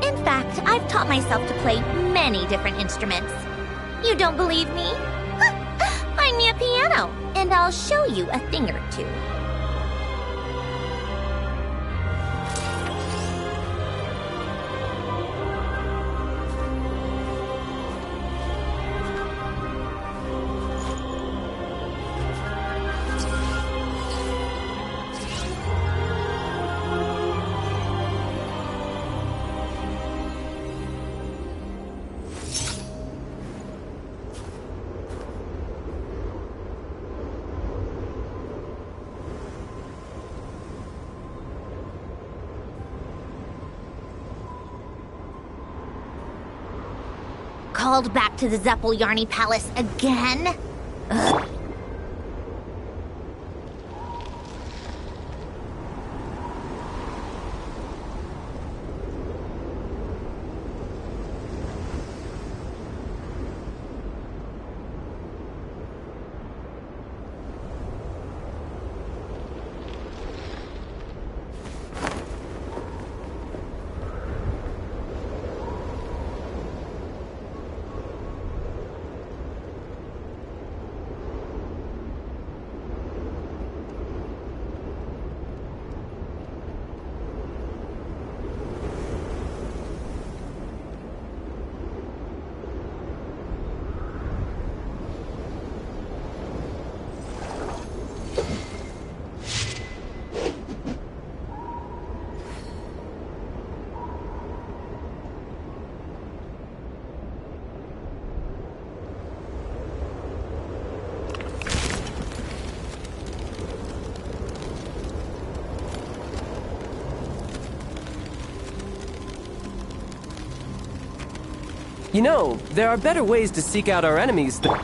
In fact, I've taught myself to play many different instruments. You don't believe me? Find me a piano, and I'll show you a thing or two. Called back to the Zeppeljärny Palace again? Ugh. You know, there are better ways to seek out our enemies than...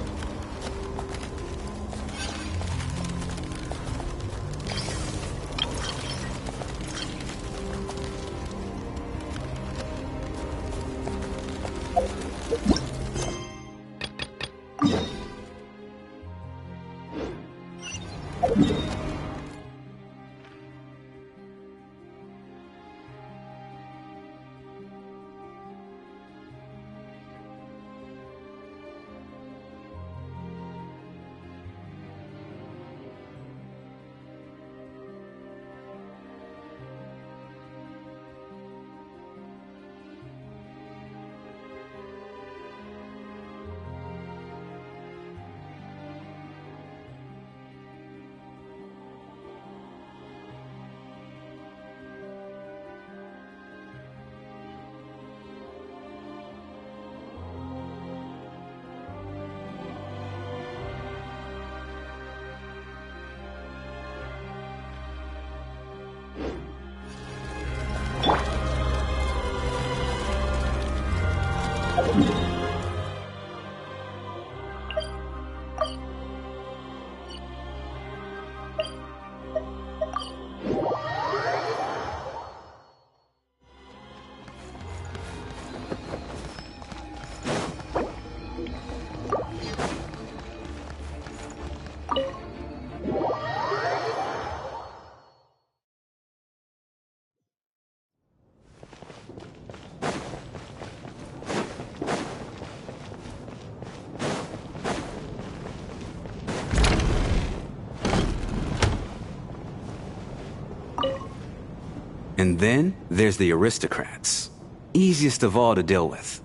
And then, there's the aristocrats. Easiest of all to deal with.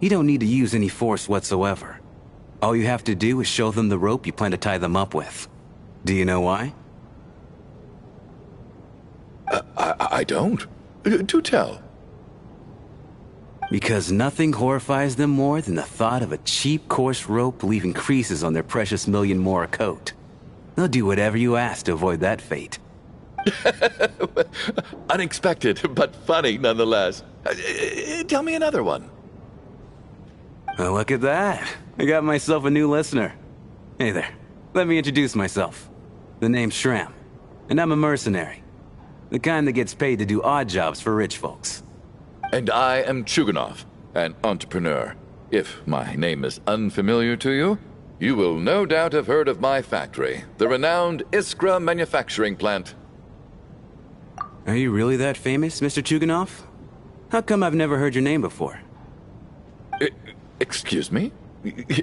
You don't need to use any force whatsoever. All you have to do is show them the rope you plan to tie them up with. Do you know why? I don't. Do tell. Because nothing horrifies them more than the thought of a cheap, coarse rope leaving creases on their precious million-more coat. They'll do whatever you ask to avoid that fate. Unexpected, but funny nonetheless. Tell me another one. Well, look at that. I got myself a new listener. Hey there. Let me introduce myself. The name's Shram, and I'm a mercenary. The kind that gets paid to do odd jobs for rich folks. And I am Chuganov, an entrepreneur. If my name is unfamiliar to you, you will no doubt have heard of my factory, the renowned Iskra manufacturing plant. Are you really that famous, Mr. Chuganov? How come I've never heard your name before? Excuse me?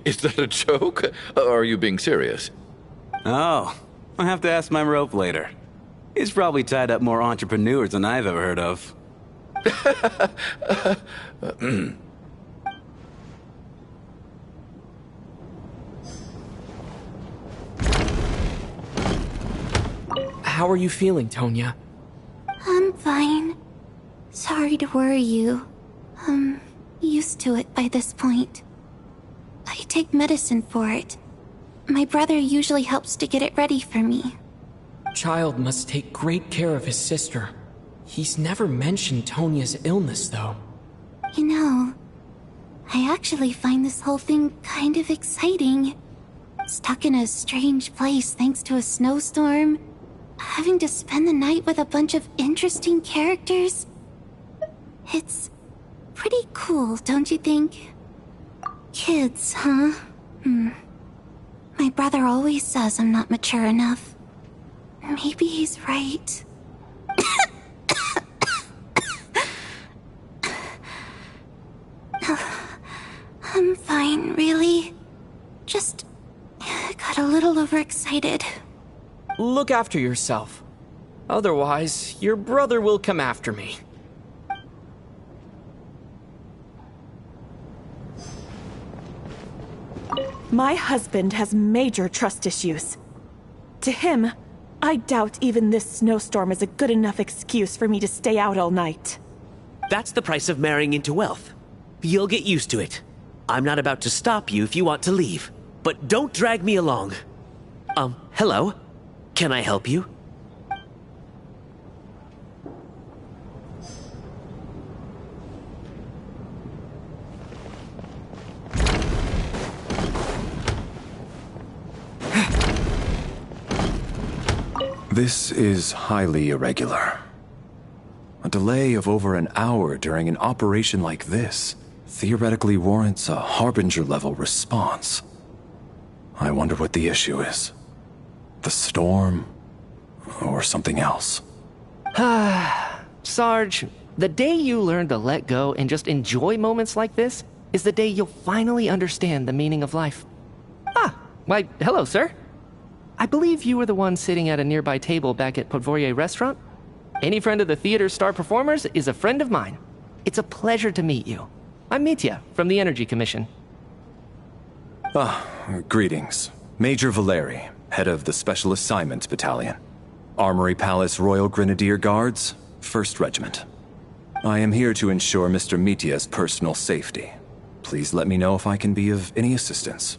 Is that a joke? Or are you being serious? Oh, I'll have to ask my rope later. He's probably tied up more entrepreneurs than I've ever heard of. How are you feeling, Tonya? I'm fine. Sorry to worry you. I'm used to it by this point. I take medicine for it. My brother usually helps to get it ready for me. Child must take great care of his sister. He's never mentioned Tonya's illness, though. You know, I actually find this whole thing kind of exciting. Stuck in a strange place thanks to a snowstorm. Having to spend the night with a bunch of interesting characters. It's pretty cool, don't you think? Kids, huh? My brother always says I'm not mature enough. Maybe he's right. I'm fine, really. Just got a little overexcited. Look after yourself. Otherwise, your brother will come after me. My husband has major trust issues. To him, I doubt even this snowstorm is a good enough excuse for me to stay out all night. That's the price of marrying into wealth. You'll get used to it. I'm not about to stop you if you want to leave, but don't drag me along. Hello? Can I help you? This is highly irregular. A delay of over an hour during an operation like this theoretically warrants a Harbinger-level response. I wonder what the issue is. The storm, or something else. Sarge, the day you learn to let go and just enjoy moments like this is the day you'll finally understand the meaning of life. Why, hello, sir. I believe you were the one sitting at a nearby table back at Podvorye Restaurant. Any friend of the theater's star performers is a friend of mine. It's a pleasure to meet you. I'm Mitya, from the Energy Commission. Greetings. Major Valeri, head of the Special Assignments Battalion. Armory Palace Royal Grenadier Guards, 1st Regiment. I am here to ensure Mr. Mitya's personal safety. Please let me know if I can be of any assistance.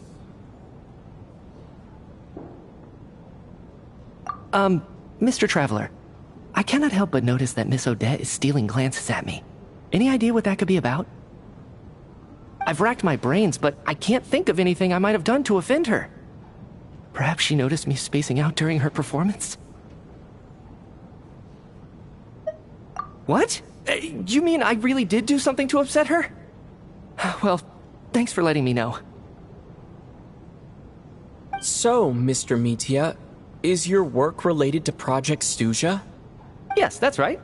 Mr. Traveler, I cannot help but notice that Miss Odette is stealing glances at me. Any idea what that could be about? I've racked my brains, but I can't think of anything I might have done to offend her. Perhaps she noticed me spacing out during her performance? What? You mean I really did do something to upset her? Well, thanks for letting me know. So, Mr. Mitya, is your work related to Project Stuzha? Yes, that's right.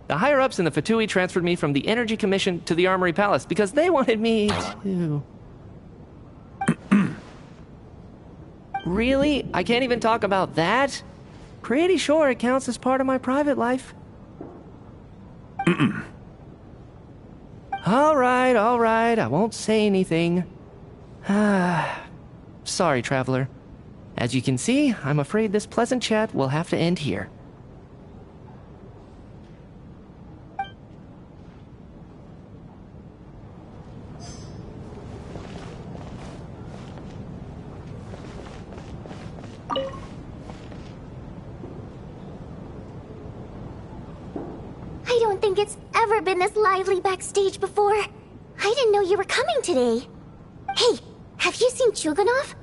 The higher-ups in the Fatui transferred me from the Energy Commission to the Armory Palace because they wanted me to... Really? I can't even talk about that? Pretty sure it counts as part of my private life. All right, I won't say anything. Sorry, Traveler. As you can see, I'm afraid this pleasant chat will have to end here. I don't think it's ever been this lively backstage before. I didn't know you were coming today. Hey, have you seen Chuganov?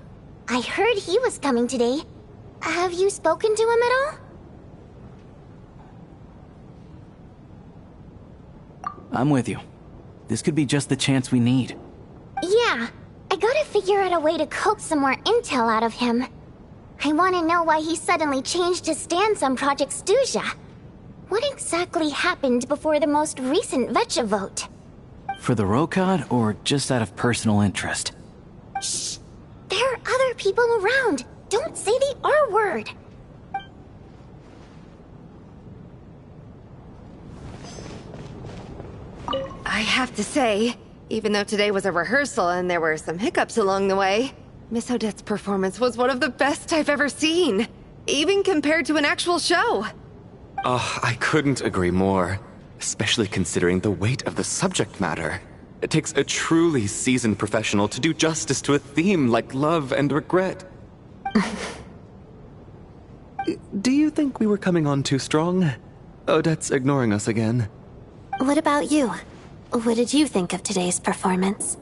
I heard he was coming today. Have you spoken to him at all? I'm with you. This could be just the chance we need. Yeah, I gotta figure out a way to coax some more intel out of him. I want to know why he suddenly changed his stance on Project Stuzha. What exactly happened before the most recent Vetcha vote? For the Rokad, or just out of personal interest? Shh! There are other people around! Don't say the R word! I have to say, even though today was a rehearsal and there were some hiccups along the way, Miss Odette's performance was one of the best I've ever seen, even compared to an actual show. Oh, I couldn't agree more, especially considering the weight of the subject matter. It takes a truly seasoned professional to do justice to a theme like love and regret. Do you think we were coming on too strong? Odette's ignoring us again. What about you? What did you think of today's performance?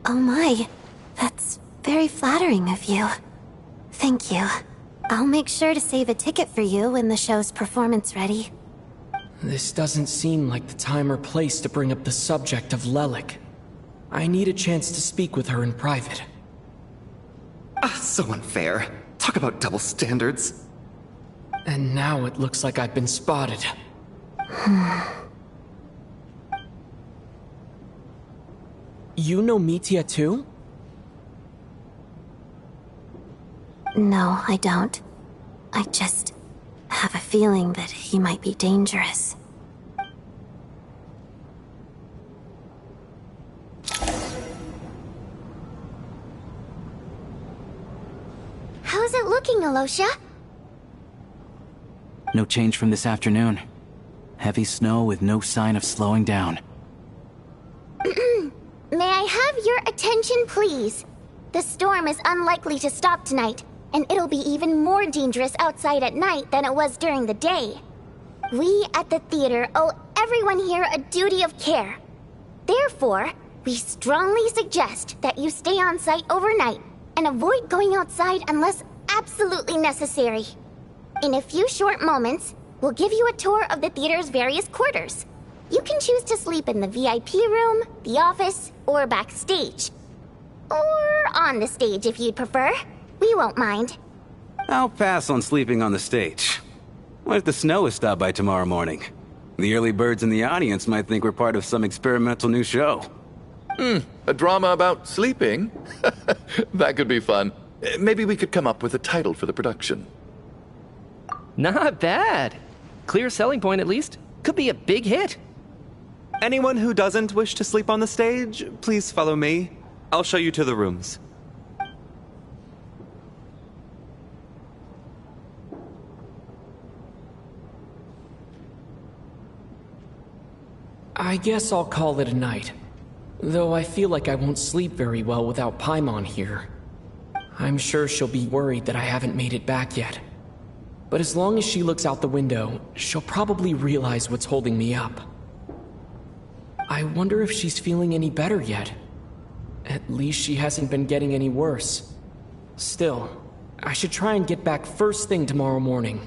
Oh my, that's very flattering of you. Thank you. I'll make sure to save a ticket for you when the show's performance ready. This doesn't seem like the time or place to bring up the subject of Lelik. I need a chance to speak with her in private. So unfair. Talk about double standards. And now it looks like I've been spotted. You know Mitya too? No, I don't. I just have a feeling that he might be dangerous. How's it looking, Alosha? No change from this afternoon. Heavy snow with no sign of slowing down. May I have your attention, please? The storm is unlikely to stop tonight, and it'll be even more dangerous outside at night than it was during the day. We at the theater owe everyone here a duty of care. Therefore, we strongly suggest that you stay on site overnight and avoid going outside unless absolutely necessary. In a few short moments, we'll give you a tour of the theater's various quarters. You can choose to sleep in the VIP room, the office, or backstage. Or on the stage if you'd prefer. We won't mind. I'll pass on sleeping on the stage. What if the snow is stopped by tomorrow morning? The early birds in the audience might think we're part of some experimental new show. A drama about sleeping? That could be fun. Maybe we could come up with a title for the production. Not bad. Clear selling point, at least. Could be a big hit. Anyone who doesn't wish to sleep on the stage, please follow me. I'll show you to the rooms. I guess I'll call it a night. Though I feel like I won't sleep very well without Paimon here. I'm sure she'll be worried that I haven't made it back yet. But as long as she looks out the window, she'll probably realize what's holding me up. I wonder if she's feeling any better yet. At least she hasn't been getting any worse. Still, I should try and get back first thing tomorrow morning.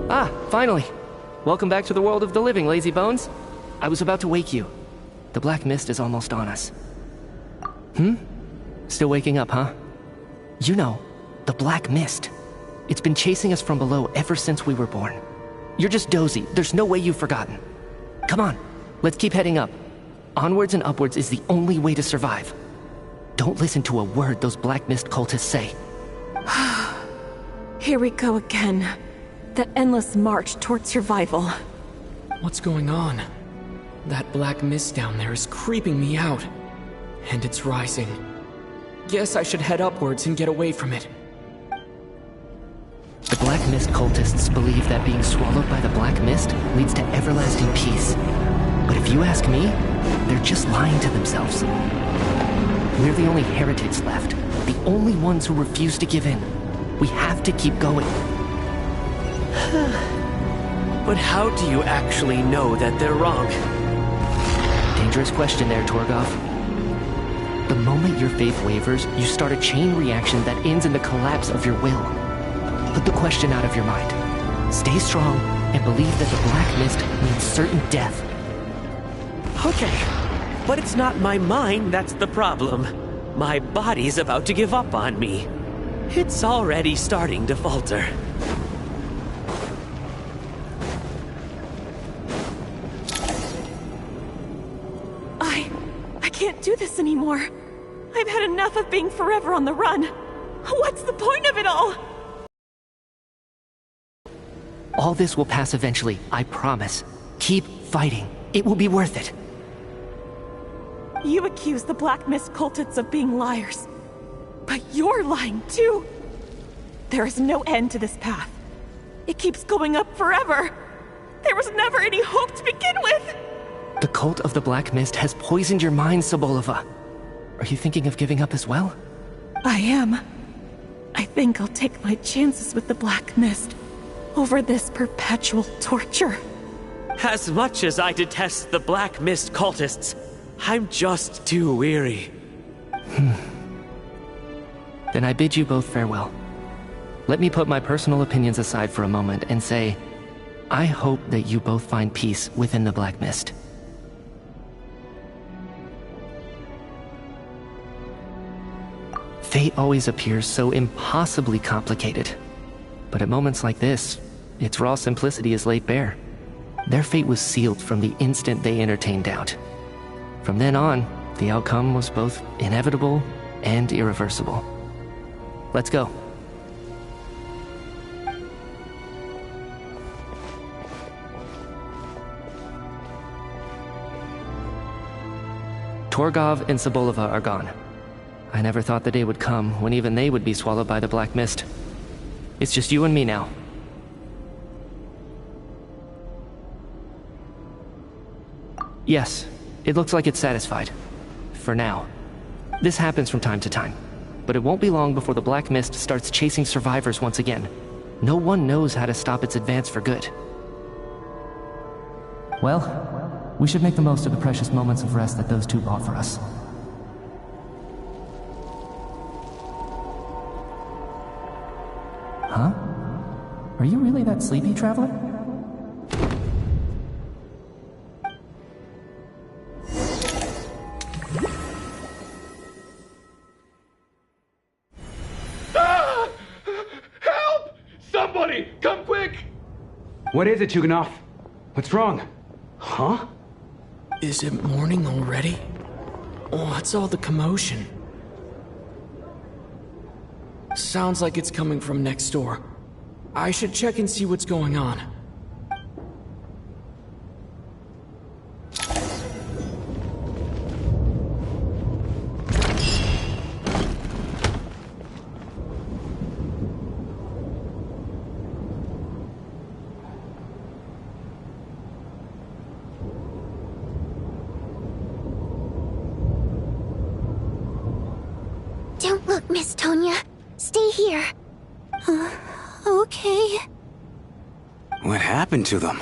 Ah, finally. Welcome back to the world of the living, lazy bones. I was about to wake you. The black mist is almost on us. Still waking up, huh? You know, the black mist. It's been chasing us from below ever since we were born. You're just dozy. There's no way you've forgotten. Come on, let's keep heading up. Onwards and upwards is the only way to survive. Don't listen to a word those black mist cultists say. Here we go again. The endless march toward survival. What's going on? That black mist down there is creeping me out. And it's rising. Guess I should head upwards and get away from it. The black mist cultists believe that being swallowed by the black mist leads to everlasting peace. But if you ask me, they're just lying to themselves. We're the only heretics left, the only ones who refuse to give in. We have to keep going. But how do you actually know that they're wrong? Dangerous question there, Torgoff. The moment your faith wavers, you start a chain reaction that ends in the collapse of your will. Put the question out of your mind. Stay strong and believe that the black mist means certain death. Okay, but it's not my mind that's the problem. My body's about to give up on me. It's already starting to falter. I can't do this anymore. I've had enough of being forever on the run. What's the point of it all? All this will pass eventually, I promise. Keep fighting. It will be worth it. You accuse the Black Mist cultists of being liars. But you're lying too. There is no end to this path. It keeps going up forever. There was never any hope to begin with. The cult of the Black Mist has poisoned your mind, Sobolova. Are you thinking of giving up as well? I am. I think I'll take my chances with the Black Mist over this perpetual torture. As much as I detest the Black Mist cultists, I'm just too weary. Then I bid you both farewell. Let me put my personal opinions aside for a moment and say, I hope that you both find peace within the Black Mist. Fate always appears so impossibly complicated. But at moments like this, its raw simplicity is laid bare. Their fate was sealed from the instant they entertained doubt. From then on, the outcome was both inevitable and irreversible. Let's go. Torgov and Sobolova are gone. I never thought the day would come when even they would be swallowed by the Black Mist. It's just you and me now. Yes, it looks like it's satisfied. For now. This happens from time to time. But it won't be long before the Black Mist starts chasing survivors once again. No one knows how to stop its advance for good. Well, we should make the most of the precious moments of rest that those two bought for us. Huh? Are you really that sleepy, Traveler? Ah! Help! Somebody, come quick! What is it, Chuganov? What's wrong? Huh? Is it morning already? What's all the commotion? Sounds like it's coming from next door. I should check and see what's going on. Don't look, Miss Tonya. Stay here. Okay. What happened to them?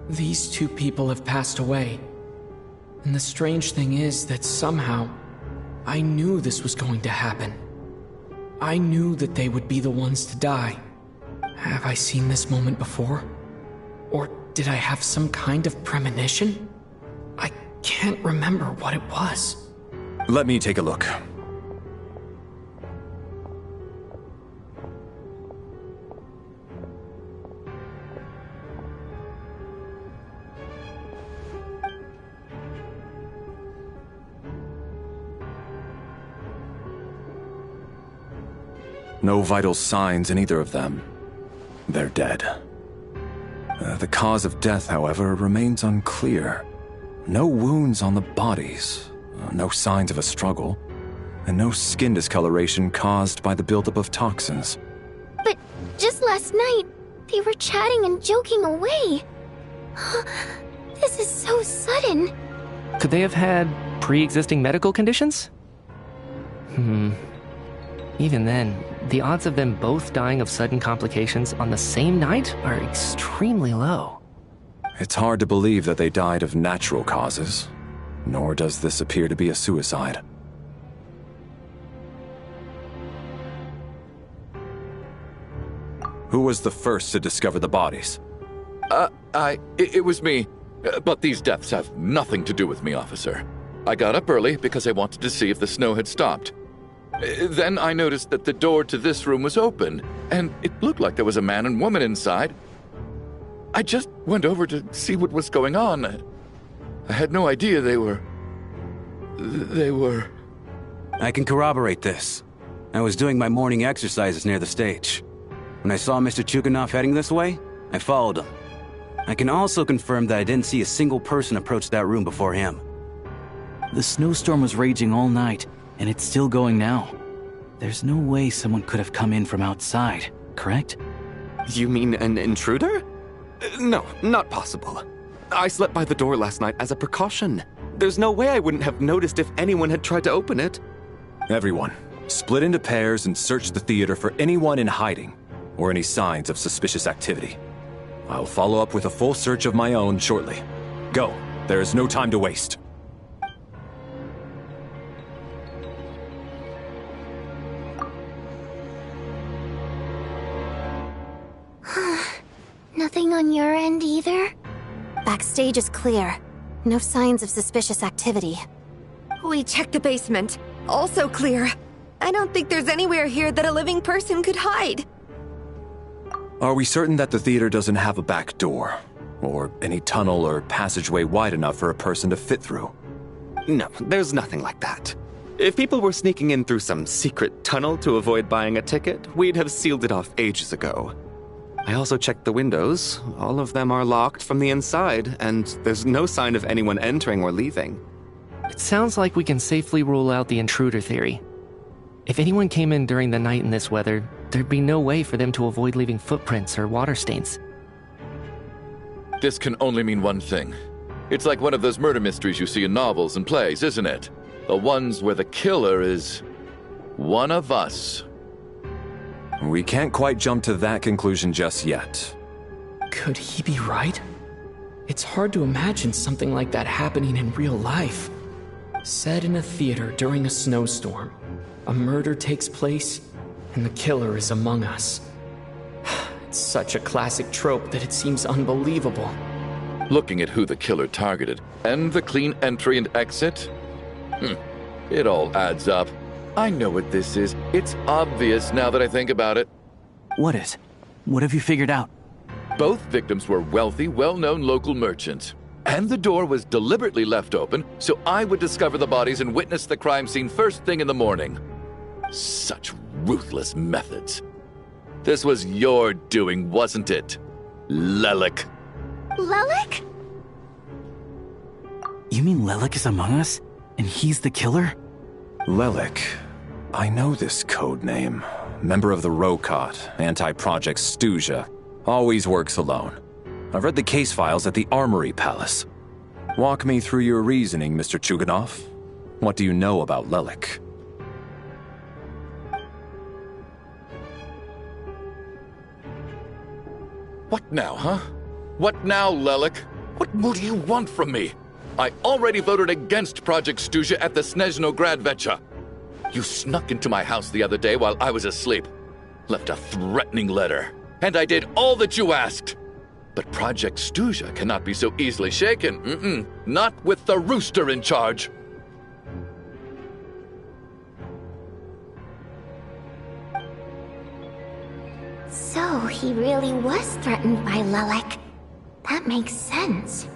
These two people have passed away. And the strange thing is that somehow, I knew this was going to happen. I knew that they would be the ones to die. Have I seen this moment before? Or did I have some kind of premonition? I can't remember what it was. Let me take a look. No vital signs in either of them. They're dead. The cause of death, however, remains unclear. No wounds on the bodies, no signs of a struggle, and no skin discoloration caused by the buildup of toxins. But just last night, they were chatting and joking away. This is so sudden. Could they have had pre-existing medical conditions? Even then, the odds of them both dying of sudden complications on the same night are extremely low. It's hard to believe that they died of natural causes, nor does this appear to be a suicide. Who was the first to discover the bodies? It was me. But these deaths have nothing to do with me, officer. I got up early because I wanted to see if the snow had stopped. Then I noticed that the door to this room was open, and it looked like there was a man and woman inside. I just went over to see what was going on. I had no idea they were... I can corroborate this. I was doing my morning exercises near the stage. When I saw Mr. Chuganov heading this way, I followed him. I can also confirm that I didn't see a single person approach that room before him. The snowstorm was raging all night, and it's still going now. There's no way someone could have come in from outside, correct? You mean an intruder? No, not possible. I slept by the door last night as a precaution. There's no way I wouldn't have noticed if anyone had tried to open it. Everyone, split into pairs and search the theater for anyone in hiding, or any signs of suspicious activity. I'll follow up with a full search of my own shortly. Go. There is no time to waste. Nothing on your end either? Backstage is clear. No signs of suspicious activity. We checked the basement. Also clear. I don't think there's anywhere here that a living person could hide. Are we certain that the theater doesn't have a back door? Or any tunnel or passageway wide enough for a person to fit through? No, there's nothing like that. If people were sneaking in through some secret tunnel to avoid buying a ticket, we'd have sealed it off ages ago. I also checked the windows. All of them are locked from the inside, and there's no sign of anyone entering or leaving. It sounds like we can safely rule out the intruder theory. If anyone came in during the night in this weather, there'd be no way for them to avoid leaving footprints or water stains. This can only mean one thing. It's like one of those murder mysteries you see in novels and plays, isn't it? The ones where the killer is... one of us. We can't quite jump to that conclusion just yet. Could he be right? It's hard to imagine something like that happening in real life. Set in a theater during a snowstorm, a murder takes place, and the killer is among us. It's such a classic trope that it seems unbelievable. Looking at who the killer targeted, and the clean entry and exit, it all adds up. I know what this is. It's obvious now that I think about it. What is? What have you figured out? Both victims were wealthy, well-known local merchants. And the door was deliberately left open so I would discover the bodies and witness the crime scene first thing in the morning. Such ruthless methods. This was your doing, wasn't it, Lelik? Lelik? You mean Lelik is among us? And he's the killer? Lelik. I know this code name. Member of the Rokot, anti-Project Snezhnaya. Always works alone. I've read the case files at the Armory Palace. Walk me through your reasoning, Mr. Chuganov. What do you know about Lelik? What now, huh? What now, Lelik? What more do you want from me? I already voted against Project Snezhnaya at the Snezhnaya. You snuck into my house the other day while I was asleep. Left a threatening letter. And I did all that you asked. But Project Snezhnaya cannot be so easily shaken. Not with the rooster in charge. So he really was threatened by Lelik. That makes sense.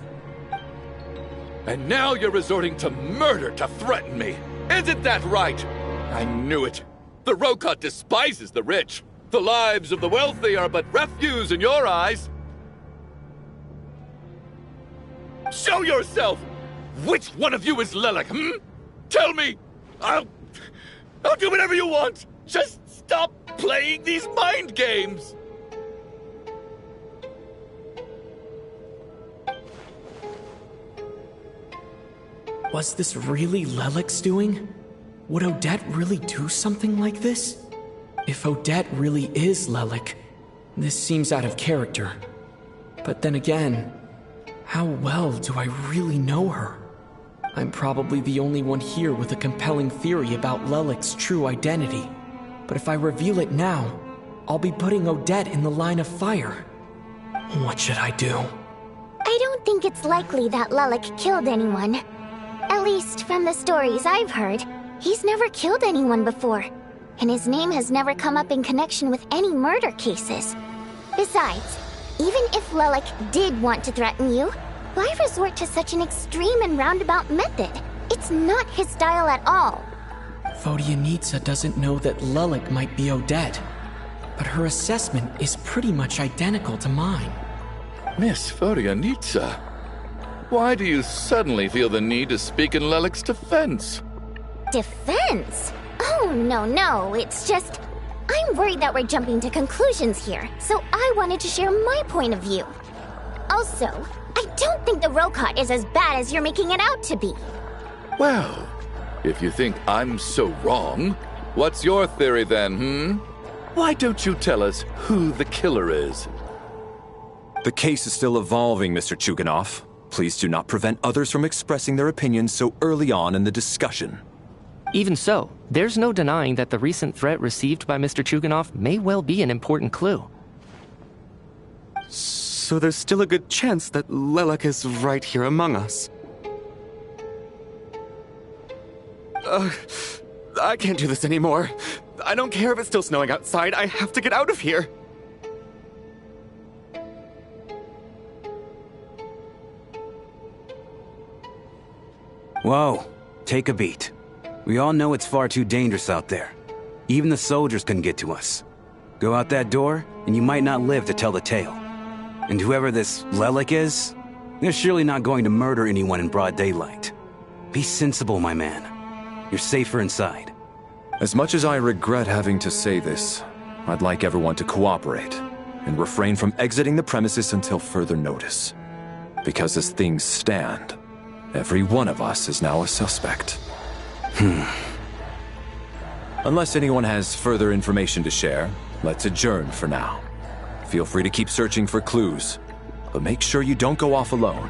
And now you're resorting to murder to threaten me. Isn't that right? I knew it. The Rokot despises the rich. The lives of the wealthy are but refuse in your eyes. Show yourself! Which one of you is Lelik, Tell me! I'll do whatever you want! Just stop playing these mind games! Was this really Lelik's doing? Would Odette really do something like this? If Odette really is Lelik, this seems out of character. But then again, how well do I really know her? I'm probably the only one here with a compelling theory about Lelik's true identity. But if I reveal it now, I'll be putting Odette in the line of fire. What should I do? I don't think it's likely that Lelik killed anyone. At least from the stories I've heard, he's never killed anyone before. And his name has never come up in connection with any murder cases. Besides, even if Lelik did want to threaten you, why resort to such an extreme and roundabout method? It's not his style at all. Vodyanitsa doesn't know that Lelik might be Odette, but her assessment is pretty much identical to mine. Miss Vodyanitsa, why do you suddenly feel the need to speak in Lelik's defense? Defense? Oh, no, it's just... I'm worried that we're jumping to conclusions here, so I wanted to share my point of view. Also, I don't think the Rokot is as bad as you're making it out to be. Well, if you think I'm so wrong, what's your theory then, Why don't you tell us who the killer is? The case is still evolving, Mr. Chuganov. Please do not prevent others from expressing their opinions so early on in the discussion. Even so, there's no denying that the recent threat received by Mr. Chuganov may well be an important clue. So there's still a good chance that Lelik is right here among us. I can't do this anymore. I don't care if it's still snowing outside. I have to get out of here. Whoa, take a beat. We all know it's far too dangerous out there. Even the soldiers couldn't get to us. Go out that door, and you might not live to tell the tale. And whoever this Lelik is, they're surely not going to murder anyone in broad daylight. Be sensible, my man. You're safer inside. As much as I regret having to say this, I'd like everyone to cooperate and refrain from exiting the premises until further notice. Because as things stand, every one of us is now a suspect. Unless anyone has further information to share, let's adjourn for now. Feel free to keep searching for clues, but make sure you don't go off alone.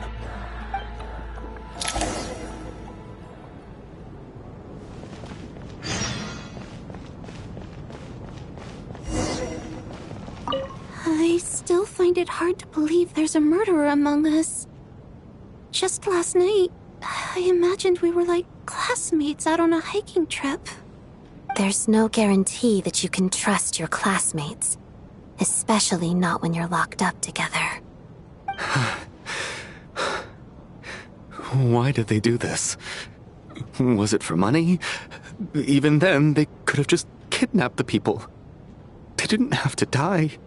I still find it hard to believe there's a murderer among us. Just last night, I imagined we were like classmates out on a hiking trip. There's no guarantee that you can trust your classmates, especially not when you're locked up together. Why did they do this? Was it for money? Even then, they could have just kidnapped the people. They didn't have to die.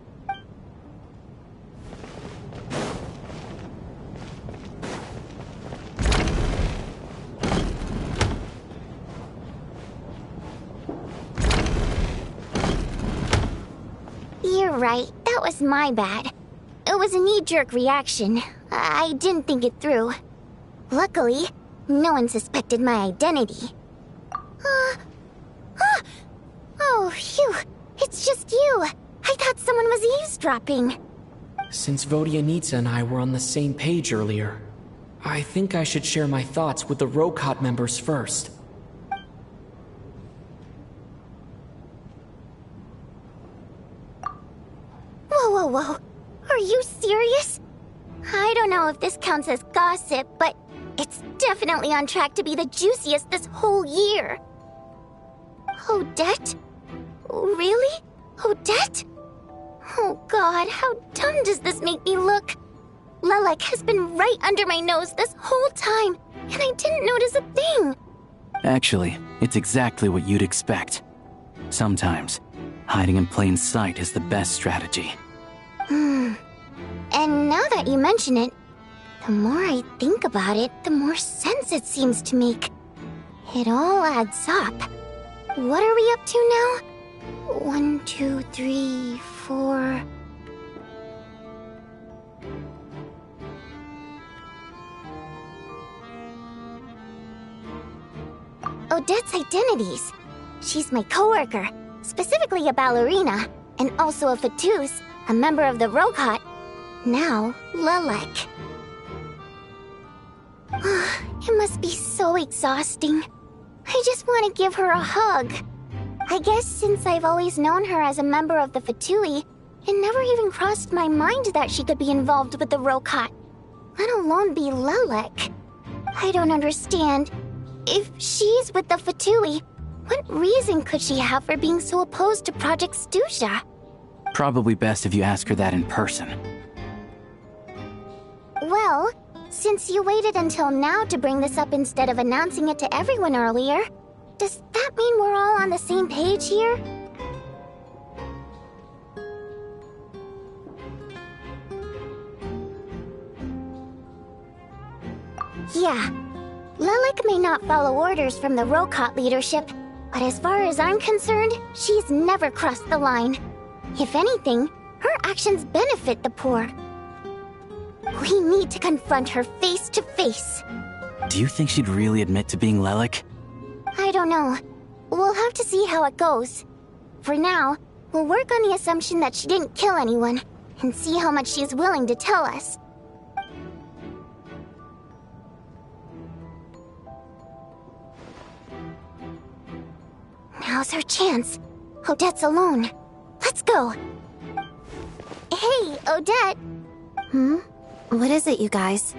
You're right, that was my bad. It was a knee-jerk reaction. I didn't think it through. Luckily, no one suspected my identity. Oh, phew. It's just you. I thought someone was eavesdropping. Since Vodyanitsa and I were on the same page earlier, I think I should share my thoughts with the Rokot members first. Whoa. Are you serious? I don't know if this counts as gossip, but it's definitely on track to be the juiciest this whole year. Odette? Really? Odette? Oh god, how dumb does this make me look? Lelik has been right under my nose this whole time, and I didn't notice a thing. Actually, it's exactly what you'd expect. Sometimes, hiding in plain sight is the best strategy. And now that you mention it, the more I think about it, the more sense it seems to make. It all adds up. What are we up to now? 1, 2, 3, 4... Odette's identities. She's my coworker, specifically a ballerina, and also a Fatous, a member of the Rokot. Now, Lelek. It must be so exhausting. I just want to give her a hug. I guess since I've always known her as a member of the Fatui, it never even crossed my mind that she could be involved with the Rokot, let alone be Lelek. I don't understand. If she's with the Fatui, what reason could she have for being so opposed to Project Snezhnaya? Probably best if you ask her that in person. Well, since you waited until now to bring this up instead of announcing it to everyone earlier, does that mean we're all on the same page here? Yeah. Lelek may not follow orders from the Rokot leadership, but as far as I'm concerned, she's never crossed the line. If anything, her actions benefit the poor. We need to confront her face to face. Do you think she'd really admit to being Lelek? I don't know. We'll have to see how it goes. For now, we'll work on the assumption that she didn't kill anyone, and see how much she's willing to tell us. Now's her chance. Odette's alone. Let's go. Hey, Odette. What is it, you guys?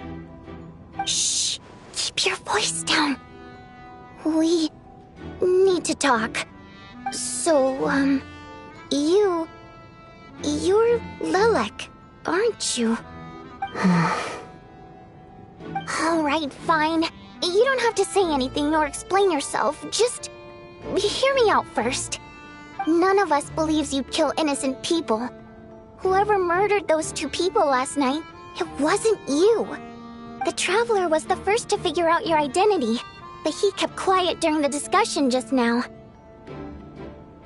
Shh. Keep your voice down. We need to talk. So, you're Lelek, aren't you? Alright, fine. You don't have to say anything or explain yourself. Just hear me out first. None of us believes you'd kill innocent people. Whoever murdered those 2 people last night, it wasn't you. The Traveler was the first to figure out your identity, but he kept quiet during the discussion just now.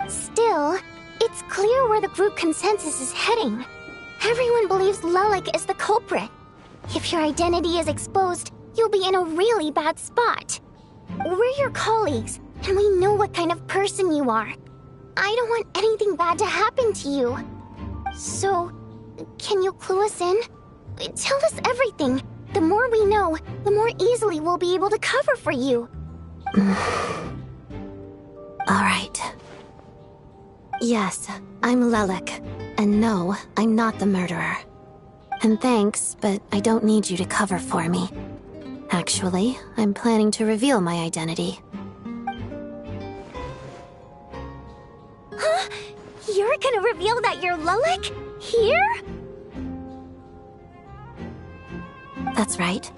Still, it's clear where the group consensus is heading. Everyone believes Lelek is the culprit. If your identity is exposed, you'll be in a really bad spot. We're your colleagues, and we know what kind of person you are. I don't want anything bad to happen to you. So, can you clue us in? Tell us everything. The more we know, the more easily we'll be able to cover for you. Alright. Yes, I'm Lelek. And no, I'm not the murderer. And thanks, but I don't need you to cover for me. Actually, I'm planning to reveal my identity. Huh? You're gonna reveal that you're Lelek? Here? That's right.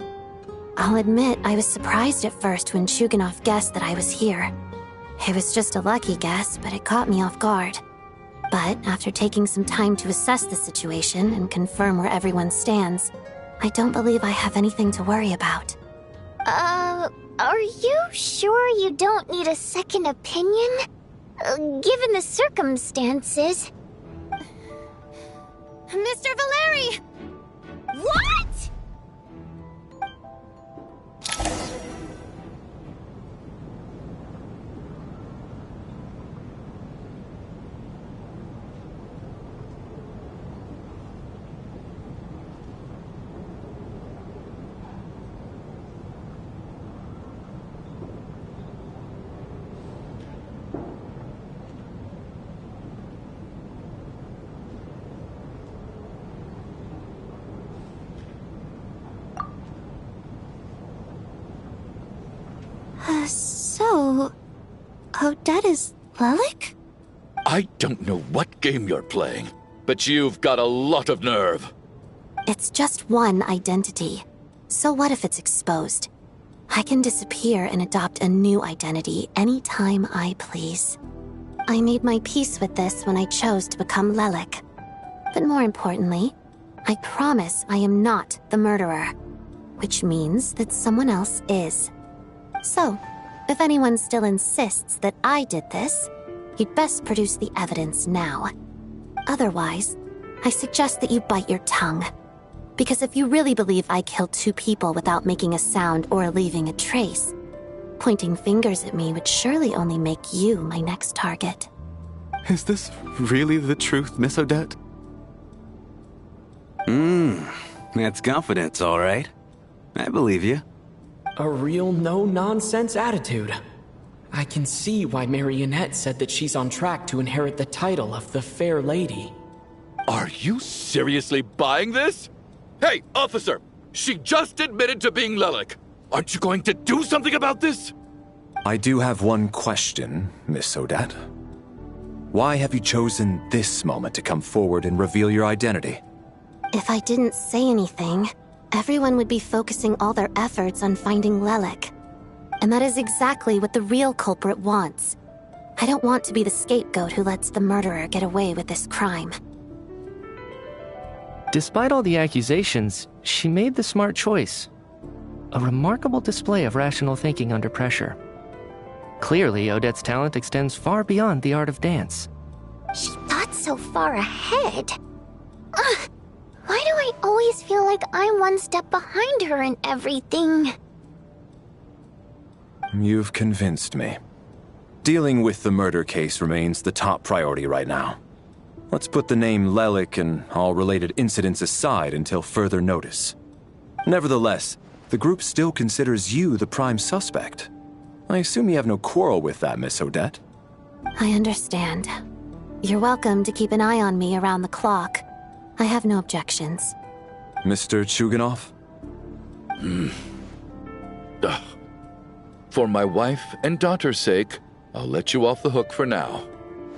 I'll admit I was surprised at first when Chuganov guessed that I was here. It was just a lucky guess, but it caught me off guard. But after taking some time to assess the situation and confirm where everyone stands, I don't believe I have anything to worry about. Are you sure you don't need a second opinion? Given the circumstances... Mr. Valeri! What?! So... Odette is Lelek? I don't know what game you're playing, but you've got a lot of nerve. It's just one identity. So what if it's exposed? I can disappear and adopt a new identity anytime I please. I made my peace with this when I chose to become Lelek. But more importantly, I promise I am not the murderer, which means that someone else is. So, if anyone still insists that I did this, you'd best produce the evidence now. Otherwise, I suggest that you bite your tongue. Because if you really believe I killed 2 people without making a sound or leaving a trace, pointing fingers at me would surely only make you my next target. Is this really the truth, Miss Odette? That's confidence, all right. I believe you. A real no-nonsense attitude. I can see why Marionette said that she's on track to inherit the title of the Fair Lady. Are you seriously buying this? Hey, officer! She just admitted to being Lelik. Aren't you going to do something about this? I do have one question, Miss Odette. Why have you chosen this moment to come forward and reveal your identity? If I didn't say anything, everyone would be focusing all their efforts on finding Lelik. And that is exactly what the real culprit wants. I don't want to be the scapegoat who lets the murderer get away with this crime. Despite all the accusations, she made the smart choice. A remarkable display of rational thinking under pressure. Clearly, Odette's talent extends far beyond the art of dance. She thought so far ahead. Ugh, why do I always feel like I'm one step behind her in everything? You've convinced me. Dealing with the murder case remains the top priority right now. Let's put the name Lelik and all related incidents aside until further notice. Nevertheless, the group still considers you the prime suspect. I assume you have no quarrel with that, Miss Odette? I understand. You're welcome to keep an eye on me around the clock. I have no objections. Mr. Chuganov? For my wife and daughter's sake, I'll let you off the hook for now.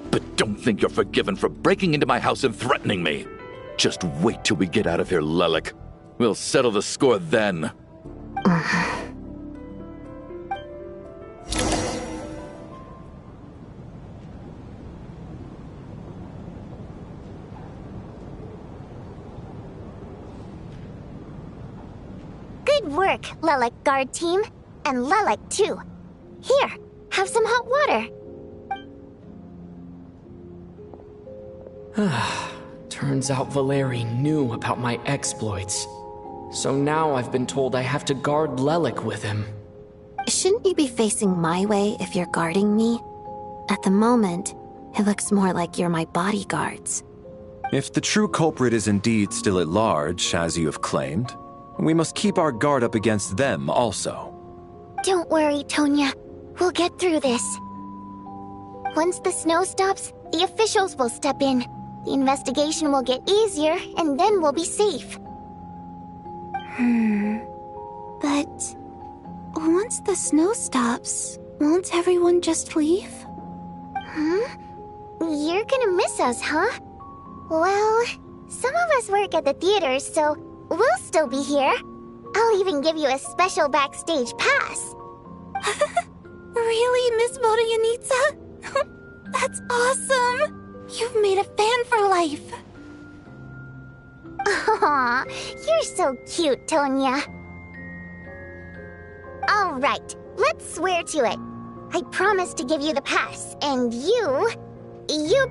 But don't think you're forgiven for breaking into my house and threatening me. Just wait till we get out of here, Lelik. We'll settle the score then. Good work, Lelik guard team. And Lelik, too. Here, have some hot water. Turns out Valeri knew about my exploits. So now I've been told I have to guard Lelik with him. Shouldn't you be facing my way if you're guarding me? At the moment, it looks more like you're my bodyguards. If the true culprit is indeed still at large, as you have claimed, we must keep our guard up against them also. Don't worry, Tonya. We'll get through this. Once the snow stops, the officials will step in. The investigation will get easier, and then we'll be safe. But once the snow stops, won't everyone just leave? You're gonna miss us, huh? Well, some of us work at the theaters, so we'll still be here. I'll even give you a special backstage pass. Really, Miss Vodyanitsa? That's awesome! You've made a fan for life. Aw, you're so cute, Tonya. All right, let's swear to it. I promise to give you the pass, and you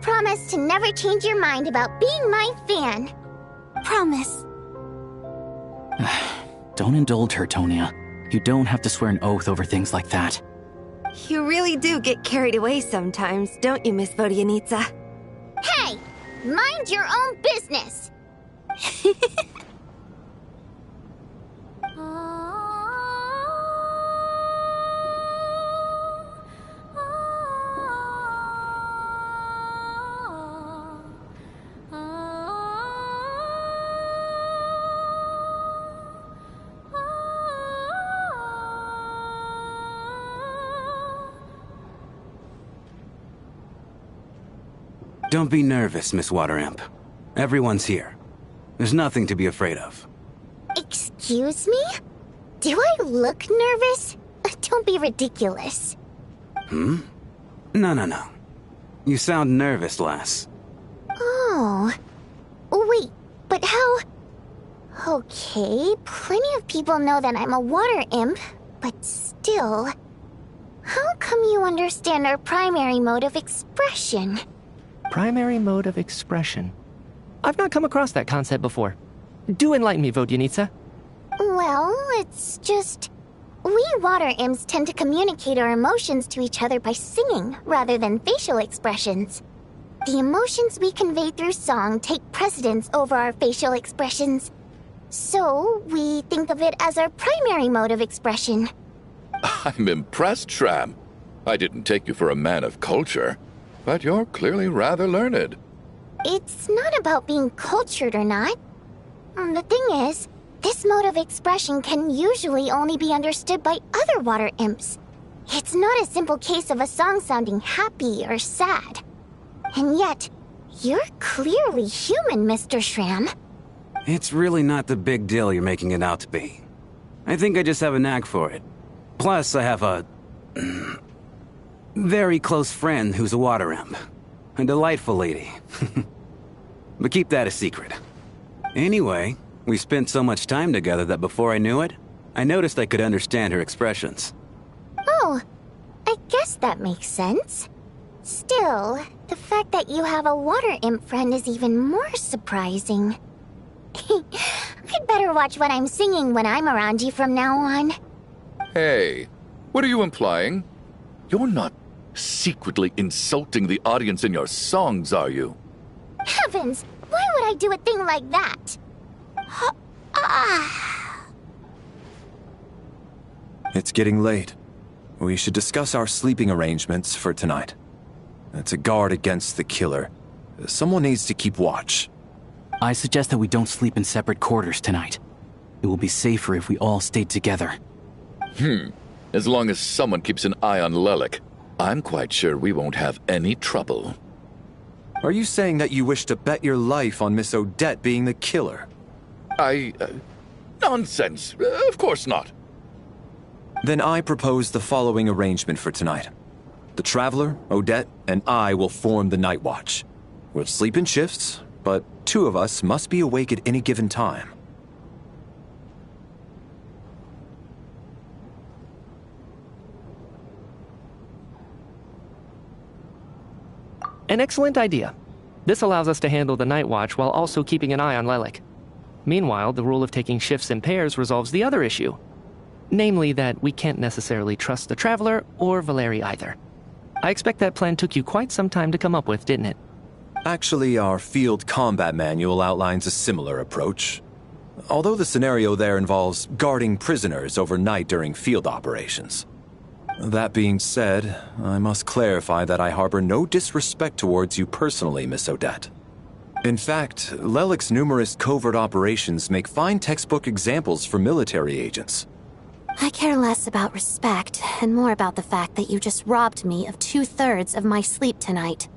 promise to never change your mind about being my fan. Promise. Don't indulge her, Tonya. You don't have to swear an oath over things like that. You really do get carried away sometimes, don't you, Miss Vodyanitsa? Hey, mind your own business. Don't be nervous, Miss Wateramp. Everyone's here. There's nothing to be afraid of. Excuse me? Do I look nervous? Don't be ridiculous. No. You sound nervous, lass. Oh. Wait, but how... Okay, plenty of people know that I'm a water imp, but still... How come you understand our primary mode of expression? Primary mode of expression. I've not come across that concept before. Do enlighten me, Vodyanitsa. Well, it's just... We water imps tend to communicate our emotions to each other by singing, rather than facial expressions. The emotions we convey through song take precedence over our facial expressions. So, we think of it as our primary mode of expression. I'm impressed, Shram. I didn't take you for a man of culture, but you're clearly rather learned. It's not about being cultured or not. The thing is, this mode of expression can usually only be understood by other water imps. It's not a simple case of a song sounding happy or sad. And yet, you're clearly human, Mr. Shram. It's really not the big deal you're making it out to be. I think I just have a knack for it. Plus, I have a... very close friend who's a water imp. A delightful lady. But keep that a secret. Anyway, we spent so much time together that before I knew it, I noticed I could understand her expressions. Oh, I guess that makes sense. Still, the fact that you have a water imp friend is even more surprising. I'd better watch what I'm singing when I'm around you from now on. Hey, what are you implying? You're not secretly insulting the audience in your songs, are you? Heavens! Why would I do a thing like that? It's getting late. We should discuss our sleeping arrangements for tonight. To guard against the killer, someone needs to keep watch. I suggest that we don't sleep in separate quarters tonight. It will be safer if we all stayed together. As long as someone keeps an eye on Lelik, I'm quite sure we won't have any trouble. Are you saying that you wish to bet your life on Miss Odette being the killer? Nonsense. Of course not. Then I propose the following arrangement for tonight. The Traveler, Odette, and I will form the Night Watch. We'll sleep in shifts, but 2 of us must be awake at any given time. An excellent idea. This allows us to handle the Night Watch while also keeping an eye on Lelik. Meanwhile, the rule of taking shifts in pairs resolves the other issue. Namely that we can't necessarily trust the Traveler or Valeri either. I expect that plan took you quite some time to come up with, didn't it? Actually, our field combat manual outlines a similar approach. Although the scenario there involves guarding prisoners overnight during field operations. That being said, I must clarify that I harbor no disrespect towards you personally, Miss Odette. In fact, Lelik's numerous covert operations make fine textbook examples for military agents. I care less about respect and more about the fact that you just robbed me of 2/3 of my sleep tonight.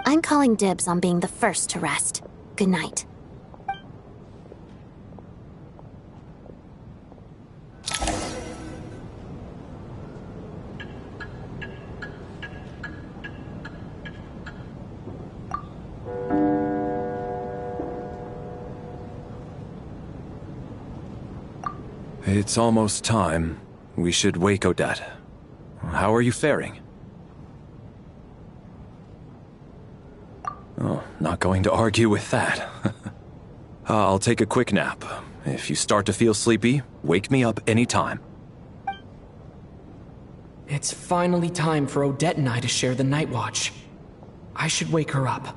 I'm calling dibs on being the first to rest. Good night. It's almost time. We should wake Odette. How are you faring? Oh, not going to argue with that. I'll take a quick nap. If you start to feel sleepy, wake me up anytime. It's finally time for Odette and I to share the Night Watch. I should wake her up.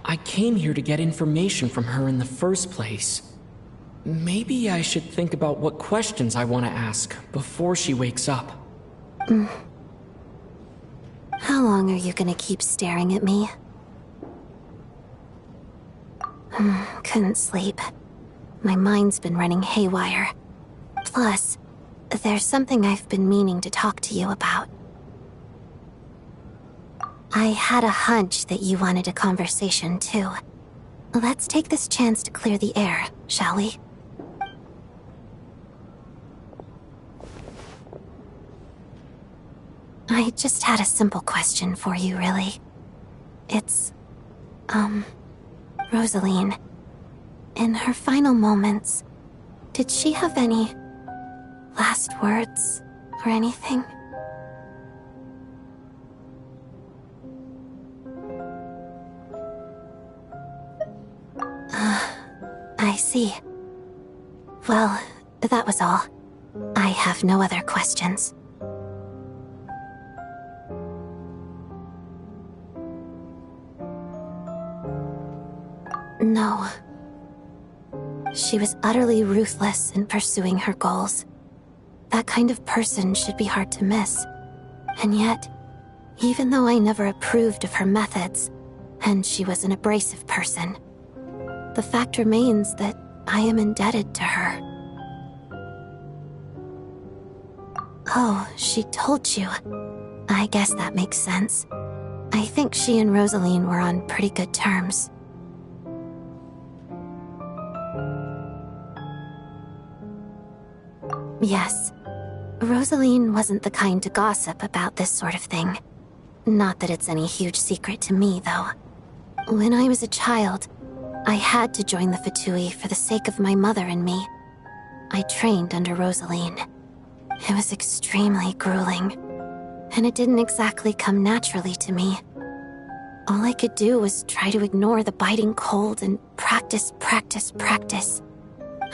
I came here to get information from her in the first place. Maybe I should think about what questions I want to ask before she wakes up. How long are you gonna keep staring at me? Couldn't sleep. My mind's been running haywire. Plus, there's something I've been meaning to talk to you about. I had a hunch that you wanted a conversation, too. Let's take this chance to clear the air, shall we? I just had a simple question for you, really. It's, Rosaline. in her final moments, did she have any last words or anything? I see. Well, that was all. I have no other questions. No. She was utterly ruthless in pursuing her goals. That kind of person should be hard to miss. And yet, even though I never approved of her methods, and she was an abrasive person, the fact remains that I am indebted to her. Oh, she told you. I guess that makes sense. I think she and Rosaline were on pretty good terms. Yes. Rosaline wasn't the kind to gossip about this sort of thing. Not that it's any huge secret to me, though. When I was a child, I had to join the Fatui for the sake of my mother and me. I trained under Rosaline. It was extremely grueling, and it didn't exactly come naturally to me. All I could do was try to ignore the biting cold and practice.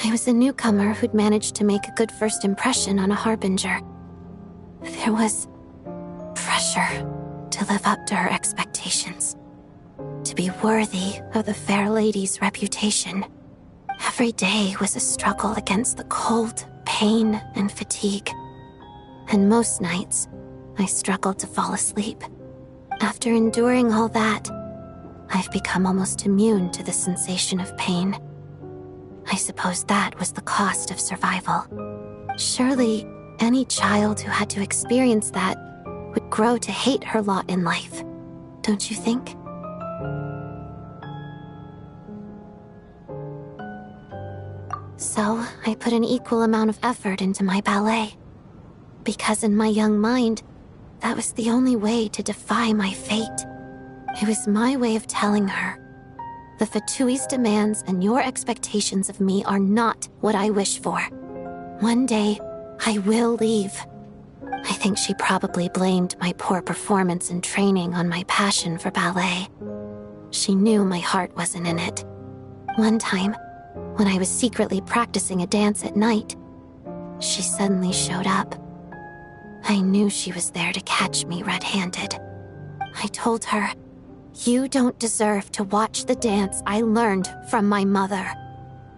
I was a newcomer who'd managed to make a good first impression on a harbinger. There was pressure to live up to her expectations, to be worthy of the fair lady's reputation. Every day was a struggle against the cold, pain, and fatigue. And most nights, I struggled to fall asleep. After enduring all that, I've become almost immune to the sensation of pain. I suppose that was the cost of survival. Surely, any child who had to experience that would grow to hate her lot in life, don't you think? So, I put an equal amount of effort into my ballet. Because in my young mind, that was the only way to defy my fate. It was my way of telling her, the Fatui's demands and your expectations of me are not what I wish for. One day, I will leave. I think she probably blamed my poor performance in training on my passion for ballet. She knew my heart wasn't in it. One time, when I was secretly practicing a dance at night, she suddenly showed up. I knew she was there to catch me red-handed. I told her, "You don't deserve to watch the dance I learned from my mother."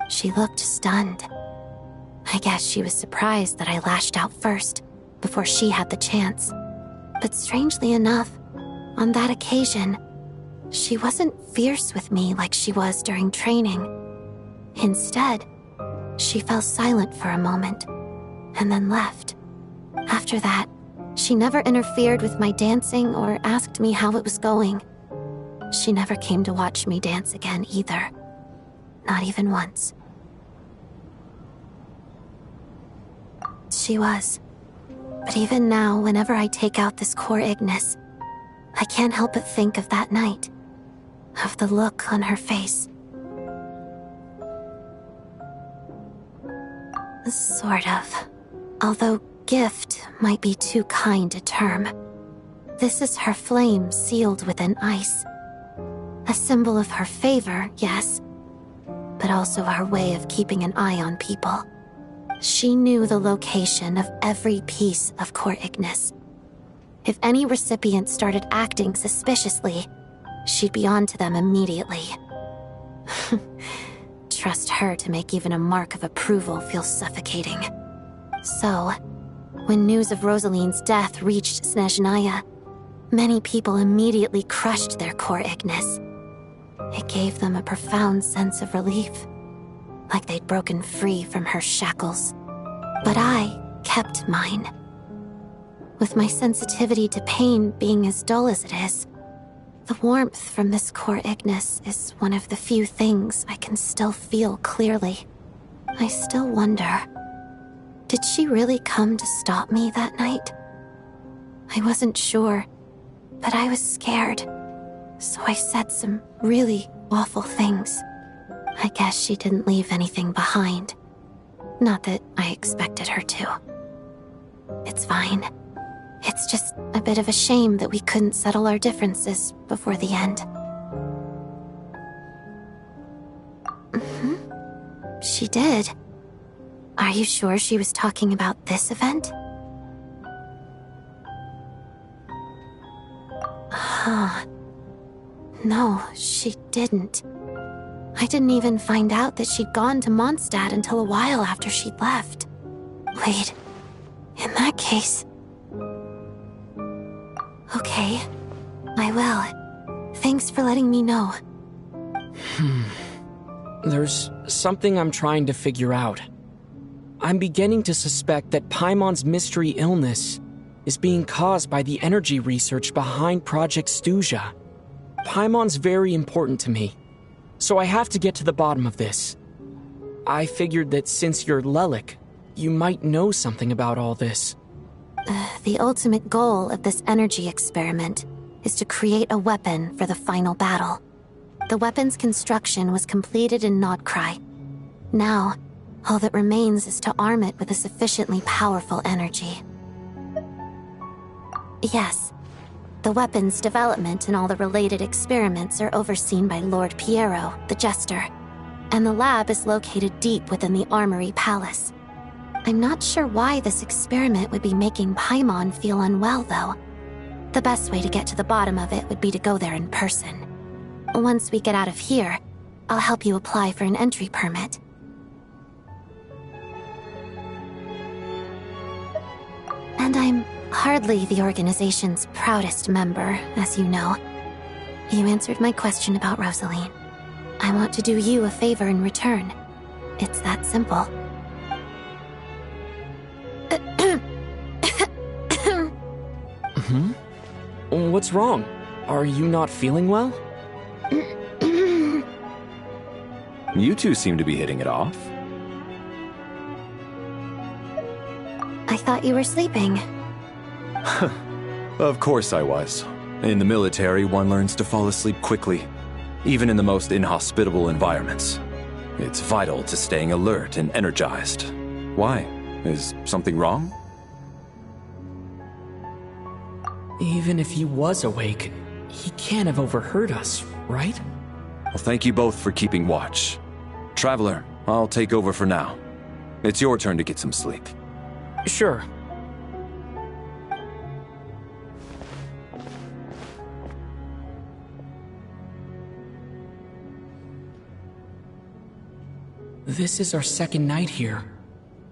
She looked stunned. I guess she was surprised that I lashed out first, before she had the chance. But strangely enough, on that occasion, she wasn't fierce with me like she was during training. Instead, she fell silent for a moment, and then left. After that, she never interfered with my dancing or asked me how it was going. She never came to watch me dance again either. Not even once. She was. But even now, whenever I take out this core Ignis, I can't help but think of that night. Of the look on her face. Sort of. Although gift might be too kind a term. This is her flame sealed within ice. A symbol of her favor, yes, but also our way of keeping an eye on people. She knew the location of every piece of core Ignis. If any recipient started acting suspiciously, she'd be on to them immediately. Trust her to make even a mark of approval feel suffocating. So, when news of Rosaline's death reached Snezhnaya, many people immediately crushed their core Ignis. It gave them a profound sense of relief, like they'd broken free from her shackles. But I kept mine. With my sensitivity to pain being as dull as it is, the warmth from this core Ignis is one of the few things I can still feel clearly. I still wonder, did she really come to stop me that night? I wasn't sure, but I was scared, so I said some really awful things. I guess she didn't leave anything behind. Not that I expected her to. It's fine. It's just a bit of a shame that we couldn't settle our differences before the end. She did. Are you sure she was talking about this event? Huh. No, she didn't. I didn't even find out that she'd gone to Mondstadt until a while after she'd left. Wait, in that case... Okay, I will. Thanks for letting me know. There's something I'm trying to figure out. I'm beginning to suspect that Paimon's mystery illness is being caused by the energy research behind Project Snezhnaya. Paimon's very important to me, so I have to get to the bottom of this. I figured that since you're Lelik, you might know something about all this. The ultimate goal of this energy experiment is to create a weapon for the final battle. The weapon's construction was completed in Nodkrai. Now, all that remains is to arm it with a sufficiently powerful energy. Yes, the weapon's development and all the related experiments are overseen by Lord Piero, the Jester, and the lab is located deep within the Armory Palace. I'm not sure why this experiment would be making Paimon feel unwell, though. The best way to get to the bottom of it would be to go there in person. Once we get out of here, I'll help you apply for an entry permit. And I'm hardly the organization's proudest member, as you know. You answered my question about Rosaline. I want to do you a favor in return. It's that simple. What's wrong? Are you not feeling well? You two seem to be hitting it off. I thought you were sleeping. Of course I was. In the military, one learns to fall asleep quickly, even in the most inhospitable environments. It's vital to staying alert and energized. Why? Is something wrong? Even if he was awake, he can't have overheard us, right? Well, thank you both for keeping watch. Traveler, I'll take over for now. It's your turn to get some sleep. Sure. This is our second night here,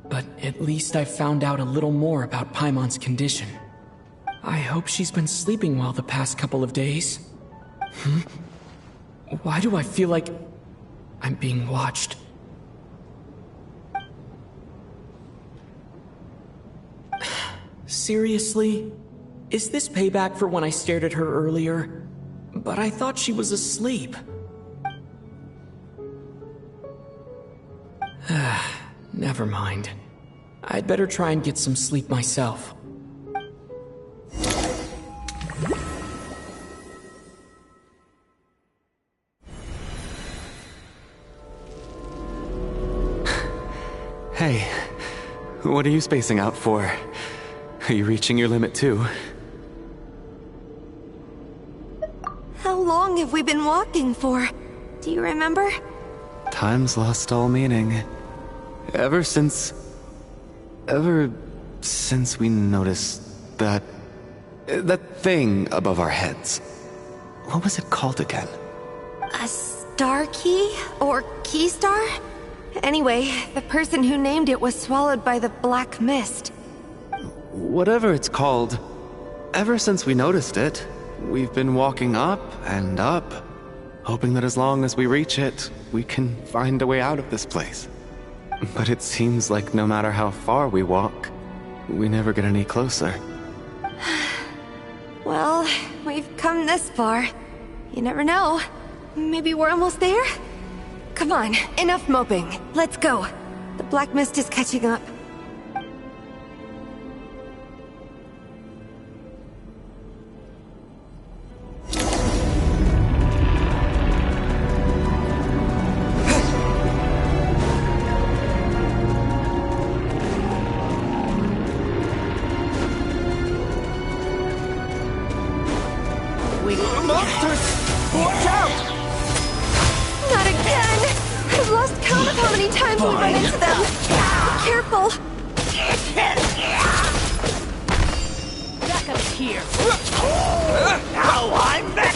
but at least I've found out a little more about Paimon's condition. I hope she's been sleeping well the past couple of days. Why do I feel like I'm being watched? Seriously? Is this payback for when I stared at her earlier? But I thought she was asleep. Never mind. I'd better try and get some sleep myself. Hey, what are you spacing out for? Are you reaching your limit too? How long have we been walking for? Do you remember? Time's lost all meaning. Ever since we noticed that thing above our heads. What was it called again? A star key? Or key star? Anyway, the person who named it was swallowed by the black mist. Whatever it's called, ever since we noticed it, we've been walking up and up, hoping that as long as we reach it, we can find a way out of this place. But it seems like no matter how far we walk, we never get any closer. Well, we've come this far. You never know. Maybe we're almost there? Come on, enough moping. Let's go. The black mist is catching up. many times we run into them. Careful. Back up here. Now I'm back!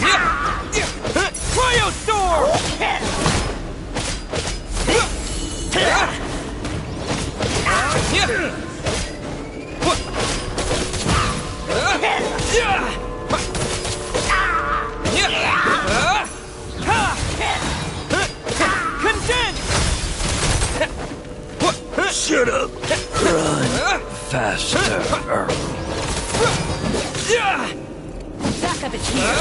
Cryo Storm! Shut up! Run faster! Back up here.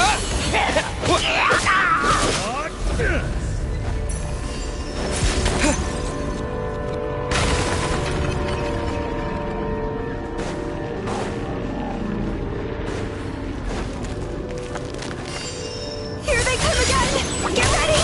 Here they come again! Get ready!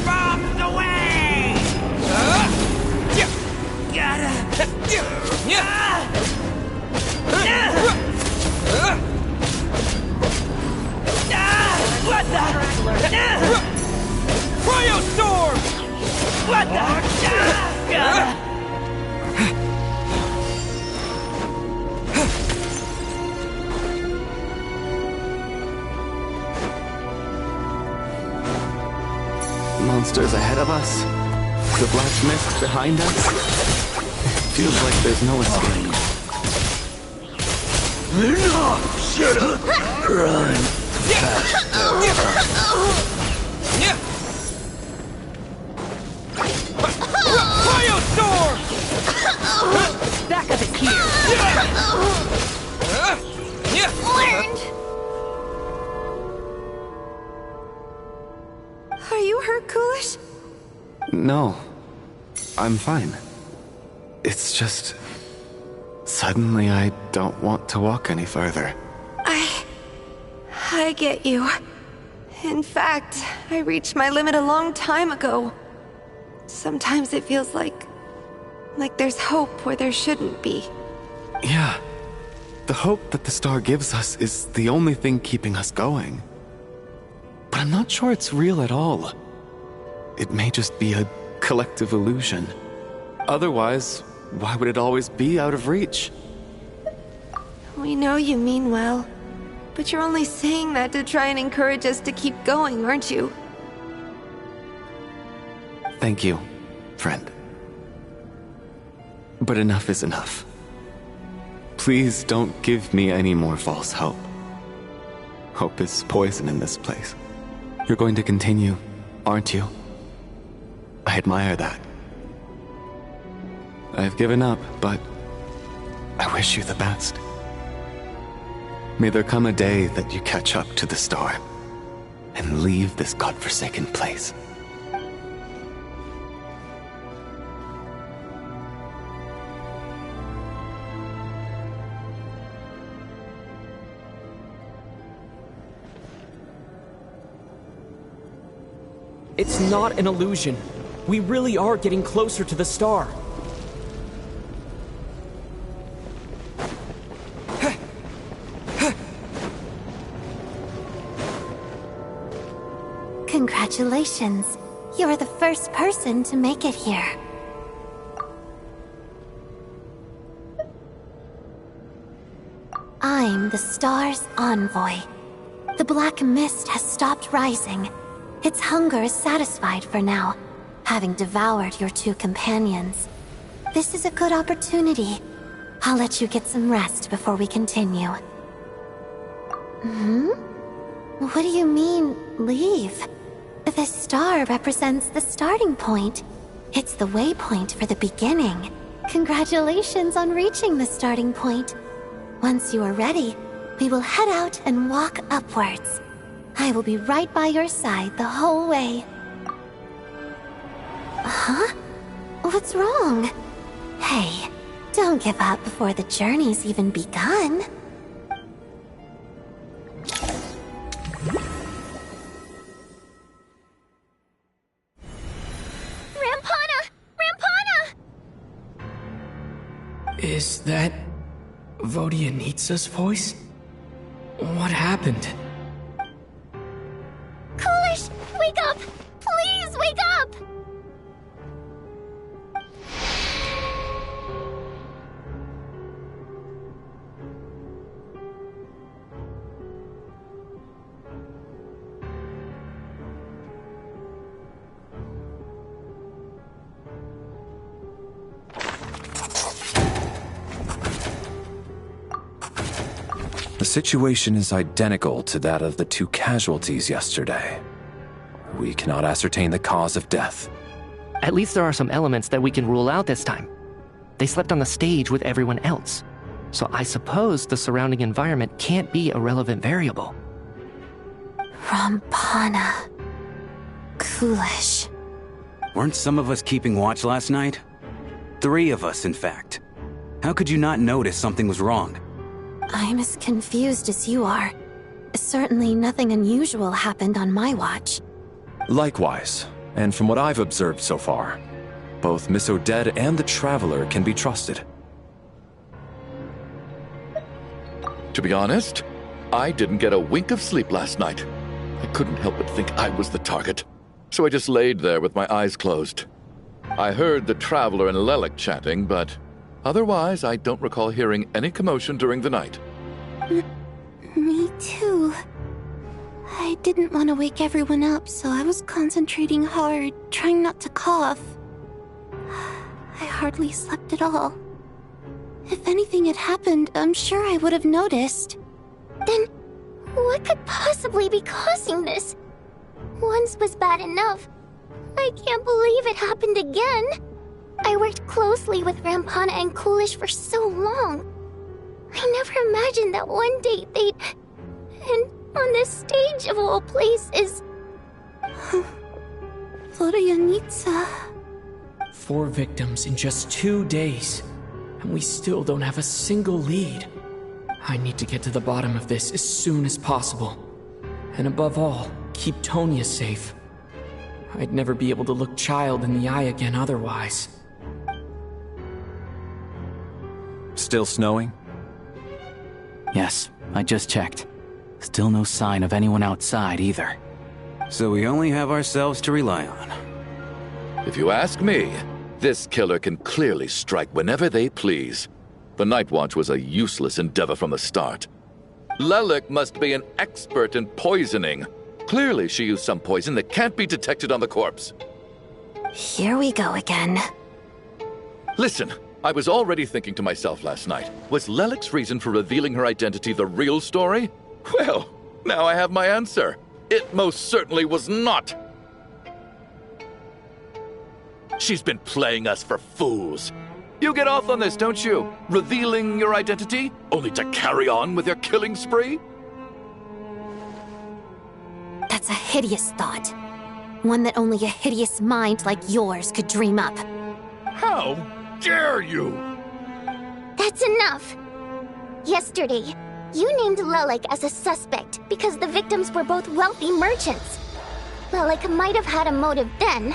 Bombs away! What the? Cryo Storm! What the? Monsters ahead of us. The black mist behind us. Feels like there's no escape. No! Shut up! Run faster! Cryo Storm! Back up here. Learned. Are you hurt, Coolish? No. I'm fine. It's just... Suddenly I don't want to walk any further. I get you. In fact, I reached my limit a long time ago. Sometimes it feels like there's hope where there shouldn't be. Yeah. The hope that the star gives us is the only thing keeping us going. But I'm not sure it's real at all. It may just be a collective illusion. Otherwise, why would it always be out of reach? We know you mean well, but you're only saying that to try and encourage us to keep going, aren't you? Thank you, friend. But enough is enough. Please don't give me any more false hope. Hope is poison in this place. You're going to continue, aren't you? I admire that. I've given up, but I wish you the best. May there come a day that you catch up to the star and leave this godforsaken place. It's not an illusion. We really are getting closer to the star. Congratulations. You're the first person to make it here. I'm the star's envoy. The black mist has stopped rising. Its hunger is satisfied for now, having devoured your two companions. This is a good opportunity. I'll let you get some rest before we continue. What do you mean, leave? The star represents the starting point. It's the waypoint for the beginning. Congratulations on reaching the starting point. Once you are ready, we will head out and walk upwards. I will be right by your side the whole way. Huh? What's wrong? Hey, don't give up before the journey's even begun. Is that Vodyanitsa's voice? What happened? Coolish, wake up! Please wake up! The situation is identical to that of the 2 casualties yesterday. We cannot ascertain the cause of death. At least there are some elements that we can rule out this time. They slept on the stage with everyone else, so I suppose the surrounding environment can't be a relevant variable. Rampana. Coolish. Weren't some of us keeping watch last night? 3 of us, in fact. How could you not notice something was wrong? I'm as confused as you are. Certainly nothing unusual happened on my watch. Likewise, and from what I've observed so far, both Miss Odette and the Traveler can be trusted. To be honest, I didn't get a wink of sleep last night. I couldn't help but think I was the target, so I just laid there with my eyes closed. I heard the Traveler and Lelik chatting, but otherwise I don't recall hearing any commotion during the night. Me too. I didn't want to wake everyone up, so I was concentrating hard, trying not to cough. I hardly slept at all. If anything had happened, I'm sure I would have noticed. Then, what could possibly be causing this? Once was bad enough. I can't believe it happened again. I worked closely with Rampana and Coolish for so long. I never imagined that one day they'd... And on this stage of all places... Vodyanitsa... 4 victims in just 2 days, and we still don't have a single lead. I need to get to the bottom of this as soon as possible. And above all, keep Tonya safe. I'd never be able to look Child in the eye again otherwise. Still snowing? Yes, I just checked. Still no sign of anyone outside either. So we only have ourselves to rely on. If you ask me, this killer can clearly strike whenever they please. The Night Watch was a useless endeavor from the start. Lelik must be an expert in poisoning. Clearly she used some poison that can't be detected on the corpse. Here we go again. Listen, I was already thinking to myself last night, was Lelik's reason for revealing her identity the real story? Well, now I have my answer. It most certainly was not. She's been playing us for fools. You get off on this, don't you? Revealing your identity, only to carry on with your killing spree? That's a hideous thought. One that only a hideous mind like yours could dream up. How dare you? That's enough! Yesterday, you named Lelik as a suspect because the victims were both wealthy merchants. Lelik might have had a motive then,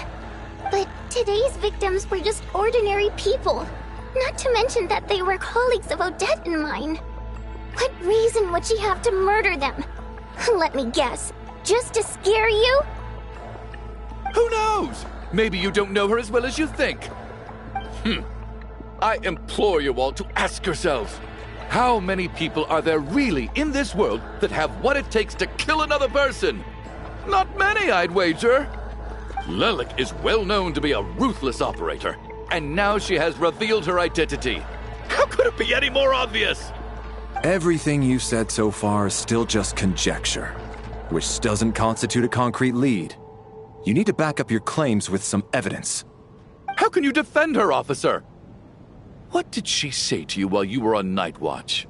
but today's victims were just ordinary people. Not to mention that they were colleagues of Odette and mine. What reason would she have to murder them? Let me guess, just to scare you? Who knows? Maybe you don't know her as well as you think. I implore you all to ask yourselves, how many people are there really in this world that have what it takes to kill another person? Not many, I'd wager. Lelik is well known to be a ruthless operator, and now she has revealed her identity. How could it be any more obvious? Everything you've said so far is still just conjecture, which doesn't constitute a concrete lead. You need to back up your claims with some evidence. How can you defend her, officer? What did she say to you while you were on Night Watch?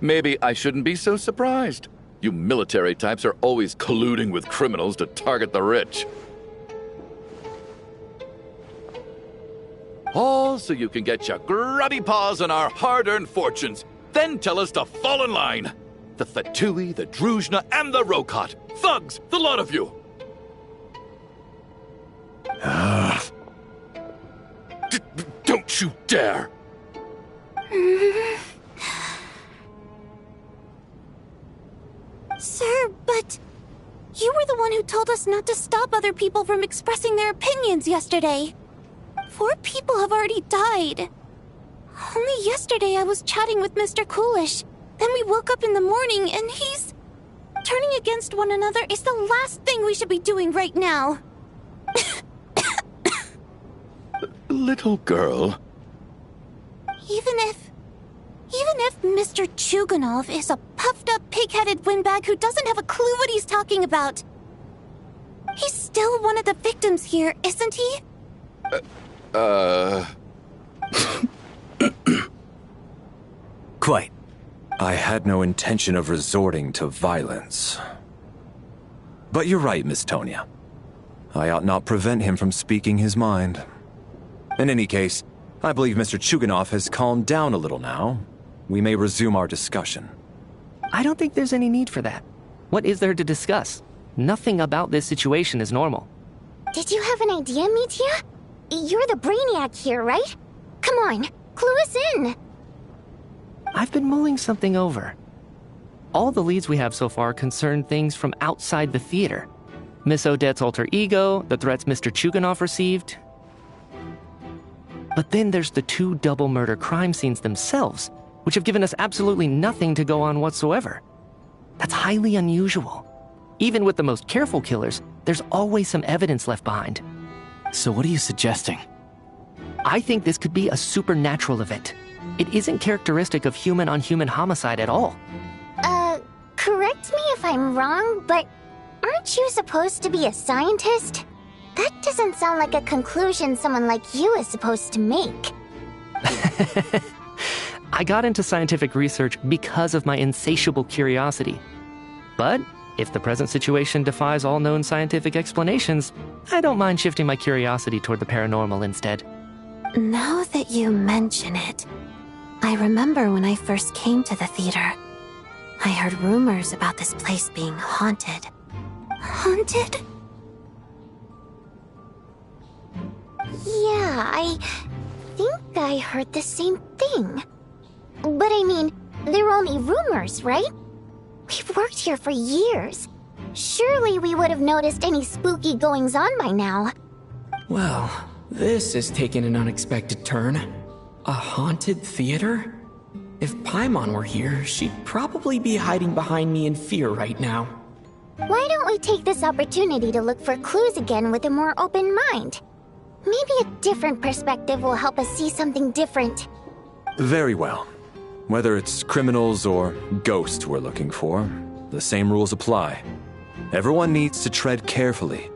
Maybe I shouldn't be so surprised. You military types are always colluding with criminals to target the rich. All so you can get your grubby paws on our hard-earned fortunes, then tell us to fall in line. The Fatui, the Druzhna, and the Rokot. Thugs, the lot of you! Don't you dare! Sir, but you were the one who told us not to stop other people from expressing their opinions yesterday. 4 people have already died. Only yesterday I was chatting with Mr. Coolish. Then we woke up in the morning and he's... Turning against one another is the last thing we should be doing right now. Little girl. Even if Mr. Chuganov is a puffed-up, pig-headed windbag who doesn't have a clue what he's talking about, he's still one of the victims here, isn't he? Quite. I had no intention of resorting to violence. But you're right, Miss Tonya. I ought not prevent him from speaking his mind. In any case, I believe Mr. Chuganov has calmed down a little now. We may resume our discussion. I don't think there's any need for that. What is there to discuss? Nothing about this situation is normal. Did you have an idea, Mitya? You're the brainiac here, right? Come on, clue us in. I've been mulling something over. All the leads we have so far concern things from outside the theater. Miss Odette's alter ego, the threats Mr. Chuganov received. But then there's the 2 double murder crime scenes themselves, which have given us absolutely nothing to go on whatsoever. That's highly unusual. Even with the most careful killers, there's always some evidence left behind. So what are you suggesting? I think this could be a supernatural event. It isn't characteristic of human-on-human homicide at all. Correct me if I'm wrong, but aren't you supposed to be a scientist? That doesn't sound like a conclusion someone like you is supposed to make. I got into scientific research because of my insatiable curiosity. But if the present situation defies all known scientific explanations, I don't mind shifting my curiosity toward the paranormal instead. Now that you mention it, I remember when I first came to the theater. I heard rumors about this place being haunted. Haunted? Yeah, I think I heard the same thing. But I mean, they're only rumors, right? We've worked here for years. Surely we would have noticed any spooky goings-on by now. Well, this has taken an unexpected turn. A haunted theater? If Paimon were here, she'd probably be hiding behind me in fear right now. Why don't we take this opportunity to look for clues again with a more open mind? Maybe a different perspective will help us see something different. Very well. Whether it's criminals or ghosts we're looking for, the same rules apply. Everyone needs to tread carefully.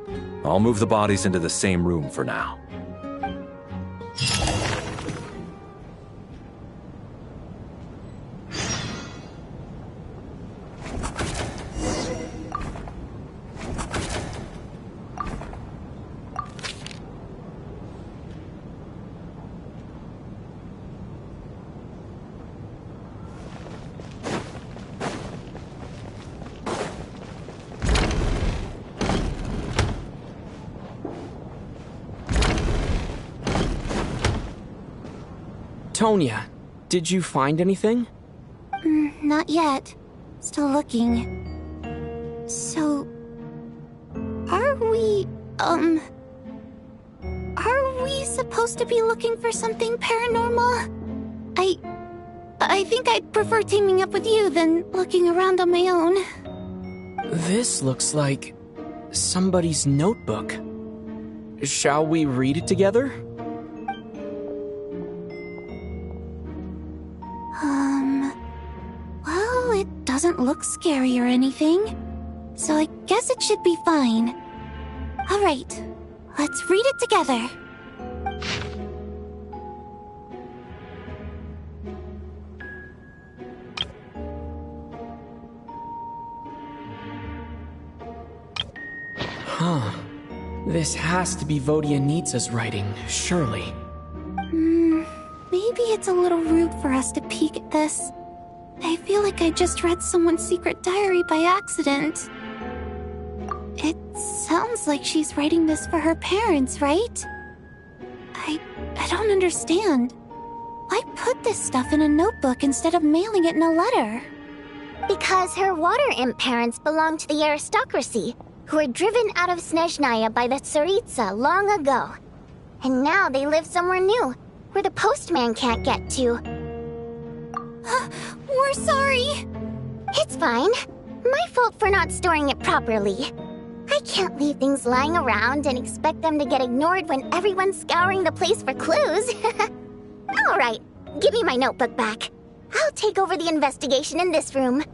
I'll move the bodies into the same room for now. Tonya, did you find anything? Not yet. Still looking. So... Are we supposed to be looking for something paranormal? I think I'd prefer teaming up with you than looking around on my own. This looks like somebody's notebook. Shall we read it together? Well, it doesn't look scary or anything, so I guess it should be fine. Alright, let's read it together. Huh. This has to be Vodyanitsa's writing, surely. Maybe it's a little rude for us to peek at this. I feel like I just read someone's secret diary by accident. It sounds like she's writing this for her parents, right? I I don't understand. Why put this stuff in a notebook instead of mailing it in a letter? Because her water imp parents belonged to the aristocracy, who were driven out of Snezhnaya by the Tsaritsa long ago. And now they live somewhere new, where the postman can't get to. We're sorry. It's fine. My fault for not storing it properly. I can't leave things lying around and expect them to get ignored when everyone's scouring the place for clues. Alright, give me my notebook back. I'll take over the investigation in this room.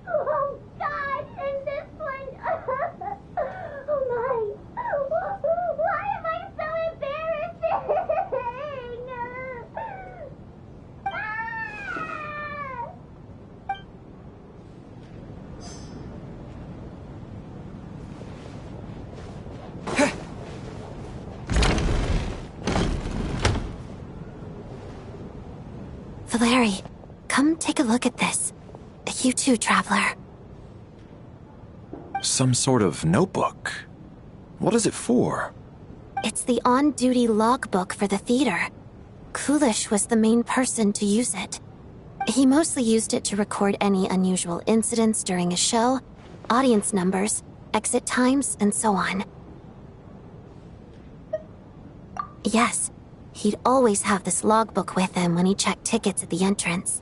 Oh God, and this one. Oh my. Why am I so embarrassing? Valeri, come take a look at this. You too, Traveler. Some sort of notebook. What is it for? It's the on-duty logbook for the theater. Kulish was the main person to use it. He mostly used it to record any unusual incidents during a show, audience numbers, exit times, and so on. Yes, he'd always have this logbook with him when he checked tickets at the entrance.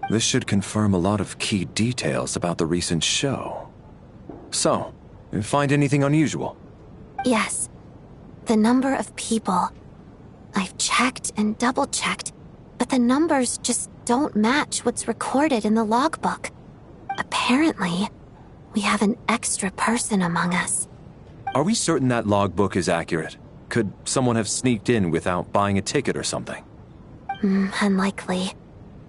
This should confirm a lot of key details about the recent show. So, you find anything unusual? Yes. The number of people. I've checked and double-checked, but the numbers just don't match what's recorded in the logbook. Apparently, we have an extra person among us. Are we certain that logbook is accurate? Could someone have sneaked in without buying a ticket or something? Unlikely.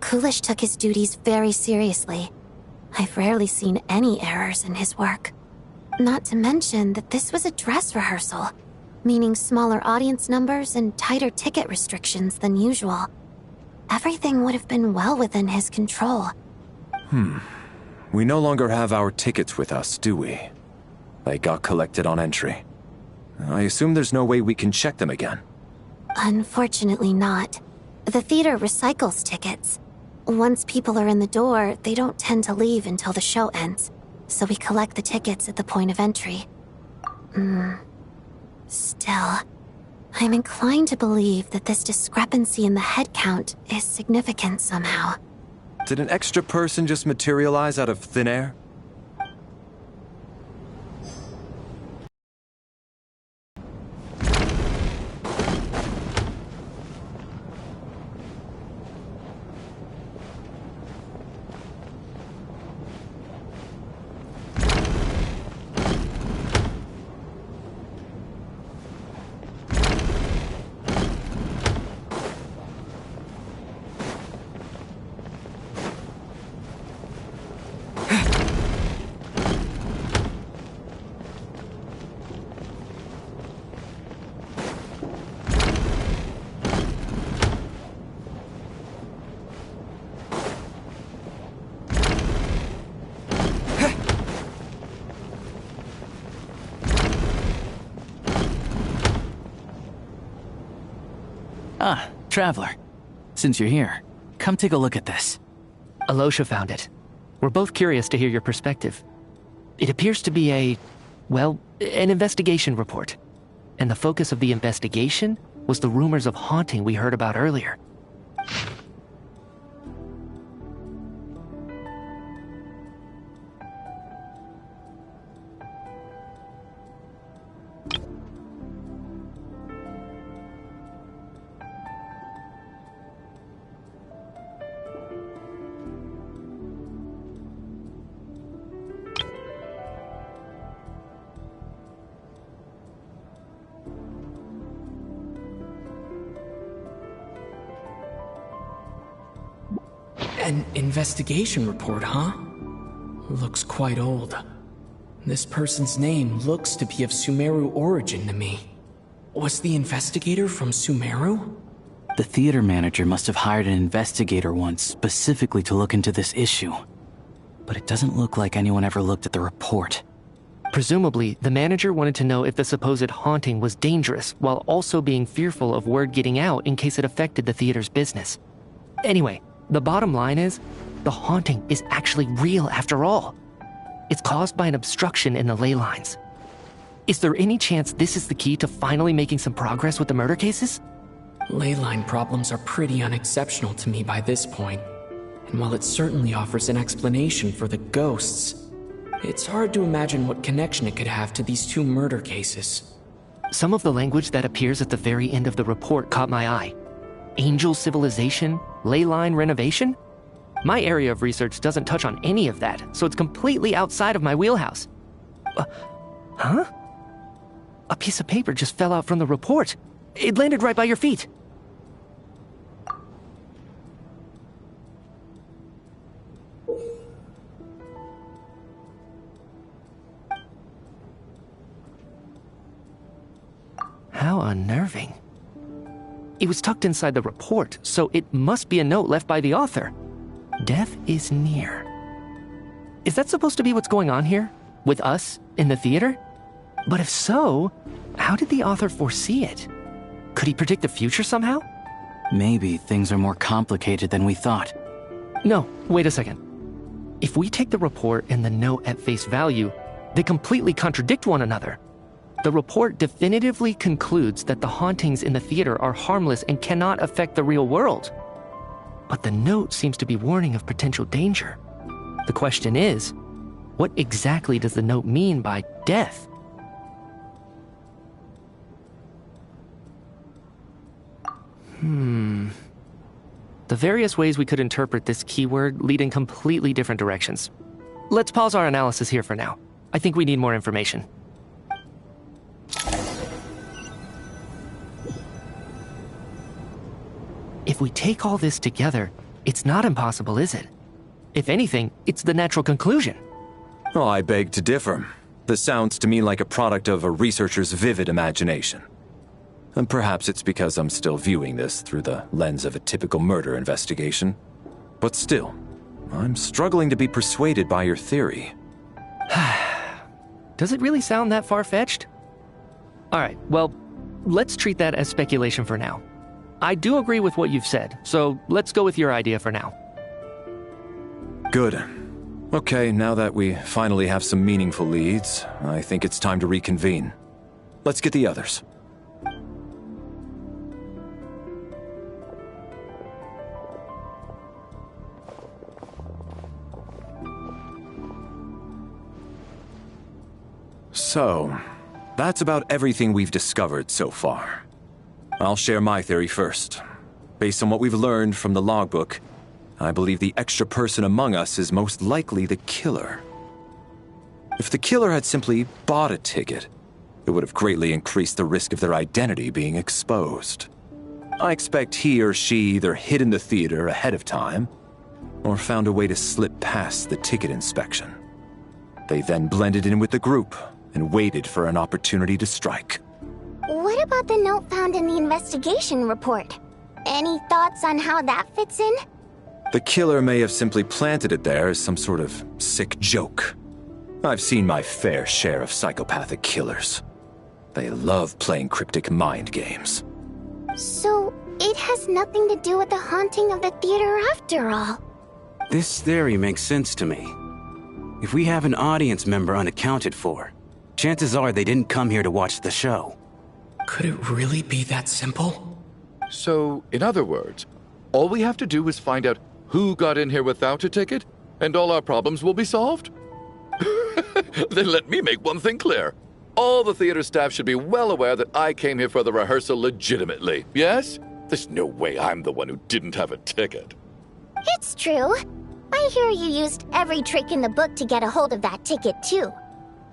Kulish took his duties very seriously. I've rarely seen any errors in his work. Not to mention that this was a dress rehearsal, meaning smaller audience numbers and tighter ticket restrictions than usual. Everything would have been well within his control. We no longer have our tickets with us, do we? They got collected on entry. I assume there's no way we can check them again. Unfortunately not. The theater recycles tickets. Once people are in the door, they don't tend to leave until the show ends, so we collect the tickets at the point of entry. Still, I'm inclined to believe that this discrepancy in the head count is significant somehow. Did an extra person just materialize out of thin air? Ah, Traveler. Since you're here, come take a look at this. Alosha found it. We're both curious to hear your perspective. It appears to be an investigation report. And the focus of the investigation was the rumors of haunting we heard about earlier. An investigation report, huh? Looks quite old. This person's name looks to be of Sumeru origin to me. Was the investigator from Sumeru? The theater manager must have hired an investigator once specifically to look into this issue. But it doesn't look like anyone ever looked at the report. Presumably, the manager wanted to know if the supposed haunting was dangerous while also being fearful of word getting out in case it affected the theater's business. Anyway, the bottom line is, the haunting is actually real after all. It's caused by an obstruction in the ley lines. Is there any chance this is the key to finally making some progress with the murder cases? Ley line problems are pretty unexceptional to me by this point. And while it certainly offers an explanation for the ghosts, it's hard to imagine what connection it could have to these two murder cases. Some of the language that appears at the very end of the report caught my eye. Angel civilization, ley line renovation? My area of research doesn't touch on any of that, so it's completely outside of my wheelhouse. Huh? A piece of paper just fell out from the report. It landed right by your feet. How unnerving. It was tucked inside the report, so it must be a note left by the author. Death is near. Is that supposed to be what's going on here? With us, in the theater? But if so, how did the author foresee it? Could he predict the future somehow? Maybe things are more complicated than we thought. No, wait a second. If we take the report and the note at face value, they completely contradict one another. The report definitively concludes that the hauntings in the theater are harmless and cannot affect the real world. But the note seems to be warning of potential danger. The question is, what exactly does the note mean by death? The various ways we could interpret this keyword lead in completely different directions. Let's pause our analysis here for now. I think we need more information. If we take all this together, it's not impossible, is it? If anything, it's the natural conclusion. Oh, I beg to differ. This sounds to me like a product of a researcher's vivid imagination. And perhaps it's because I'm still viewing this through the lens of a typical murder investigation. But still, I'm struggling to be persuaded by your theory. Does it really sound that far-fetched? Alright, well, let's treat that as speculation for now. I do agree with what you've said, so let's go with your idea for now. Good. Okay, now that we finally have some meaningful leads, I think it's time to reconvene. Let's get the others. So, that's about everything we've discovered so far. I'll share my theory first. Based on what we've learned from the logbook, I believe the extra person among us is most likely the killer. If the killer had simply bought a ticket, it would have greatly increased the risk of their identity being exposed. I expect he or she either hid in the theater ahead of time, or found a way to slip past the ticket inspection. They then blended in with the group and waited for an opportunity to strike. What about the note found in the investigation report? Any thoughts on how that fits in? The killer may have simply planted it there as some sort of sick joke. I've seen my fair share of psychopathic killers. They love playing cryptic mind games. So, it has nothing to do with the haunting of the theater after all. This theory makes sense to me. If we have an audience member unaccounted for, chances are they didn't come here to watch the show. Could it really be that simple? So, in other words, all we have to do is find out who got in here without a ticket, and all our problems will be solved? Then let me make one thing clear. All the theater staff should be well aware that I came here for the rehearsal legitimately, yes? There's no way I'm the one who didn't have a ticket. It's true. I hear you used every trick in the book to get a hold of that ticket, too.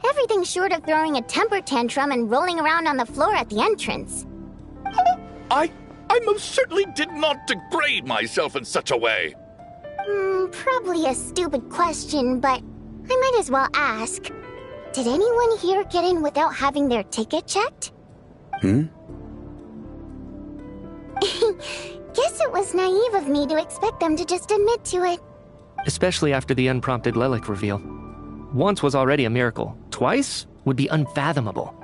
Everything short of throwing a temper tantrum and rolling around on the floor at the entrance. I most certainly did not degrade myself in such a way. Probably a stupid question, but I might as well ask. Did anyone here get in without having their ticket checked? Guess it was naive of me to expect them to just admit to it. Especially after the unprompted Lelik reveal. Once was already a miracle. Twice would be unfathomable.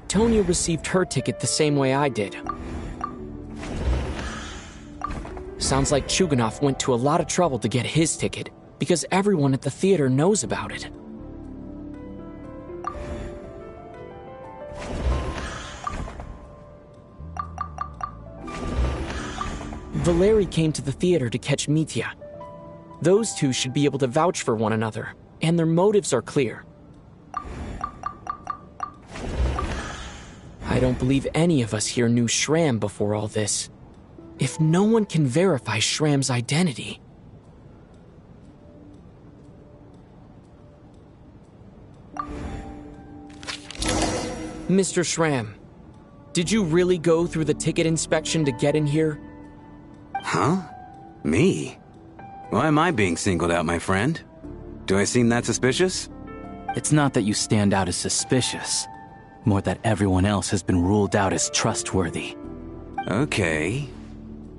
Tonya received her ticket the same way I did. Sounds like Chuganov went to a lot of trouble to get his ticket, because everyone at the theater knows about it. Valeri came to the theater to catch Mitya. Those two should be able to vouch for one another, and their motives are clear. I don't believe any of us here knew Shram before all this. If no one can verify Shram's identity... Mr. Shram, did you really go through the ticket inspection to get in here? Huh? Me? Why am I being singled out, my friend? Do I seem that suspicious? It's not that you stand out as suspicious. More that everyone else has been ruled out as trustworthy. Okay.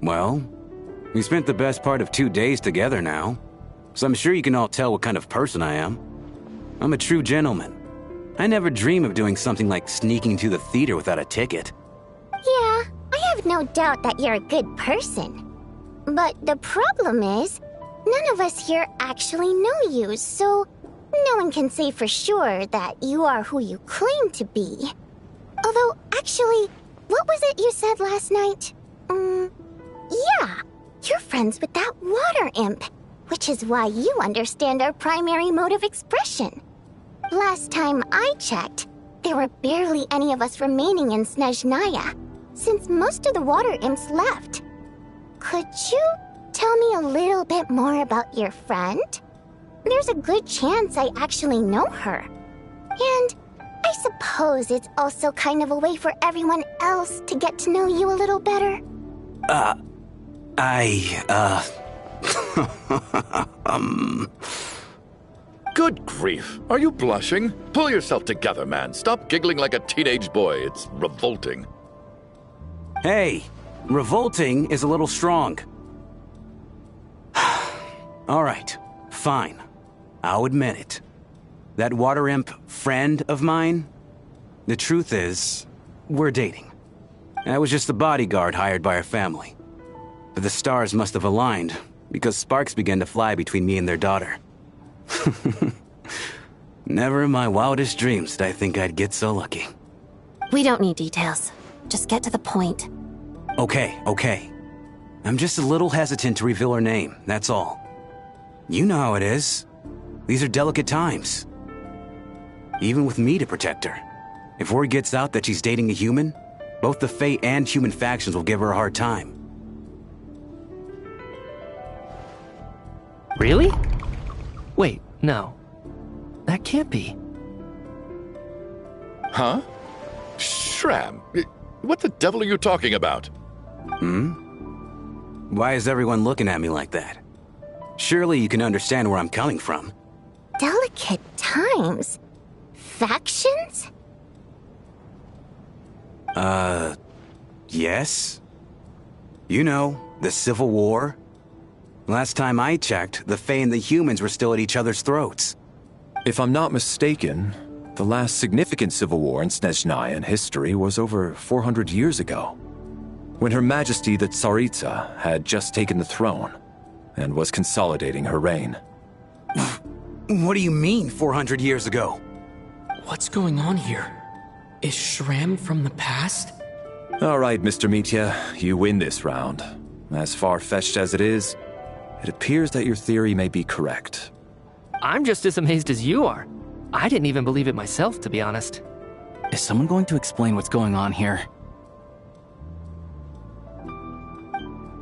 Well, we spent the best part of 2 days together now, so I'm sure you can all tell what kind of person I am. I'm a true gentleman. I never dream of doing something like sneaking to the theater without a ticket. Yeah, I have no doubt that you're a good person. But the problem is, none of us here actually know you, so no one can say for sure that you are who you claim to be. Although, actually, what was it you said last night? Yeah, you're friends with that water imp, which is why you understand our primary mode of expression. Last time I checked, there were barely any of us remaining in Snezhnaya, since most of the water imps left. Could you tell me a little bit more about your friend? There's a good chance I actually know her. And I suppose it's also kind of a way for everyone else to get to know you a little better. Good grief. Are you blushing? Pull yourself together, man. Stop giggling like a teenage boy. It's revolting. Hey, revolting is a little strong. All right, fine. I'll admit it. That water imp friend of mine, the truth is, we're dating. I was just the bodyguard hired by our family. But the stars must have aligned, because sparks began to fly between me and their daughter. Never in my wildest dreams did I think I'd get so lucky. We don't need details. Just get to the point. Okay. I'm just a little hesitant to reveal her name, that's all. You know how it is. These are delicate times. Even with me to protect her. If word gets out that she's dating a human, both the Fae and human factions will give her a hard time. Really? Wait, no. That can't be. Huh? Shram, what the devil are you talking about? Why is everyone looking at me like that? Surely you can understand where I'm coming from. Delicate times? Factions? Yes? You know, the Civil War? Last time I checked, the Fae and the humans were still at each other's throats. If I'm not mistaken, the last significant civil war in Snezhnayan history was over 400 years ago, when Her Majesty the Tsaritsa had just taken the throne and was consolidating her reign. What do you mean, 400 years ago? What's going on here? Is Shram from the past? All right, Mr. Mitya, you win this round. As far-fetched as it is, it appears that your theory may be correct. I'm just as amazed as you are. I didn't even believe it myself, to be honest. Is someone going to explain what's going on here?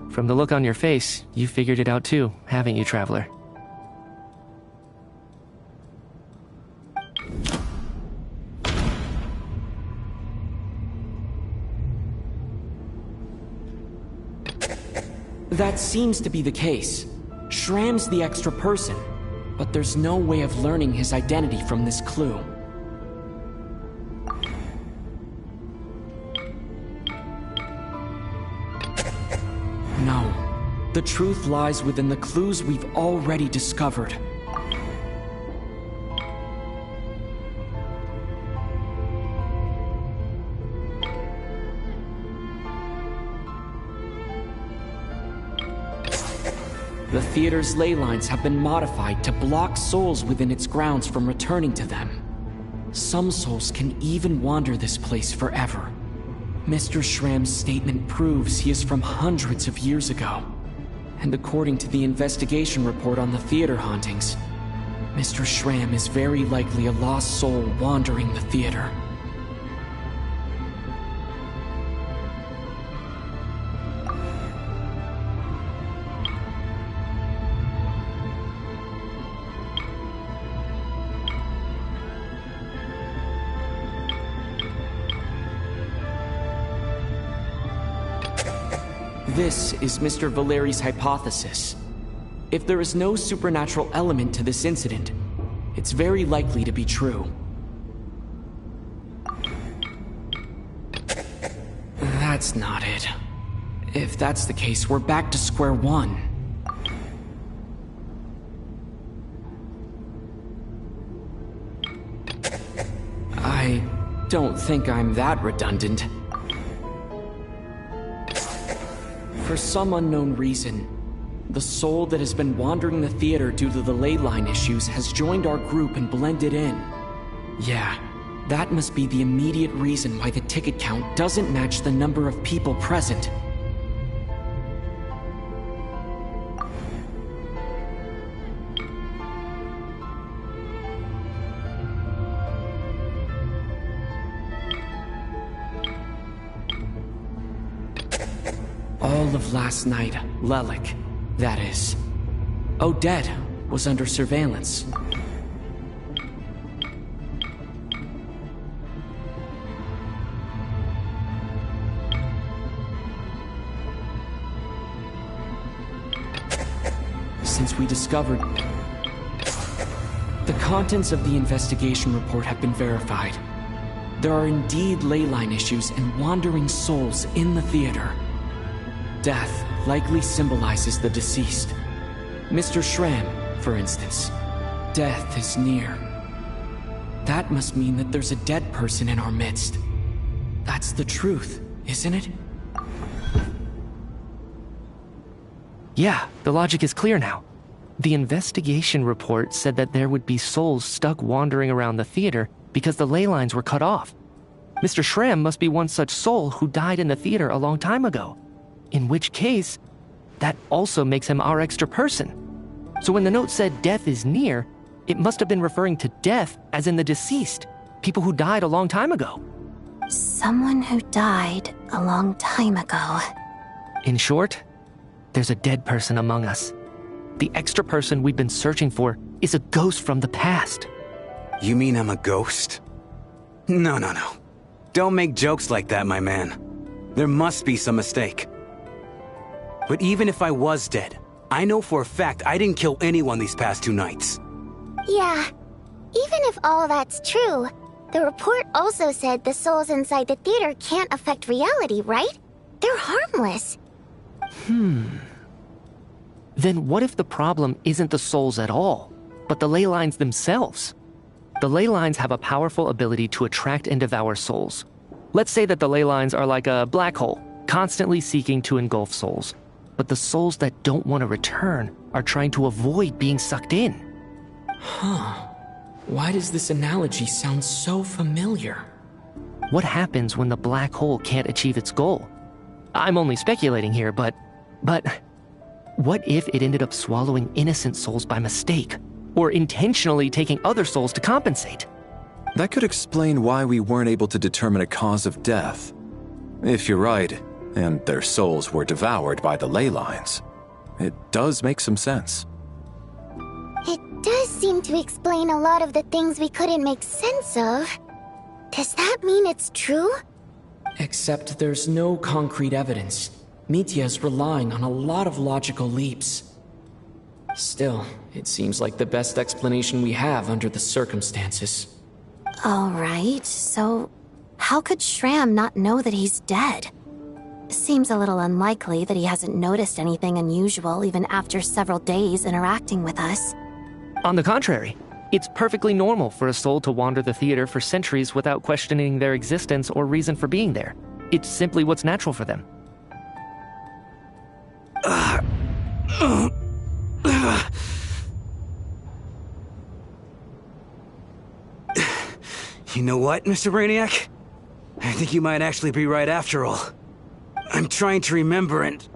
From the look on your face, you figured it out too, haven't you, Traveler? That seems to be the case. Shram's the extra person, but there's no way of learning his identity from this clue. No. The truth lies within the clues we've already discovered. The theater's ley lines have been modified to block souls within its grounds from returning to them. Some souls can even wander this place forever. Mr. Shram's statement proves he is from hundreds of years ago. And according to the investigation report on the theater hauntings, Mr. Shram is very likely a lost soul wandering the theater. This is Mr. Valeri's hypothesis. If there is no supernatural element to this incident, it's very likely to be true. That's not it. If that's the case, we're back to square one. I don't think I'm that redundant. For some unknown reason, the soul that has been wandering the theater due to the ley line issues has joined our group and blended in. Yeah, that must be the immediate reason why the ticket count doesn't match the number of people present. All of last night, Lelik, that is, Odette was under surveillance. Since we discovered... The contents of the investigation report have been verified. There are indeed ley line issues and wandering souls in the theater. Death likely symbolizes the deceased. Mr. Shram, for instance. Death is near. That must mean that there's a dead person in our midst. That's the truth, isn't it? Yeah, the logic is clear now. The investigation report said that there would be souls stuck wandering around the theater because the ley lines were cut off. Mr. Shram must be one such soul who died in the theater a long time ago. In which case, that also makes him our extra person. So when the note said death is near, it must have been referring to death as in the deceased, people who died a long time ago. Someone who died a long time ago. In short, there's a dead person among us. The extra person we've been searching for is a ghost from the past. You mean I'm a ghost? No. Don't make jokes like that, my man. There must be some mistake. But even if I was dead, I know for a fact I didn't kill anyone these past 2 nights. Yeah, even if all that's true, the report also said the souls inside the theater can't affect reality, right? They're harmless. Then what if the problem isn't the souls at all, but the ley lines themselves? The ley lines have a powerful ability to attract and devour souls. Let's say that the ley lines are like a black hole, constantly seeking to engulf souls. But the souls that don't want to return are trying to avoid being sucked in. Huh. Why does this analogy sound so familiar? What happens when the black hole can't achieve its goal? I'm only speculating here, but what if it ended up swallowing innocent souls by mistake? or intentionally taking other souls to compensate. That could explain why we weren't able to determine a cause of death. If you're right, and their souls were devoured by the ley lines, it does make some sense. It does seem to explain a lot of the things we couldn't make sense of. Does that mean it's true? Except there's no concrete evidence. Mitya is relying on a lot of logical leaps. Still, it seems like the best explanation we have under the circumstances. Alright, so how could Shram not know that he's dead? Seems a little unlikely that he hasn't noticed anything unusual even after several days interacting with us. On the contrary, it's perfectly normal for a soul to wander the theater for centuries without questioning their existence or reason for being there. It's simply what's natural for them. You know what, Mr. Brainiac? I think you might actually be right after all. I'm trying to remember and...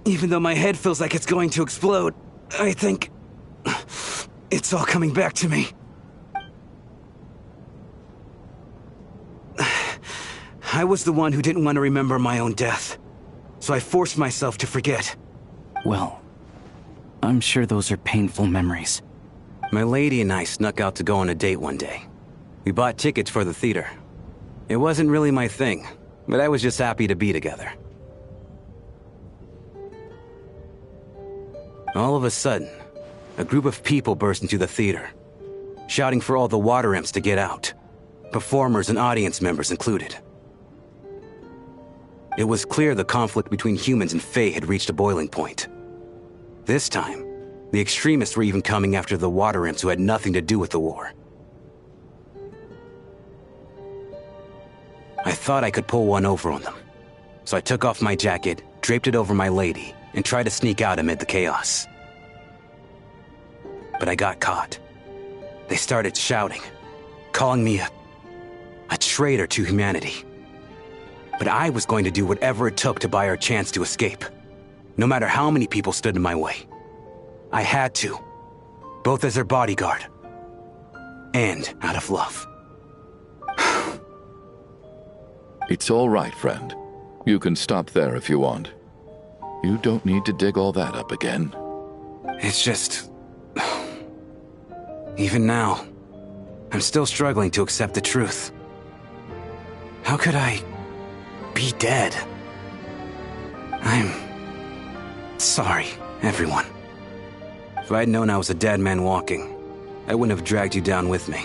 even though my head feels like it's going to explode, I think... it's all coming back to me. I was the one who didn't want to remember my own death, so I forced myself to forget. Well, I'm sure those are painful memories. My lady and I snuck out to go on a date one day. We bought tickets for the theater. It wasn't really my thing, but I was just happy to be together. All of a sudden, a group of people burst into the theater, shouting for all the water imps to get out, performers and audience members included. It was clear the conflict between humans and Fae had reached a boiling point. This time, the extremists were even coming after the water imps who had nothing to do with the war. I thought I could pull one over on them, so I took off my jacket, draped it over my lady, and tried to sneak out amid the chaos. But I got caught. They started shouting, calling me a traitor to humanity. But I was going to do whatever it took to buy our chance to escape, no matter how many people stood in my way. I had to, both as their bodyguard and out of love. It's all right, friend. You can stop there if you want. You don't need to dig all that up again. It's just... even now, I'm still struggling to accept the truth. How could I be dead? I'm sorry, everyone. If I'd known I was a dead man walking, I wouldn't have dragged you down with me.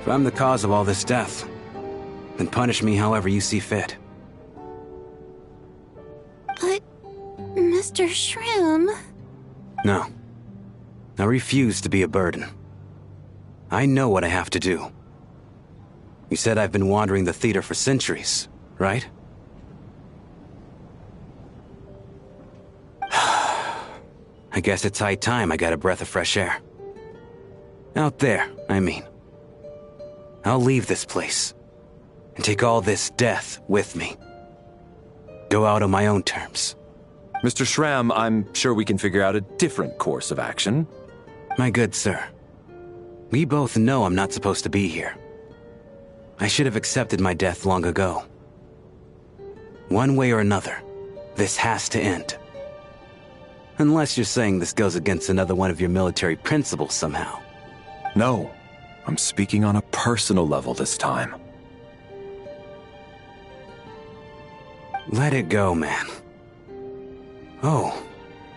If I'm the cause of all this death, then punish me however you see fit. But, Mr. Shrim... No. I refuse to be a burden. I know what I have to do. You said I've been wandering the theater for centuries, right? I guess it's high time I got a breath of fresh air. Out there, I mean. I'll leave this place and take all this death with me. Go out on my own terms. Mr. Shram, I'm sure we can figure out a different course of action. My good sir, we both know I'm not supposed to be here. I should have accepted my death long ago. One way or another, this has to end. Unless you're saying this goes against another one of your military principles somehow. No, I'm speaking on a personal level this time. Let it go, man. Oh,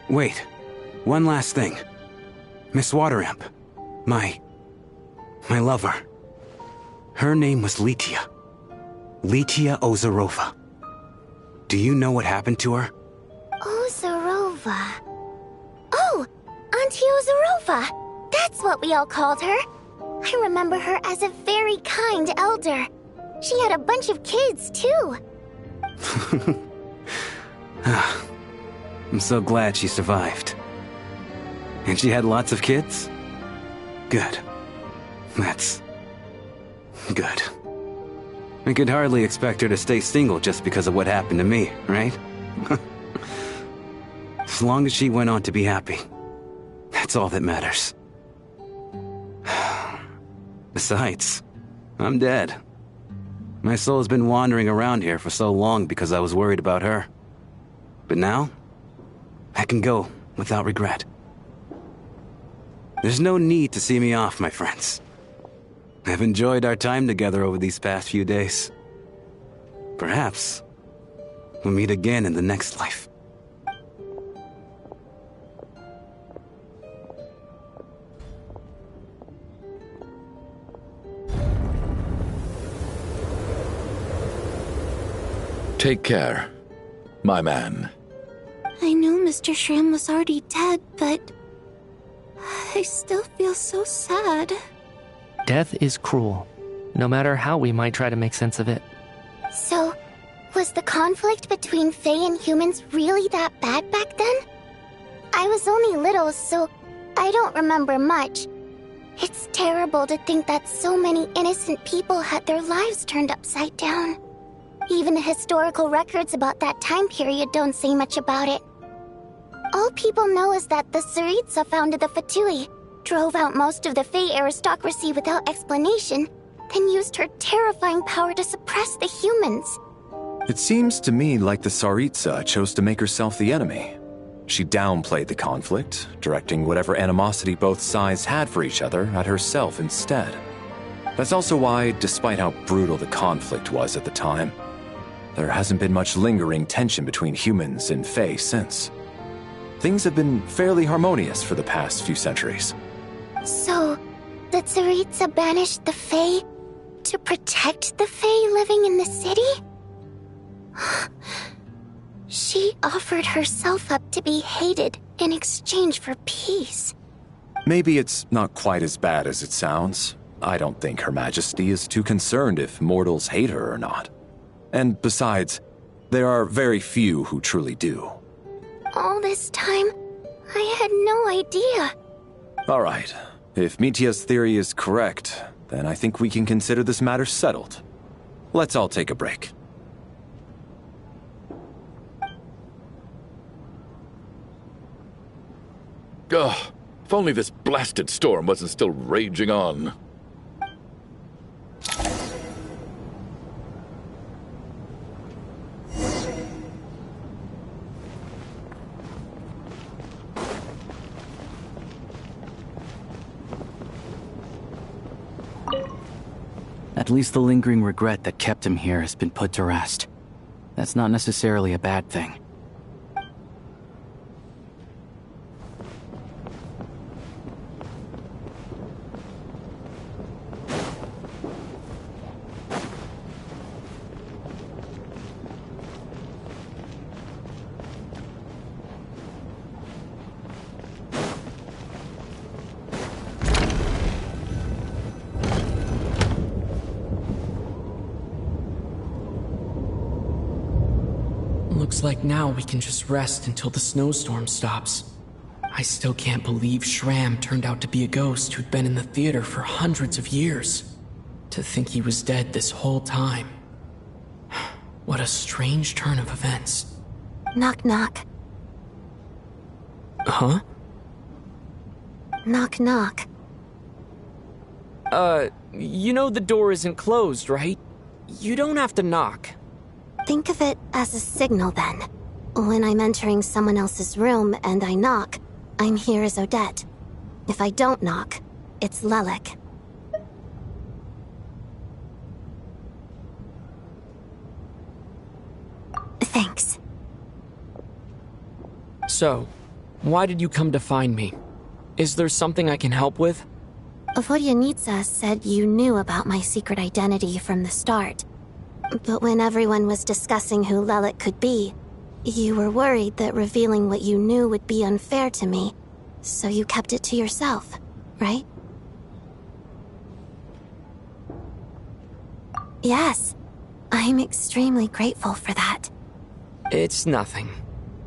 wait. One last thing. Miss Water Imp. My lover. Her name was Litia. Litia Ozarova. Do you know what happened to her? Ozarova. Oh, Auntie Ozarova. That's what we all called her. I remember her as a very kind elder. She had a bunch of kids, too. I'm so glad she survived. And she had lots of kids? Good. That's... good. I could hardly expect her to stay single just because of what happened to me, right? As long as she went on to be happy, That's all that matters. Besides, I'm dead. My soul has been wandering around here for so long because I was worried about her. But now, I can go without regret. There's no need to see me off, my friends. I've enjoyed our time together over these past few days. Perhaps we'll meet again in the next life. Take care, my man. I knew Mr. Shram was already dead, but I still feel so sad. Death is cruel, no matter how we might try to make sense of it. So, was the conflict between Fae and humans really that bad back then? I was only little, so I don't remember much. It's terrible to think that so many innocent people had their lives turned upside down. Even the historical records about that time period don't say much about it. All people know is that the Tsaritsa founded the Fatui, drove out most of the Fae aristocracy without explanation, then used her terrifying power to suppress the humans. It seems to me like the Tsaritsa chose to make herself the enemy. She downplayed the conflict, directing whatever animosity both sides had for each other at herself instead. That's also why, despite how brutal the conflict was at the time, there hasn't been much lingering tension between humans and Fae since. Things have been fairly harmonious for the past few centuries. So, the Tsaritsa banished the Fae to protect the Fae living in the city? She offered herself up to be hated in exchange for peace. Maybe it's not quite as bad as it sounds. I don't think Her Majesty is too concerned if mortals hate her or not. And besides, there are very few who truly do. All this time, I had no idea. All right. If Mitya's theory is correct, then I think we can consider this matter settled. Let's all take a break. Ugh, if only this blasted storm wasn't still raging on. At least the lingering regret that kept him here has been put to rest. That's not necessarily a bad thing. Looks like now we can just rest until the snowstorm stops. I still can't believe Shram turned out to be a ghost who'd been in the theater for hundreds of years. To think he was dead this whole time. What a strange turn of events. Knock knock. Huh? Knock knock. You know the door isn't closed, right? You don't have to knock. Think of it as a signal then. When I'm entering someone else's room and I knock, I'm here as Odette. If I don't knock, it's Lelik. Thanks. So, why did you come to find me? Is there something I can help with? Vodyanitsa said you knew about my secret identity from the start. But when everyone was discussing who Lelik could be, you were worried that revealing what you knew would be unfair to me, so you kept it to yourself, right? Yes, I'm extremely grateful for that. It's nothing.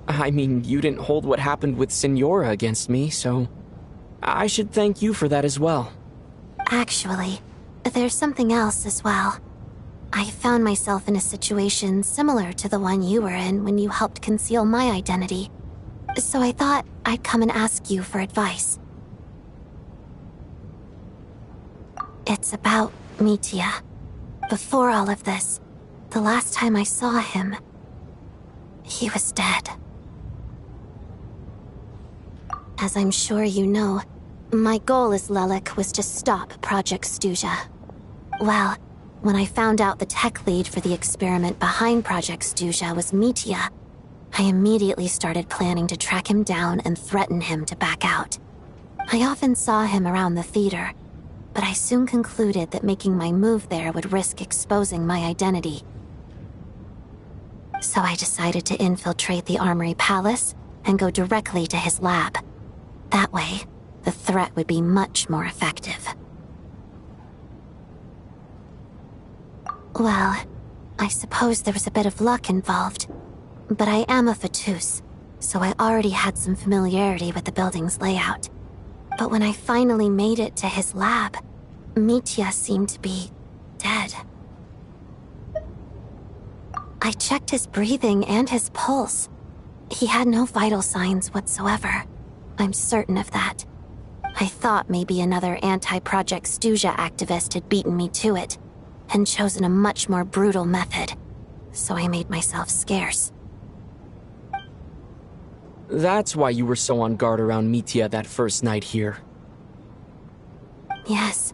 I mean, you didn't hold what happened with Signora against me, so I should thank you for that as well. Actually, there's something else as well. I found myself in a situation similar to the one you were in when you helped conceal my identity. So I thought I'd come and ask you for advice. It's about Mitya. Before all of this, the last time I saw him, he was dead. As I'm sure you know, my goal as Lelik was to stop Project Stuzha. Well, when I found out the tech lead for the experiment behind Project Stuzha was Mitya, I immediately started planning to track him down and threaten him to back out. I often saw him around the theater, but I soon concluded that making my move there would risk exposing my identity. So I decided to infiltrate the Armory Palace and go directly to his lab. That way, the threat would be much more effective. Well, I suppose there was a bit of luck involved, but I am a Fatus, so I already had some familiarity with the building's layout. But when I finally made it to his lab, Mitya seemed to be dead. I checked his breathing and his pulse. He had no vital signs whatsoever. I'm certain of that. I thought maybe another anti-Project Stuzha activist had beaten me to it, and chosen a much more brutal method, so I made myself scarce. That's why you were so on guard around Mitya that first night here. Yes.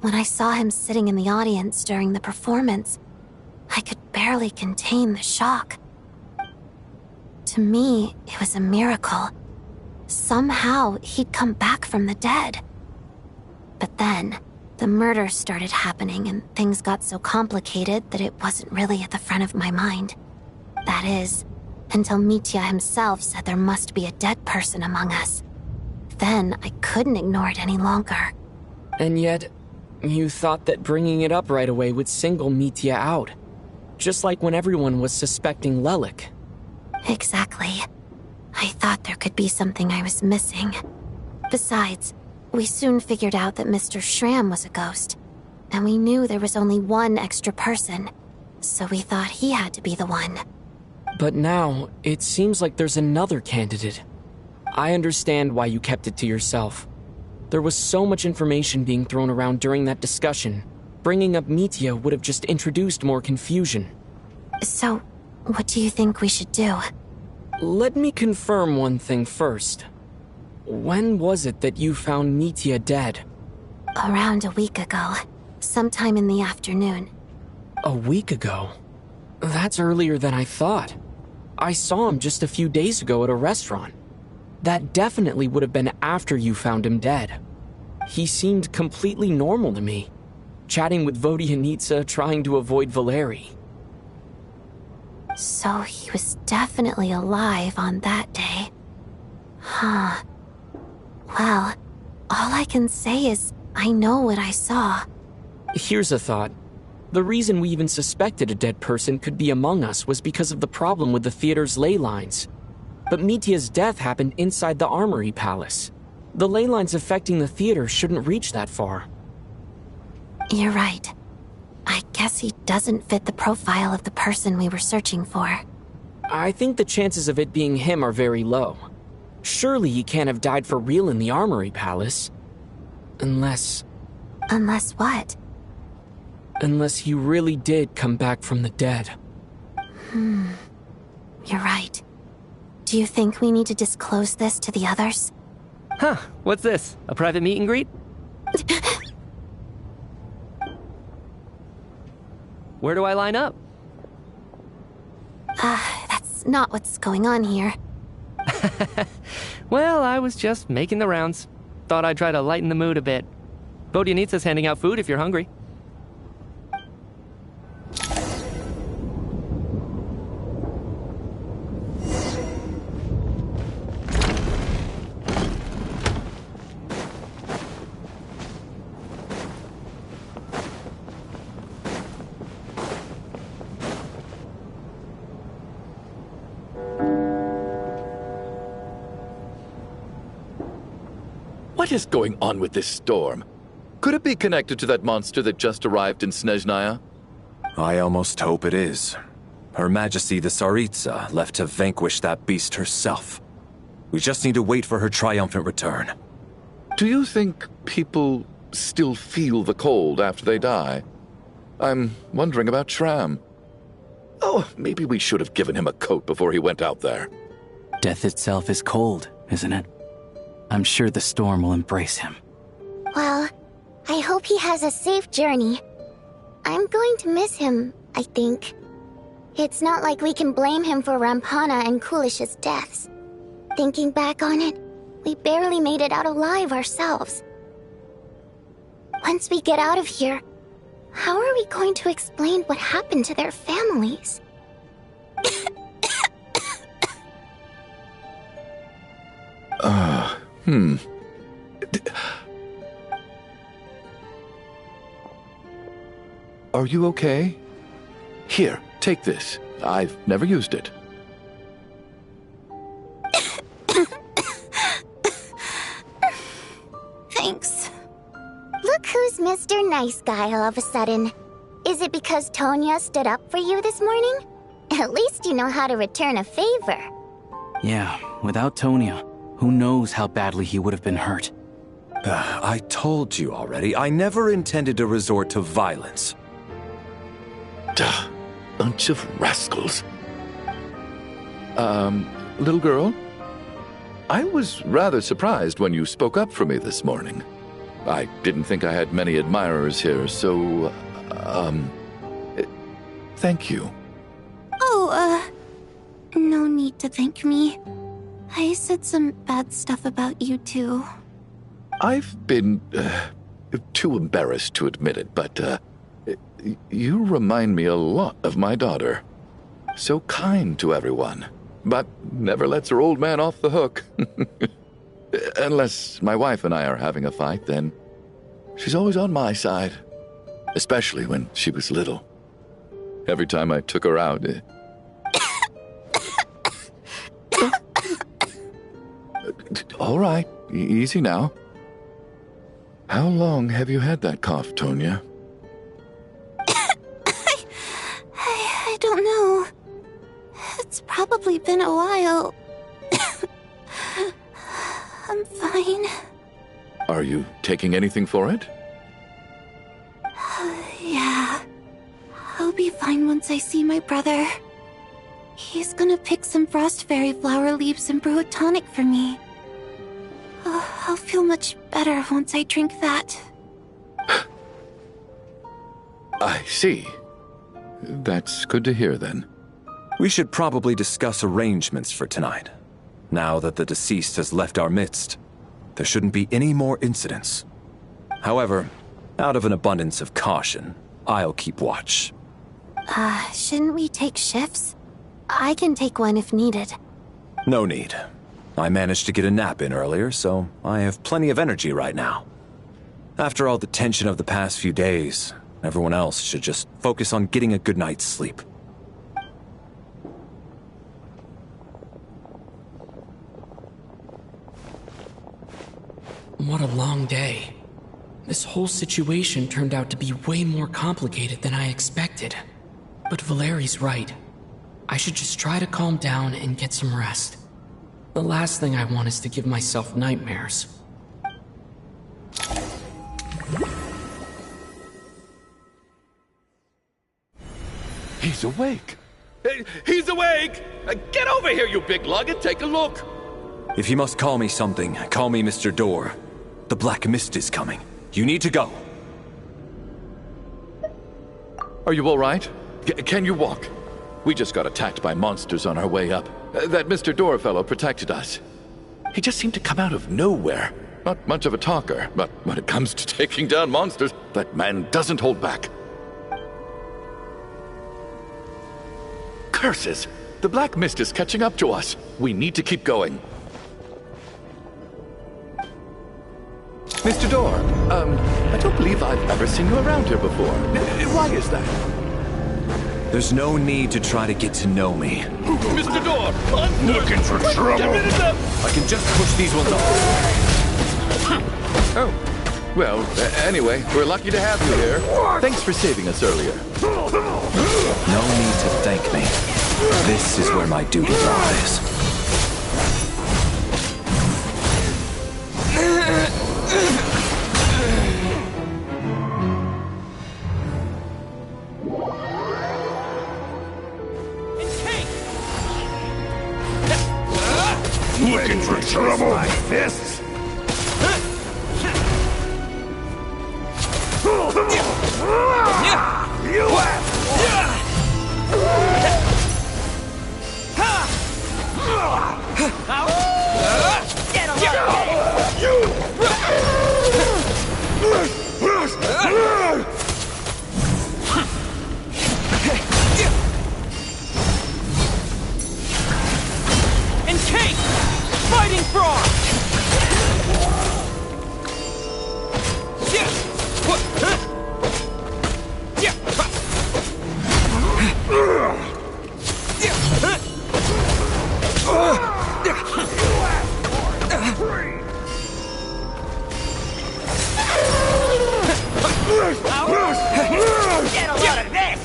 When I saw him sitting in the audience during the performance, I could barely contain the shock. To me, it was a miracle. Somehow, he'd come back from the dead. But then, the murder started happening and things got so complicated that it wasn't really at the front of my mind. That is, until Mitya himself said there must be a dead person among us. Then I couldn't ignore it any longer. And yet, you thought that bringing it up right away would single Mitya out. Just like when everyone was suspecting Lelik. Exactly. I thought there could be something I was missing. Besides, we soon figured out that Mr. Schramm was a ghost. And we knew there was only one extra person. So we thought he had to be the one. But now, it seems like there's another candidate. I understand why you kept it to yourself. There was so much information being thrown around during that discussion. Bringing up Mitya would have just introduced more confusion. So, what do you think we should do? Let me confirm one thing first. When was it that you found Mitya dead? Around a week ago. Sometime in the afternoon. A week ago? That's earlier than I thought. I saw him just a few days ago at a restaurant. That definitely would have been after you found him dead. He seemed completely normal to me, chatting with Vodyanitsa, trying to avoid Valeri. So he was definitely alive on that day. Huh. Well, all I can say is I know what I saw. Here's a thought. The reason we even suspected a dead person could be among us was because of the problem with the theater's ley lines. But Mitya's death happened inside the Armory Palace. The ley lines affecting the theater shouldn't reach that far. You're right. I guess he doesn't fit the profile of the person we were searching for. I think the chances of it being him are very low. Surely he can't have died for real in the Armory Palace. Unless... Unless what? Unless he really did come back from the dead. You're right. Do you think we need to disclose this to the others? Huh, what's this? A private meet and greet? Where do I line up? That's not what's going on here. Well, I was just making the rounds. Thought I'd try to lighten the mood a bit. Vodyanitsa's handing out food if you're hungry. What is going on with this storm? Could it be connected to that monster that just arrived in Snezhnaya? I almost hope it is. Her Majesty the Tsaritsa left to vanquish that beast herself. We just need to wait for her triumphant return. Do you think people still feel the cold after they die. I'm wondering about Shram. Oh, maybe we should have given him a coat before he went out there. Death itself is cold, isn't it? I'm sure the storm will embrace him. Well, I hope he has a safe journey. I'm going to miss him, I think. It's not like we can blame him for Rampana and Kulish's deaths. Thinking back on it, we barely made it out alive ourselves. Once we get out of here, how are we going to explain what happened to their families? Are you okay? Here, take this. I've never used it. Thanks. Look who's Mr. Nice Guy all of a sudden. Is it because Tonya stood up for you this morning? At least you know how to return a favor. Yeah, without Tonya, who knows how badly he would have been hurt. I told you already, I never intended to resort to violence. Duh, bunch of rascals. Little girl? I was rather surprised when you spoke up for me this morning. I didn't think I had many admirers here, so, thank you. Oh, no need to thank me. I said some bad stuff about you too. I've been, too embarrassed to admit it, but, you remind me a lot of my daughter. So kind to everyone, but never lets her old man off the hook. Unless my wife and I are having a fight, then she's always on my side. Especially when she was little. Every time I took her out... All right, easy now. How long have you had that cough, Tonya? I don't know. It's probably been a while. I'm fine. Are you taking anything for it? Yeah. I'll be fine once I see my brother. He's gonna pick some frost fairy flower leaves and brew a tonic for me. I'll feel much better once I drink that. I see. That's good to hear, then. We should probably discuss arrangements for tonight. Now that the deceased has left our midst, there shouldn't be any more incidents. However, out of an abundance of caution, I'll keep watch. Shouldn't we take shifts? I can take one if needed. No need. I managed to get a nap in earlier, so I have plenty of energy right now. After all the tension of the past few days, everyone else should just focus on getting a good night's sleep. What a long day. This whole situation turned out to be way more complicated than I expected. But Valeri's right. I should just try to calm down and get some rest. The last thing I want is to give myself nightmares. He's awake! He's awake! Get over here, you big lug, and take a look! If you must call me something, call me Mr. Door. The Black Mist is coming. You need to go. Are you all right? Can you walk? We just got attacked by monsters on our way up. That Mr. Door fellow protected us. He just seemed to come out of nowhere. Not much of a talker, but when it comes to taking down monsters, that man doesn't hold back. Curses! The Black Mist is catching up to us. We need to keep going. Mr. Door, I don't believe I've ever seen you around here before. Why is that? There's no need to try to get to know me. Mr. Door! I'm looking for trouble! Get rid of them! I can just push these ones off. Oh. Well, anyway, we're lucky to have you here. Thanks for saving us earlier. No need to thank me. This is where my duty lies. Looking for trouble? My fists? You And Kate! Fighting Frog! Get a lot of this!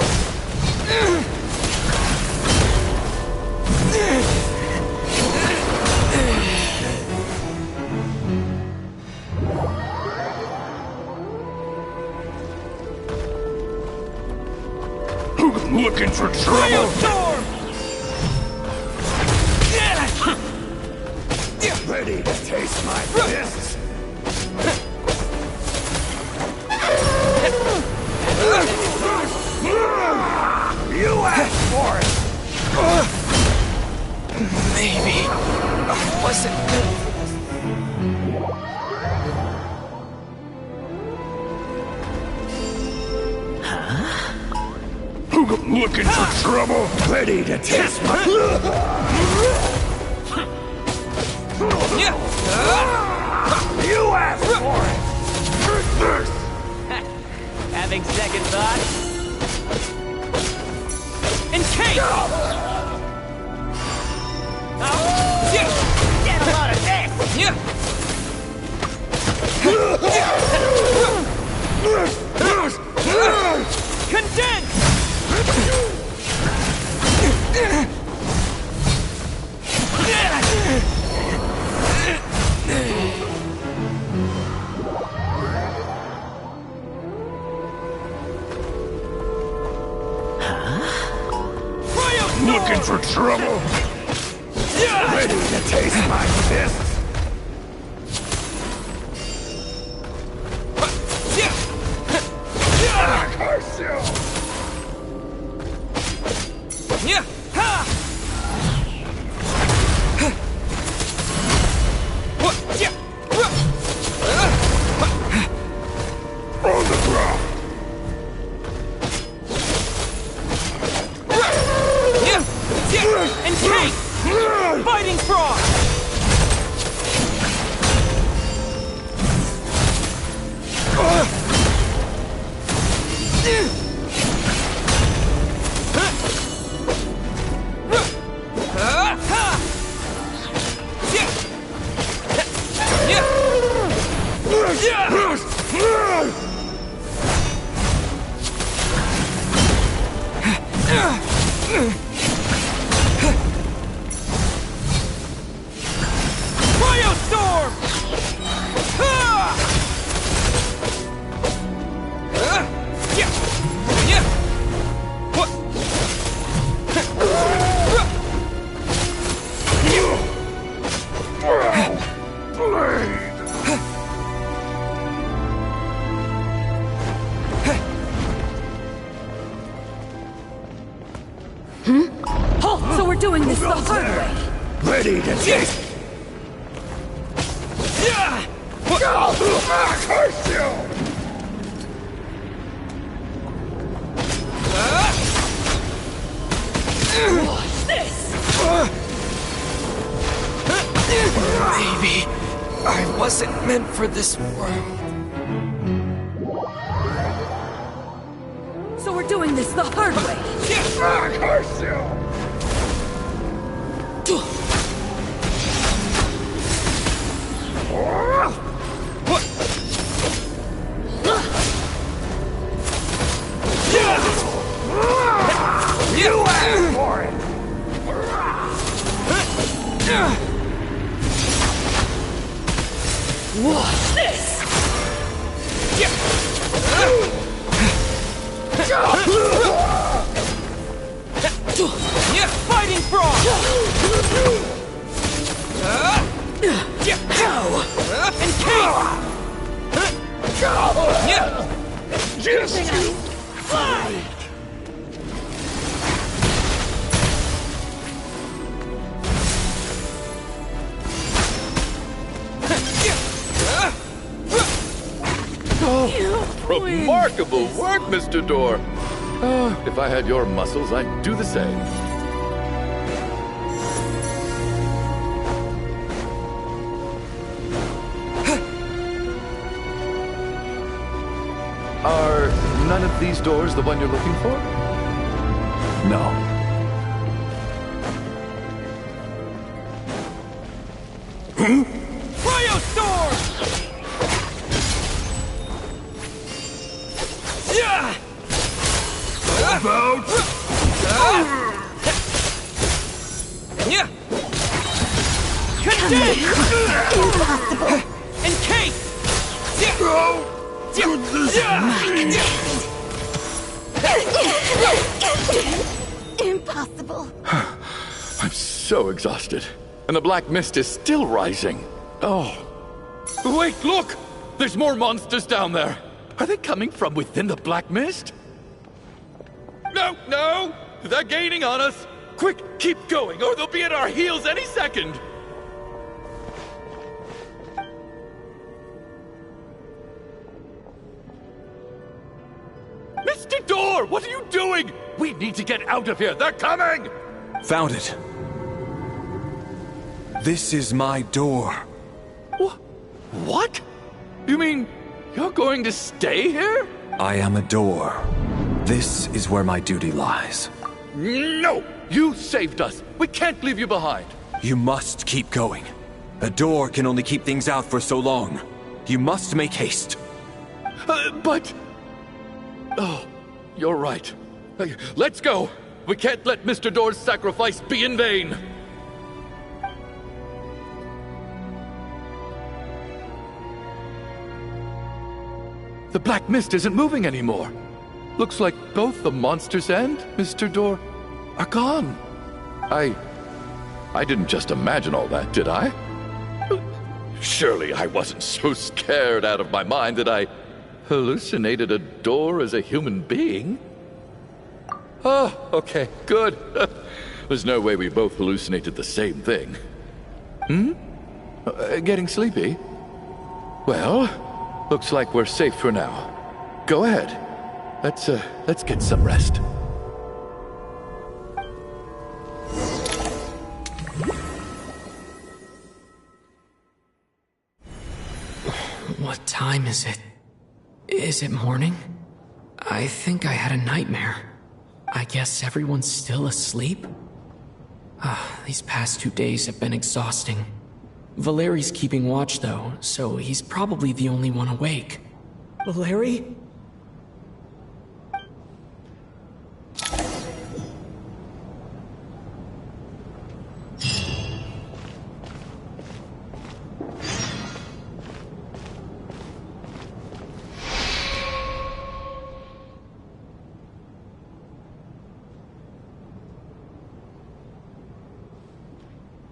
Looking for trouble? Ready to taste my fists? You asked for it! Maybe I wasn't meant for this. Looking for trouble? Ready to taste my... You asked for it! Having second thoughts? And Kate! Get a lot of this! Condense! Looking for trouble? Ready to taste my fists? Curse you! On the ground! And Kate! Fighting Frog! So we're doing this the hard way. Ready to taste... Curse you! What's this? Maybe I wasn't meant for this world. So we're doing this the hard way. Curse you! You asked for it! What's this? Fighting Frog! Just you fight! Remarkable work, Mr. Door. If I had your muscles, I'd do the same. Are none of these doors the one you're looking for? No. Cryo Storm! About! Impossible. Encase! Impossible. I'm so exhausted. And the black mist is still rising. Oh. Wait, look! There's more monsters down there. Are they coming from within the black mist? No! They're gaining on us! Quick, keep going, or they'll be at our heels any second! Mr. Door, what are you doing? We need to get out of here. They're coming! Found it. This is my door. What? You mean you're going to stay here? I am a door. This is where my duty lies. No! You saved us. We can't leave you behind. You must keep going. A door can only keep things out for so long. You must make haste. But... Oh, you're right. Let's go. We can't let Mr. Door's sacrifice be in vain. The black mist isn't moving anymore. Looks like both the monsters and Mr. Door are gone. I didn't just imagine all that, did I? Surely I wasn't so scared out of my mind that I hallucinated a door as a human being. Oh, okay, good. There's no way we both hallucinated the same thing. Getting sleepy? Well, looks like we're safe for now. Go ahead. Let's get some rest. What time is it? Is it morning? I think I had a nightmare. I guess everyone's still asleep? These past 2 days have been exhausting. Valeri's keeping watch though, so he's probably the only one awake. Valeri?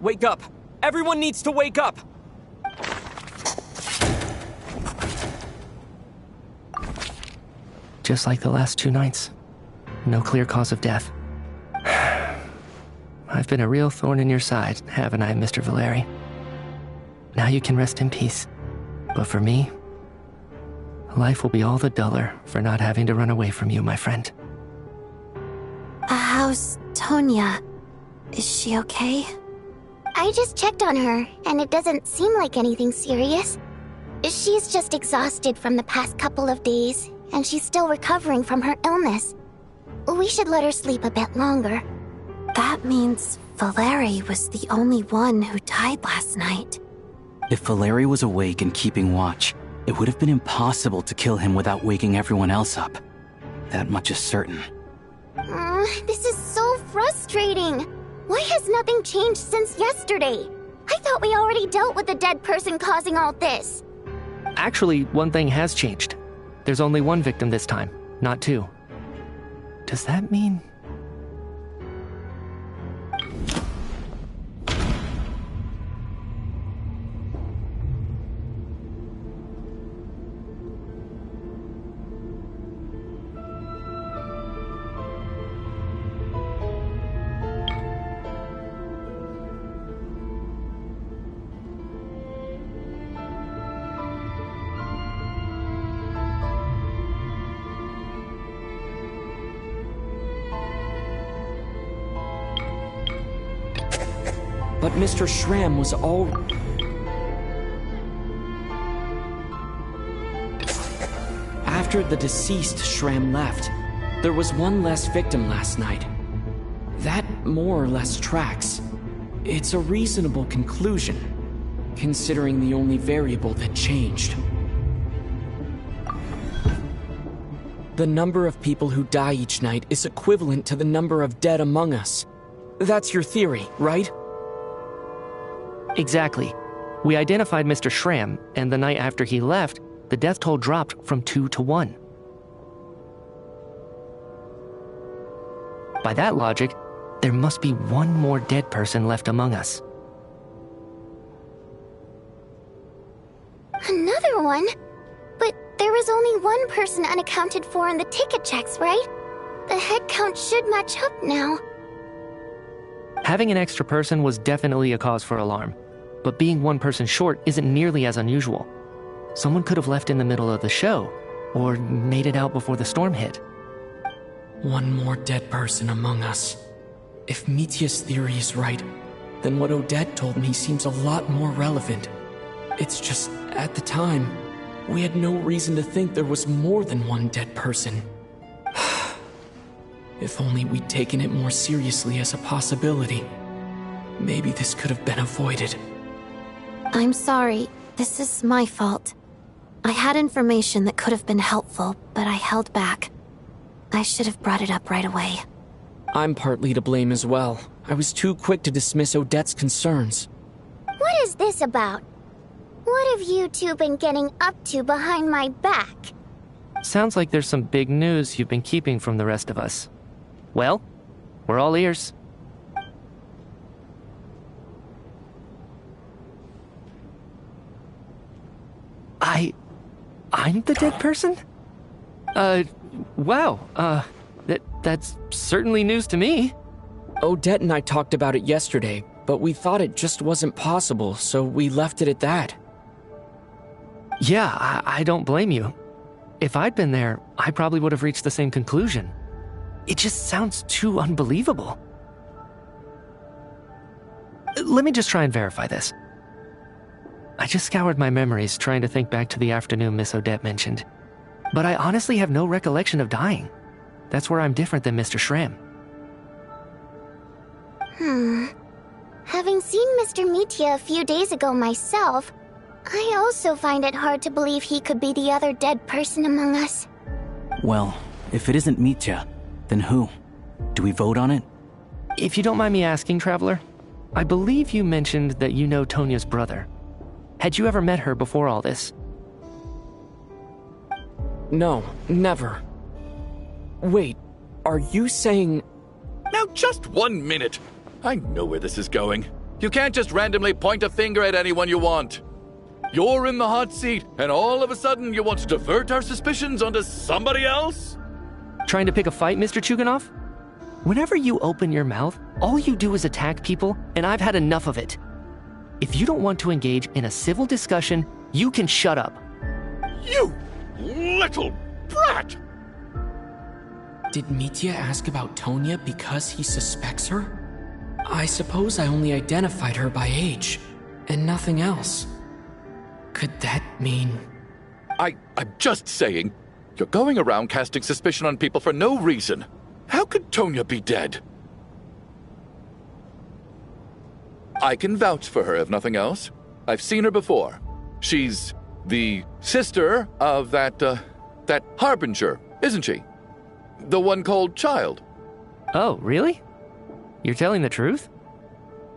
Wake up! Everyone needs to wake up! Just like the last 2 nights. No clear cause of death. I've been a real thorn in your side, haven't I, Mr. Valeri? Now you can rest in peace. But for me, life will be all the duller for not having to run away from you, my friend. How's Tonya? Is she okay? I just checked on her, and it doesn't seem like anything serious. She's just exhausted from the past couple of days, and she's still recovering from her illness. We should let her sleep a bit longer. That means Valeri was the only one who died last night. If Valeri was awake and keeping watch, it would have been impossible to kill him without waking everyone else up. That much is certain. This is so frustrating. Why has nothing changed since yesterday? I thought we already dealt with the dead person causing all this. Actually, one thing has changed. There's only 1 victim this time, not 2. Does that mean... But Mr. Schramm was all... After the deceased Schramm left, there was one less victim last night. That more or less tracks. It's a reasonable conclusion, considering the only variable that changed. The number of people who die each night is equivalent to the number of dead among us. That's your theory, right? Exactly. We identified Mr. Schramm, and the night after he left, the death toll dropped from 2 to 1. By that logic, there must be one more dead person left among us. Another one? But there was only one person unaccounted for in the ticket checks, right? The head count should match up now. Having an extra person was definitely a cause for alarm, but being one person short isn't nearly as unusual. Someone could have left in the middle of the show, or made it out before the storm hit. One more dead person among us. If Mitya's theory is right, then what Odette told me seems a lot more relevant. It's just, at the time, we had no reason to think there was more than one dead person. If only we'd taken it more seriously as a possibility. Maybe this could have been avoided. I'm sorry. This is my fault. I had information that could have been helpful, but I held back. I should have brought it up right away. I'm partly to blame as well. I was too quick to dismiss Odette's concerns. What is this about? What have you two been getting up to behind my back? Sounds like there's some big news you've been keeping from the rest of us. Well, we're all ears. I'm the dead person? Wow, that's certainly news to me. Odette and I talked about it yesterday, but we thought it just wasn't possible, so we left it at that. Yeah, I don't blame you. If I'd been there, I probably would have reached the same conclusion. It just sounds too unbelievable. Let me just try and verify this. I just scoured my memories trying to think back to the afternoon Miss Odette mentioned. But I honestly have no recollection of dying. That's where I'm different than Mr. Schramm. Having seen Mr. Mitya a few days ago myself, I also find it hard to believe he could be the other dead person among us. Well, if it isn't Mitya, then who? Do we vote on it? If you don't mind me asking, Traveler, I believe you mentioned that you know Tonya's brother. Had you ever met her before all this? No, never. Wait, are you saying... Now just 1 minute. I know where this is going. You can't just randomly point a finger at anyone you want. You're in the hot seat, and all of a sudden you want to divert our suspicions onto somebody else? Trying to pick a fight, Mr. Chuganov? Whenever you open your mouth, all you do is attack people, and I've had enough of it. If you don't want to engage in a civil discussion, you can shut up. You little brat! Did Mitya ask about Tonya because he suspects her? I suppose I only identified her by age, and nothing else. Could that mean... I'm just saying, you're going around casting suspicion on people for no reason. How could Tonya be dead? I can vouch for her, if nothing else. I've seen her before. She's the sister of that Harbinger, isn't she? The one called Child. Oh, really? You're telling the truth?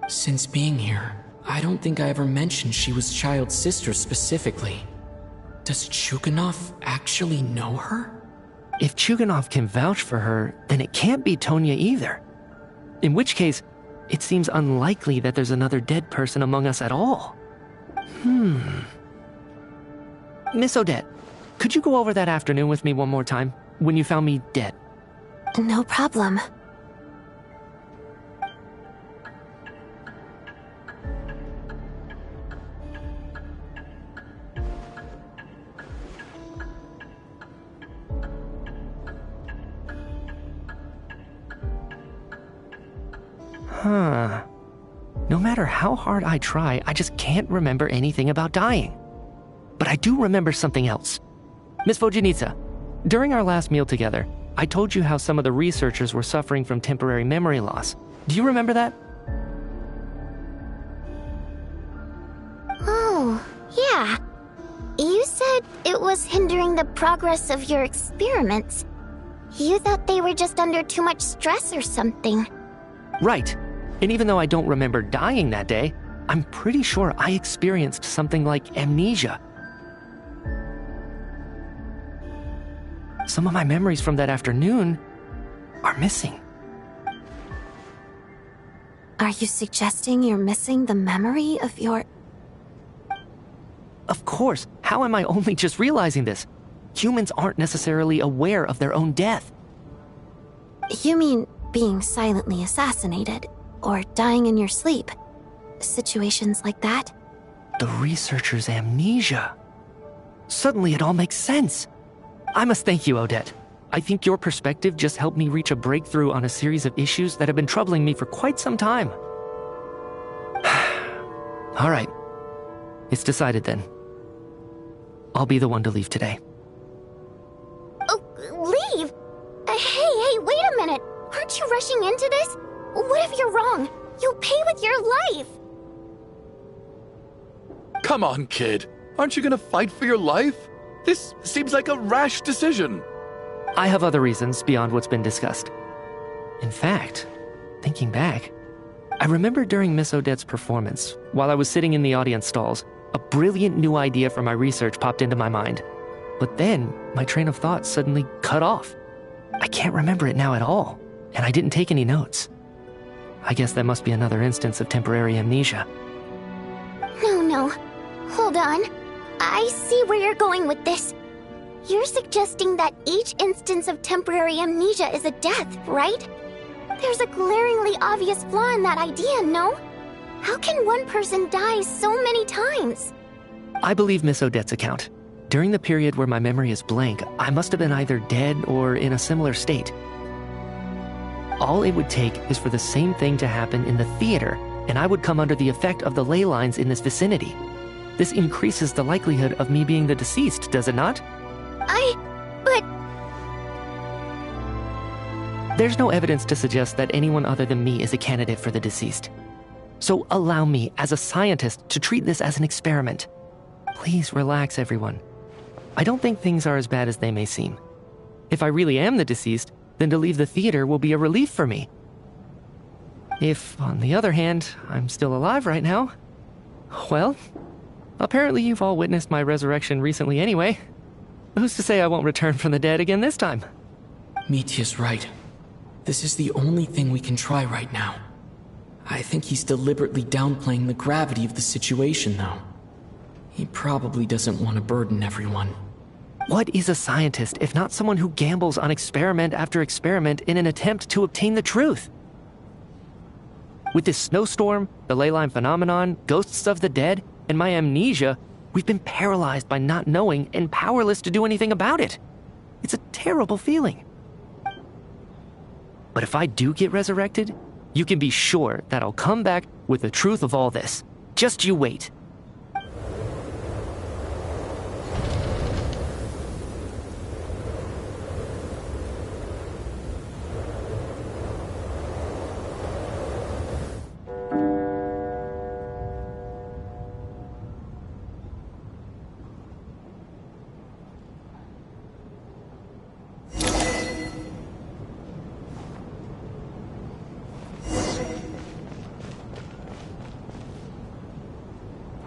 Since being here, I don't think I ever mentioned she was Child's sister specifically. Does Chuganov actually know her? If Chuganov can vouch for her, then it can't be Tonya either. In which case, it seems unlikely that there's another dead person among us at all. Miss Odette, could you go over that afternoon with me one more time, when you found me dead? No problem. No matter how hard I try, I just can't remember anything about dying. But I do remember something else. Miss Vojanitsa, during our last meal together, I told you how some of the researchers were suffering from temporary memory loss. Do you remember that? Oh, yeah. You said it was hindering the progress of your experiments. You thought they were just under too much stress or something. Right. And even though I don't remember dying that day, I'm pretty sure I experienced something like amnesia. Some of my memories from that afternoon are missing. Are you suggesting you're missing the memory of your... Of course. How am I only just realizing this? Humans aren't necessarily aware of their own death. You mean being silently assassinated, or dying in your sleep? Situations like that? The researcher's amnesia. Suddenly it all makes sense. I must thank you, Odette. I think your perspective just helped me reach a breakthrough on a series of issues that have been troubling me for quite some time. All right. It's decided then. I'll be the one to leave today. Oh, leave? Hey, wait a minute. Aren't you rushing into this? What if you're wrong? You'll pay with your life. Come on, kid. Aren't you gonna fight for your life? This seems like a rash decision. I have other reasons beyond what's been discussed. In fact, thinking back, I remember during Miss Odette's performance, while I was sitting in the audience stalls, a brilliant new idea for my research popped into my mind. But then, my train of thought suddenly cut off. I can't remember it now at all, and I didn't take any notes. I guess that must be another instance of temporary amnesia. No. Hold on. I see where you're going with this. You're suggesting that each instance of temporary amnesia is a death, right? There's a glaringly obvious flaw in that idea, no? How can one person die so many times? I believe Miss Odette's account. During the period where my memory is blank, I must have been either dead or in a similar state. All it would take is for the same thing to happen in the theater, and I would come under the effect of the ley lines in this vicinity. This increases the likelihood of me being the deceased, does it not? But... There's no evidence to suggest that anyone other than me is a candidate for the deceased. So allow me, as a scientist, to treat this as an experiment. Please relax, everyone. I don't think things are as bad as they may seem. If I really am the deceased, then to leave the theater will be a relief for me. If, on the other hand, I'm still alive right now, well, apparently you've all witnessed my resurrection recently anyway. Who's to say I won't return from the dead again this time? Mitya's right. This is the only thing we can try right now. I think he's deliberately downplaying the gravity of the situation, though. He probably doesn't want to burden everyone. What is a scientist if not someone who gambles on experiment after experiment in an attempt to obtain the truth? With this snowstorm, the ley line phenomenon, ghosts of the dead, and my amnesia, we've been paralyzed by not knowing and powerless to do anything about it. It's a terrible feeling. But if I do get resurrected, you can be sure that I'll come back with the truth of all this. Just you wait.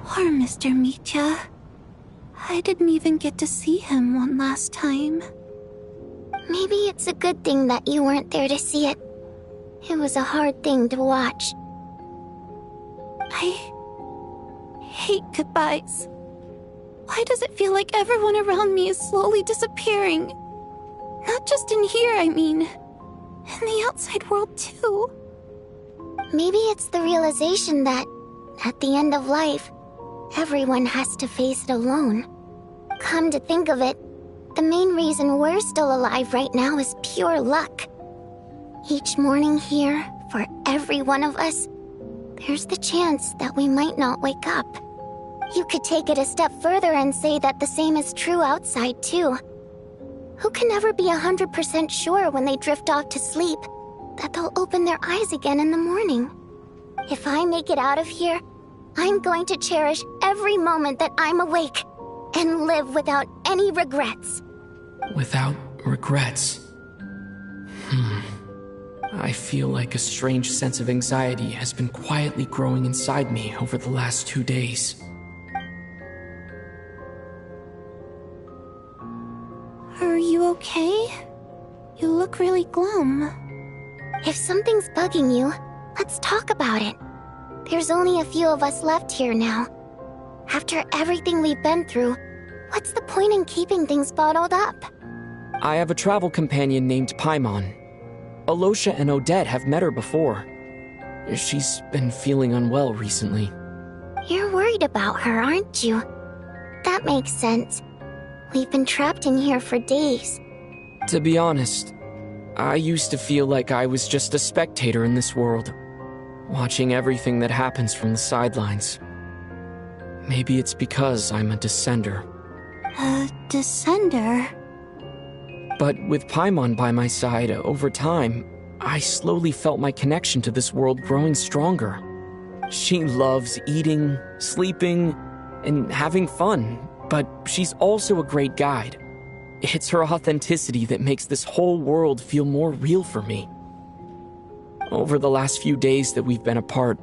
Poor Mr. Mitya. I didn't even get to see him one last time. Maybe it's a good thing that you weren't there to see it. It was a hard thing to watch. I hate goodbyes. Why does it feel like everyone around me is slowly disappearing? Not just in here, I mean. In the outside world, too. Maybe it's the realization that, at the end of life, everyone has to face it alone. Come to think of it, the main reason we're still alive right now is pure luck. Each morning here, for every one of us, there's the chance that we might not wake up. You could take it a step further and say that the same is true outside, too. Who can never be 100% sure when they drift off to sleep that they'll open their eyes again in the morning? If I make it out of here, I'm going to cherish every moment that I'm awake and live without any regrets. Without regrets. I feel like a strange sense of anxiety has been quietly growing inside me over the last 2 days. Are you okay? You look really glum. If something's bugging you, let's talk about it. There's only a few of us left here now. After everything we've been through, what's the point in keeping things bottled up? I have a travel companion named Paimon. Alosha and Odette have met her before. She's been feeling unwell recently. You're worried about her, aren't you? That makes sense. We've been trapped in here for days. To be honest, I used to feel like I was just a spectator in this world, watching everything that happens from the sidelines. Maybe it's because I'm a descender. A descender? But with Paimon by my side, over time, I slowly felt my connection to this world growing stronger. She loves eating, sleeping, and having fun, but she's also a great guide. It's her authenticity that makes this whole world feel more real for me. Over the last few days that we've been apart,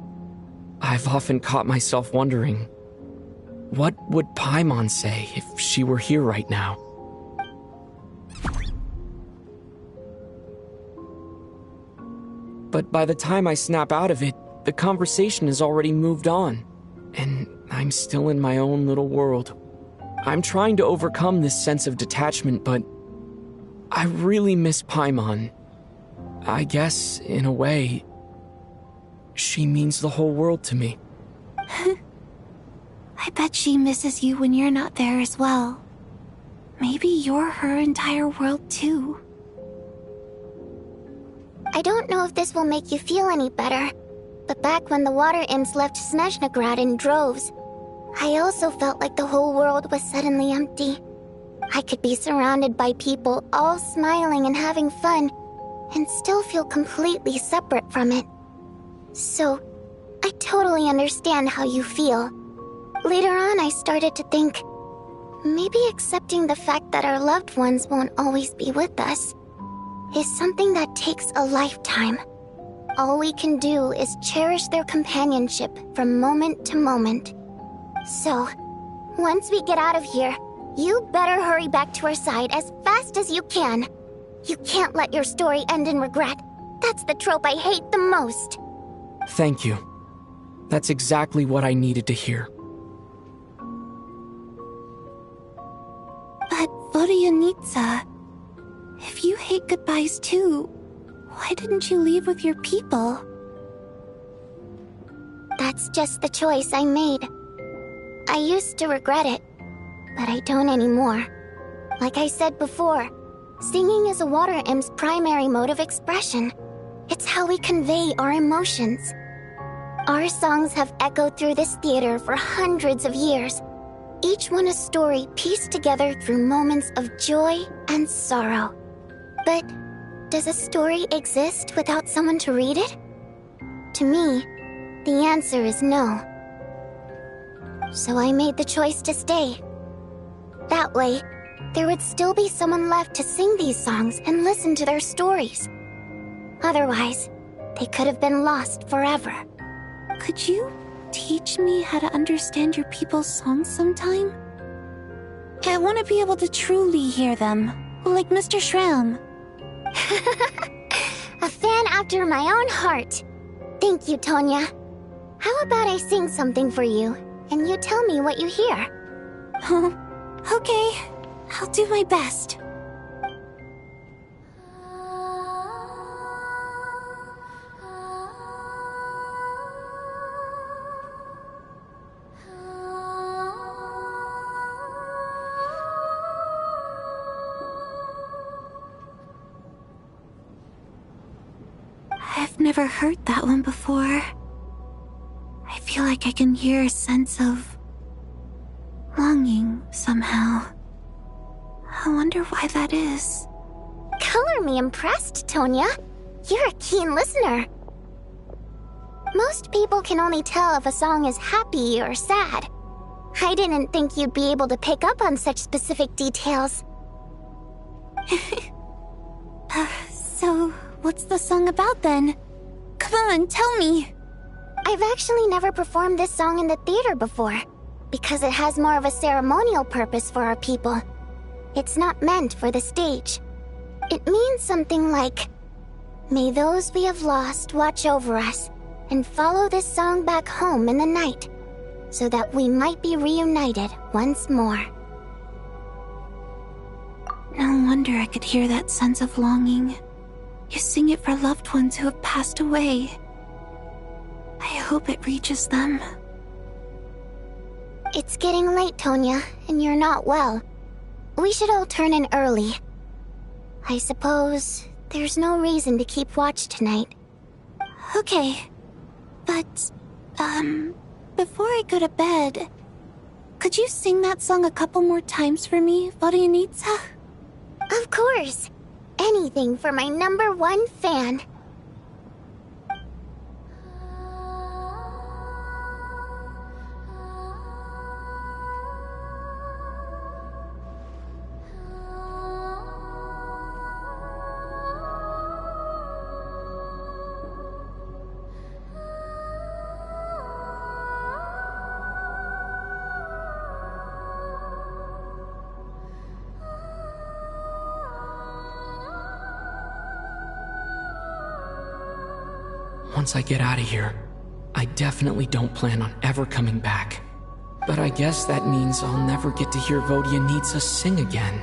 I've often caught myself wondering, what would Paimon say if she were here right now? But by the time I snap out of it, the conversation has already moved on, and I'm still in my own little world. I'm trying to overcome this sense of detachment, but I really miss Paimon. I guess, in a way, she means the whole world to me. I bet she misses you when you're not there as well. Maybe you're her entire world too. I don't know if this will make you feel any better, but back when the water imps left Snezhnaya in droves, I also felt like the whole world was suddenly empty. I could be surrounded by people all smiling and having fun, and still feel completely separate from it. So, I totally understand how you feel. Later on, I started to think, maybe accepting the fact that our loved ones won't always be with us is something that takes a lifetime. All we can do is cherish their companionship from moment to moment. So, once we get out of here, you better hurry back to our side as fast as you can. You can't let your story end in regret. That's the trope I hate the most. Thank you. That's exactly what I needed to hear. But Vodyanitsa, if you hate goodbyes too, why didn't you leave with your people? That's just the choice I made. I used to regret it, but I don't anymore. Like I said before, singing is a water imp's primary mode of expression. It's how we convey our emotions. Our songs have echoed through this theater for hundreds of years, each one a story pieced together through moments of joy and sorrow. But does a story exist without someone to read it? To me, the answer is no. So I made the choice to stay. That way, there would still be someone left to sing these songs and listen to their stories. Otherwise, they could have been lost forever. Could you teach me how to understand your people's songs sometime? I want to be able to truly hear them, like Mr. Shram. A fan after my own heart. Thank you, Tonya. How about I sing something for you, and you tell me what you hear? Okay, I'll do my best. I've never heard that one before. feel like I can hear a sense of longing somehow. I wonder why that is. Color me impressed, Tonya. You're a keen listener. Most people can only tell if a song is happy or sad. I didn't think you'd be able to pick up on such specific details. So, what's the song about then? Come on, tell me! I've actually never performed this song in the theater before, because it has more of a ceremonial purpose for our people. It's not meant for the stage. It means something like, "May those we have lost watch over us, and follow this song back home in the night, so that we might be reunited once more." No wonder I could hear that sense of longing. You sing it for loved ones who have passed away. I hope it reaches them. It's getting late, Tonya, and you're not well. We should all turn in early. I suppose there's no reason to keep watch tonight. Okay. But, before I go to bed, could you sing that song a couple more times for me, Vodyanitsa? Of course. Anything for my #1 fan. Once I get out of here, I definitely don't plan on ever coming back. But I guess that means I'll never get to hear Vodyanitsa sing again.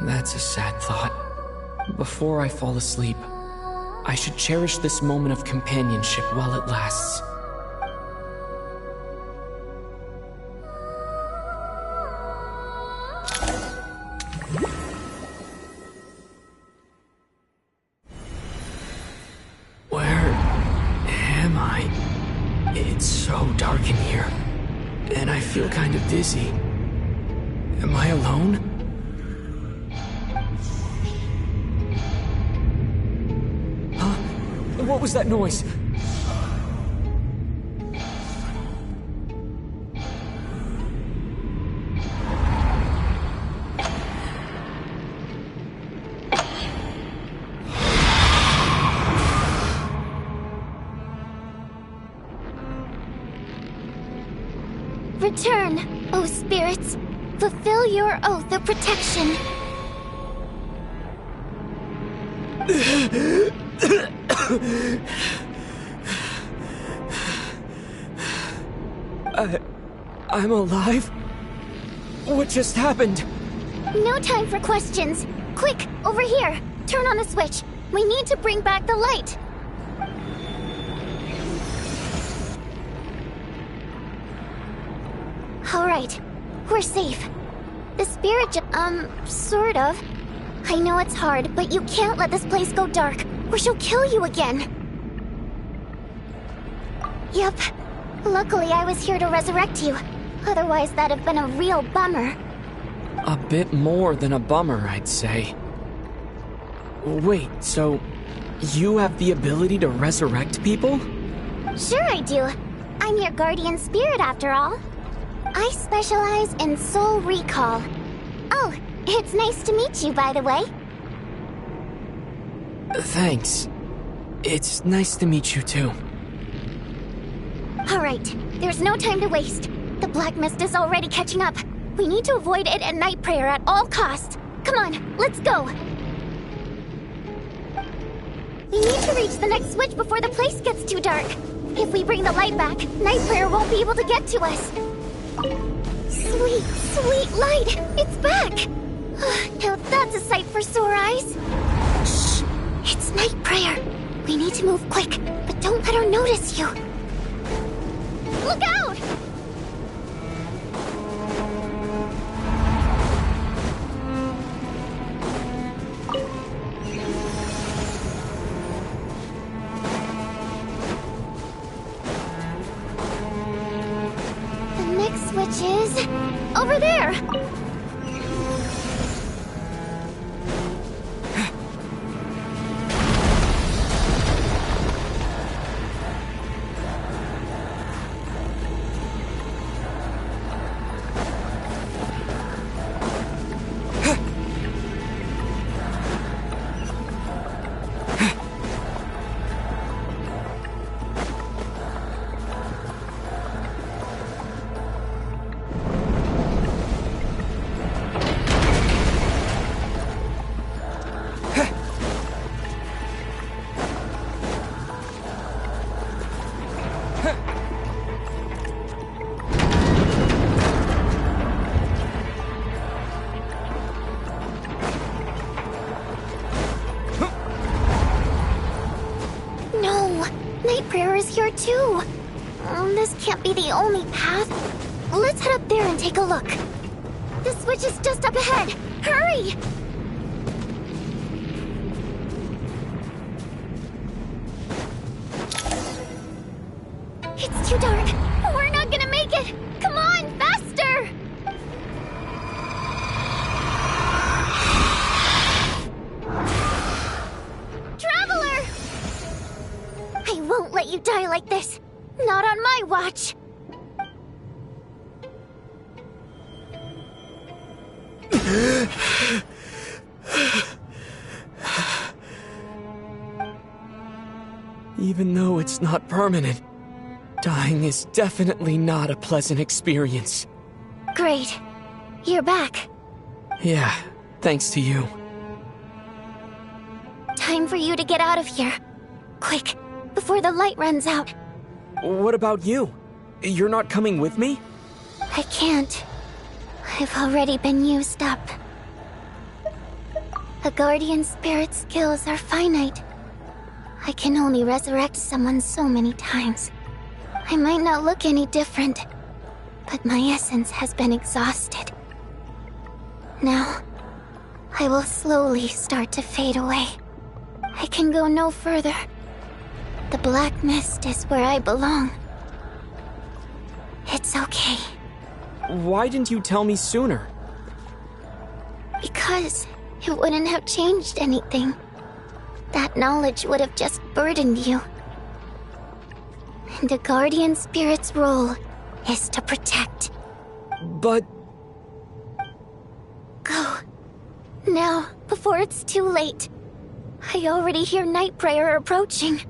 That's a sad thought. Before I fall asleep, I should cherish this moment of companionship while it lasts. It's so dark in here, and I feel kind of dizzy. Am I alone? Huh? What was that noise? Return, O spirits. Fulfill your oath of protection. I'm alive? What just happened? No time for questions. Quick, over here. Turn on the switch. We need to bring back the light. All right, we're safe. The spirit sort of. I know it's hard, but you can't let this place go dark, or she'll kill you again. Yep. Luckily, I was here to resurrect you. Otherwise, that'd have been a real bummer. A bit more than a bummer, I'd say. Wait, so you have the ability to resurrect people? Sure I do. I'm your guardian spirit, after all. I specialize in soul recall. Oh, it's nice to meet you, by the way. Thanks. It's nice to meet you, too. All right, there's no time to waste. The black mist is already catching up. We need to avoid it at night prayer at all costs. Come on, let's go. We need to reach the next switch before the place gets too dark. If we bring the light back, night prayer won't be able to get to us. Sweet, sweet light! It's back! Now that's a sight for sore eyes. Shh! It's night prayer. We need to move quick, but don't let her notice you. Look out! Which is over there. Here too. This can't be the only path. Let's head up there and take a look. The switch is just up ahead. Hurry! It's too dark. We're not gonna make it. Come on, faster! Traveler! I won't let you die like this. Not on my watch. Even though it's not permanent, dying is definitely not a pleasant experience. Great. You're back. Yeah, thanks to you. Time for you to get out of here. Quick, before the light runs out. What about you? You're not coming with me? I can't. I've already been used up. A guardian spirit's skills are finite. I can only resurrect someone so many times. I might not look any different, but my essence has been exhausted. Now, I will slowly start to fade away. I can go no further. The black mist is where I belong. It's okay. Why didn't you tell me sooner? Because it wouldn't have changed anything. That knowledge would have just burdened you. And a guardian spirit's role is to protect. But... Go. Now, before it's too late. I already hear Night Prayer approaching.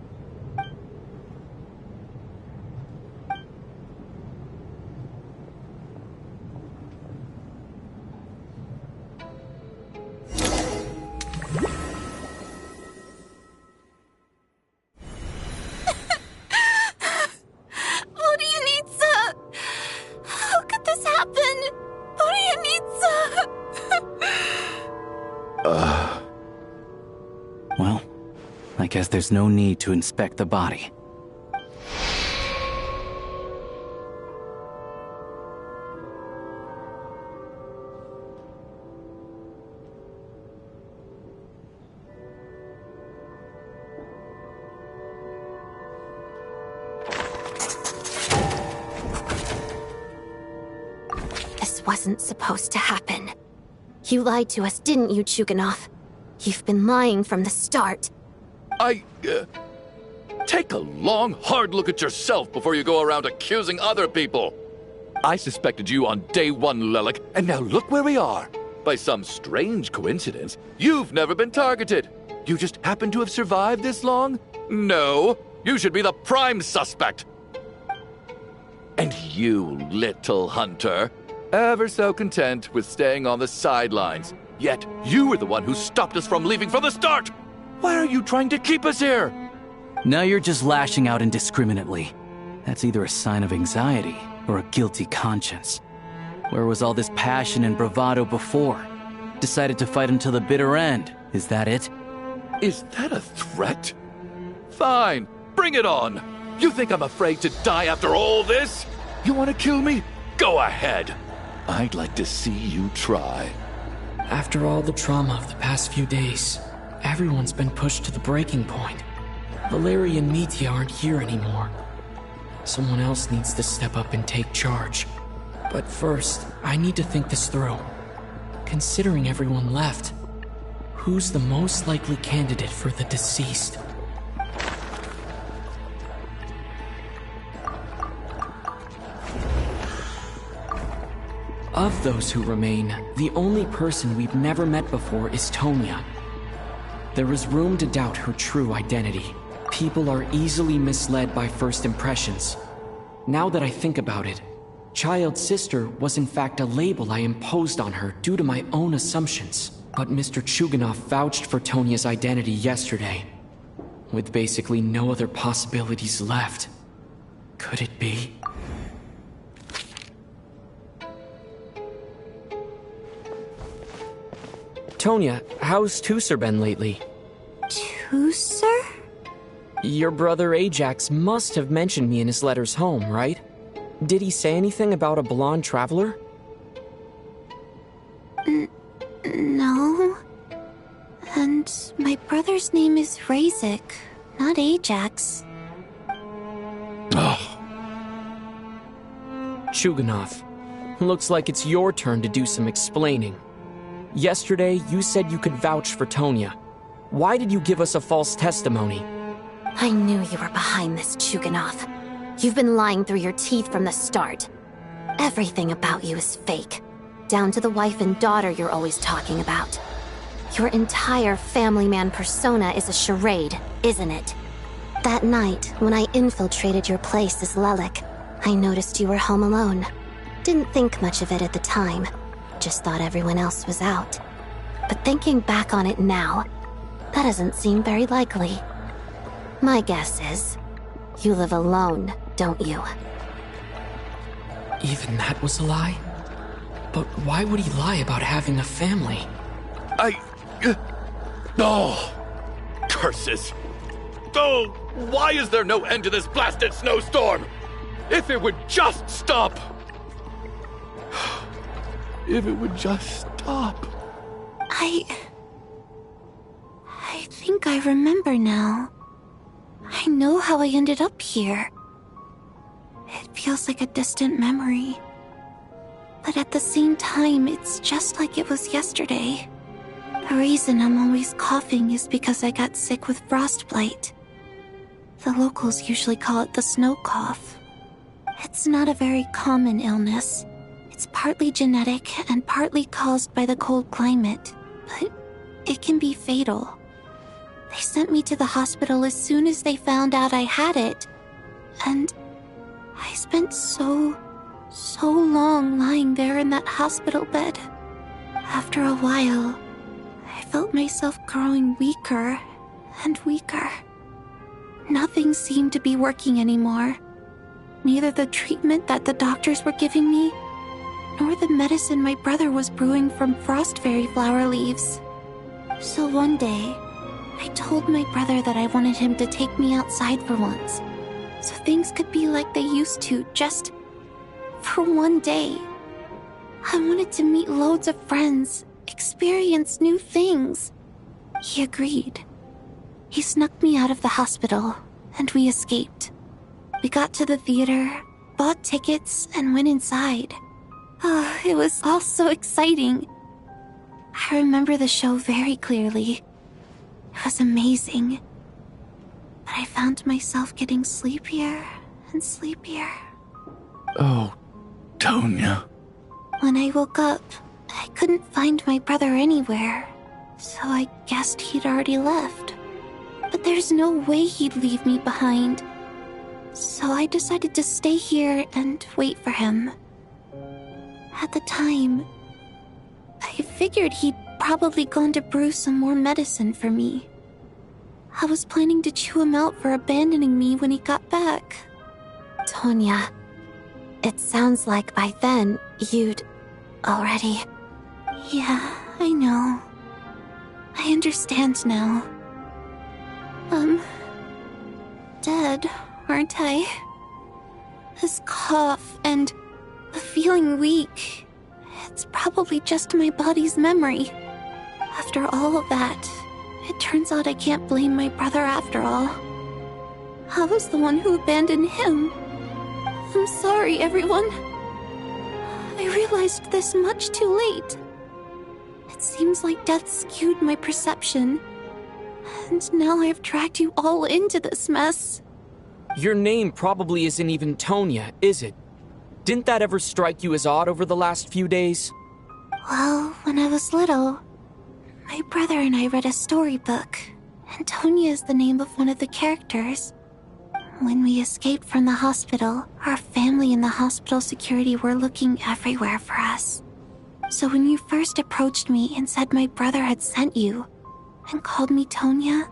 Well, I guess there's no need to inspect the body. This wasn't supposed to happen. You lied to us, didn't you, Chuganov? You've been lying from the start. Take a long, hard look at yourself before you go around accusing other people. I suspected you on day one, Lelik, and now look where we are. By some strange coincidence, you've never been targeted. You just happen to have survived this long? No, you should be the prime suspect. And you, little hunter, ever so content with staying on the sidelines. Yet, you were the one who stopped us from leaving from the start! Why are you trying to keep us here? Now you're just lashing out indiscriminately. That's either a sign of anxiety or a guilty conscience. Where was all this passion and bravado before? Decided to fight until the bitter end. Is that it? Is that a threat? Fine, bring it on! You think I'm afraid to die after all this? You want to kill me? Go ahead! I'd like to see you try. After all the trauma of the past few days, everyone's been pushed to the breaking point. Valeria and Mitya aren't here anymore. Someone else needs to step up and take charge. But first, I need to think this through. Considering everyone left, who's the most likely candidate for the deceased? Of those who remain, the only person we've never met before is Tonya. There is room to doubt her true identity. People are easily misled by first impressions. Now that I think about it, Child's sister was in fact a label I imposed on her due to my own assumptions. But Mr. Chuganov vouched for Tonya's identity yesterday, with basically no other possibilities left. Could it be? Tonya, how's Tusser been lately? Tusser? Your brother Ajax must have mentioned me in his letters home, right? Did he say anything about a blonde traveler? No. And my brother's name is Razik, not Ajax. Chuganov, looks like it's your turn to do some explaining. Yesterday, you said you could vouch for Tonya. Why did you give us a false testimony? I knew you were behind this, Chuganov. You've been lying through your teeth from the start. Everything about you is fake, down to the wife and daughter you're always talking about. Your entire family man persona is a charade, isn't it? That night, when I infiltrated your place as Lelik, I noticed you were home alone. Didn't think much of it at the time, just thought everyone else was out. But thinking back on it now, that doesn't seem very likely. My guess is, you live alone, don't you? Even that was a lie? But why would he lie about having a family? Oh! Curses! Oh! Why is there no end to this blasted snowstorm? If it would just stop! If it would just stop. I think I remember now. I know how I ended up here. It feels like a distant memory. But at the same time, it's just like it was yesterday. The reason I'm always coughing is because I got sick with frostbite. The locals usually call it the snow cough. It's not a very common illness. It's partly genetic and partly caused by the cold climate, but it can be fatal. They sent me to the hospital as soon as they found out I had it, and I spent so long lying there in that hospital bed. After a while, I felt myself growing weaker and weaker. Nothing seemed to be working anymore. Neither the treatment that the doctors were giving me, nor the medicine my brother was brewing from frost fairy flower leaves. So one day, I told my brother that I wanted him to take me outside for once, so things could be like they used to, just for one day. I wanted to meet loads of friends, experience new things. He agreed. He snuck me out of the hospital, and we escaped. We got to the theater, bought tickets, and went inside. Oh, it was all so exciting. I remember the show very clearly. It was amazing. But I found myself getting sleepier and sleepier. Oh, Tonya. When I woke up, I couldn't find my brother anywhere, so I guessed he'd already left. But there's no way he'd leave me behind. So I decided to stay here and wait for him. At the time, I figured he'd probably gone to brew some more medicine for me. I was planning to chew him out for abandoning me when he got back. Tonya, it sounds like by then you'd already... Yeah, I know. I understand now. Dead, aren't I? This cough and the feeling weak, it's probably just my body's memory. After all of that, it turns out I can't blame my brother after all. I was the one who abandoned him. I'm sorry, everyone. realized this much too late. It seems like death skewed my perception. And now I've dragged you all into this mess. Your name probably isn't even Tonya, is it? Didn't that ever strike you as odd over the last few days? Well, when I was little, my brother and I read a storybook, and Tonya is the name of one of the characters. When we escaped from the hospital, our family and the hospital security were looking everywhere for us. So when you first approached me and said my brother had sent you, and called me Tonya,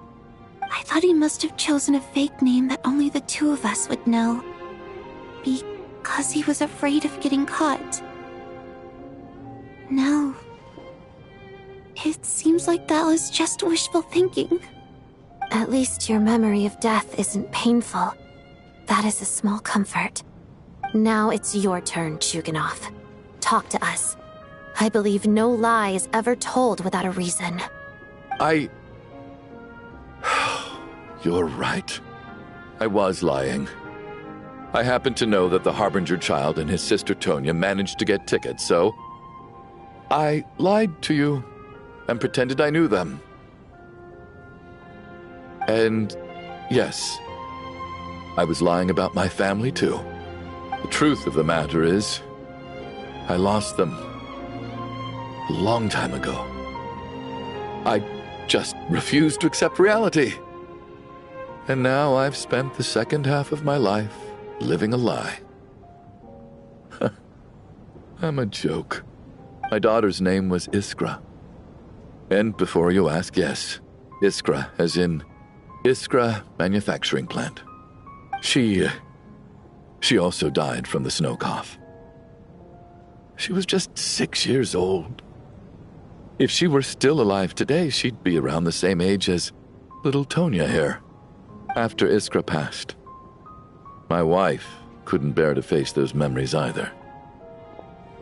I thought he must have chosen a fake name that only the two of us would know. Because he was afraid of getting caught. No. It seems like that was just wishful thinking. At least your memory of death isn't painful. That is a small comfort. Now it's your turn, Chuganov. Talk to us. I believe no lie is ever told without a reason. You're right. I was lying. I happened to know that the Harbinger child and his sister Tonya managed to get tickets, so I lied to you and pretended I knew them. And yes, I was lying about my family too. The truth of the matter is, I lost them a long time ago. I just refused to accept reality. And now I've spent the second half of my life living a lie. I'm a joke. My daughter's name was Iskra. And before you ask, yes, Iskra, as in Iskra Manufacturing Plant. She also died from the snow cough. She was just 6 years old. If she were still alive today, she'd be around the same age as little Tonya here. After Iskra passed, my wife couldn't bear to face those memories either.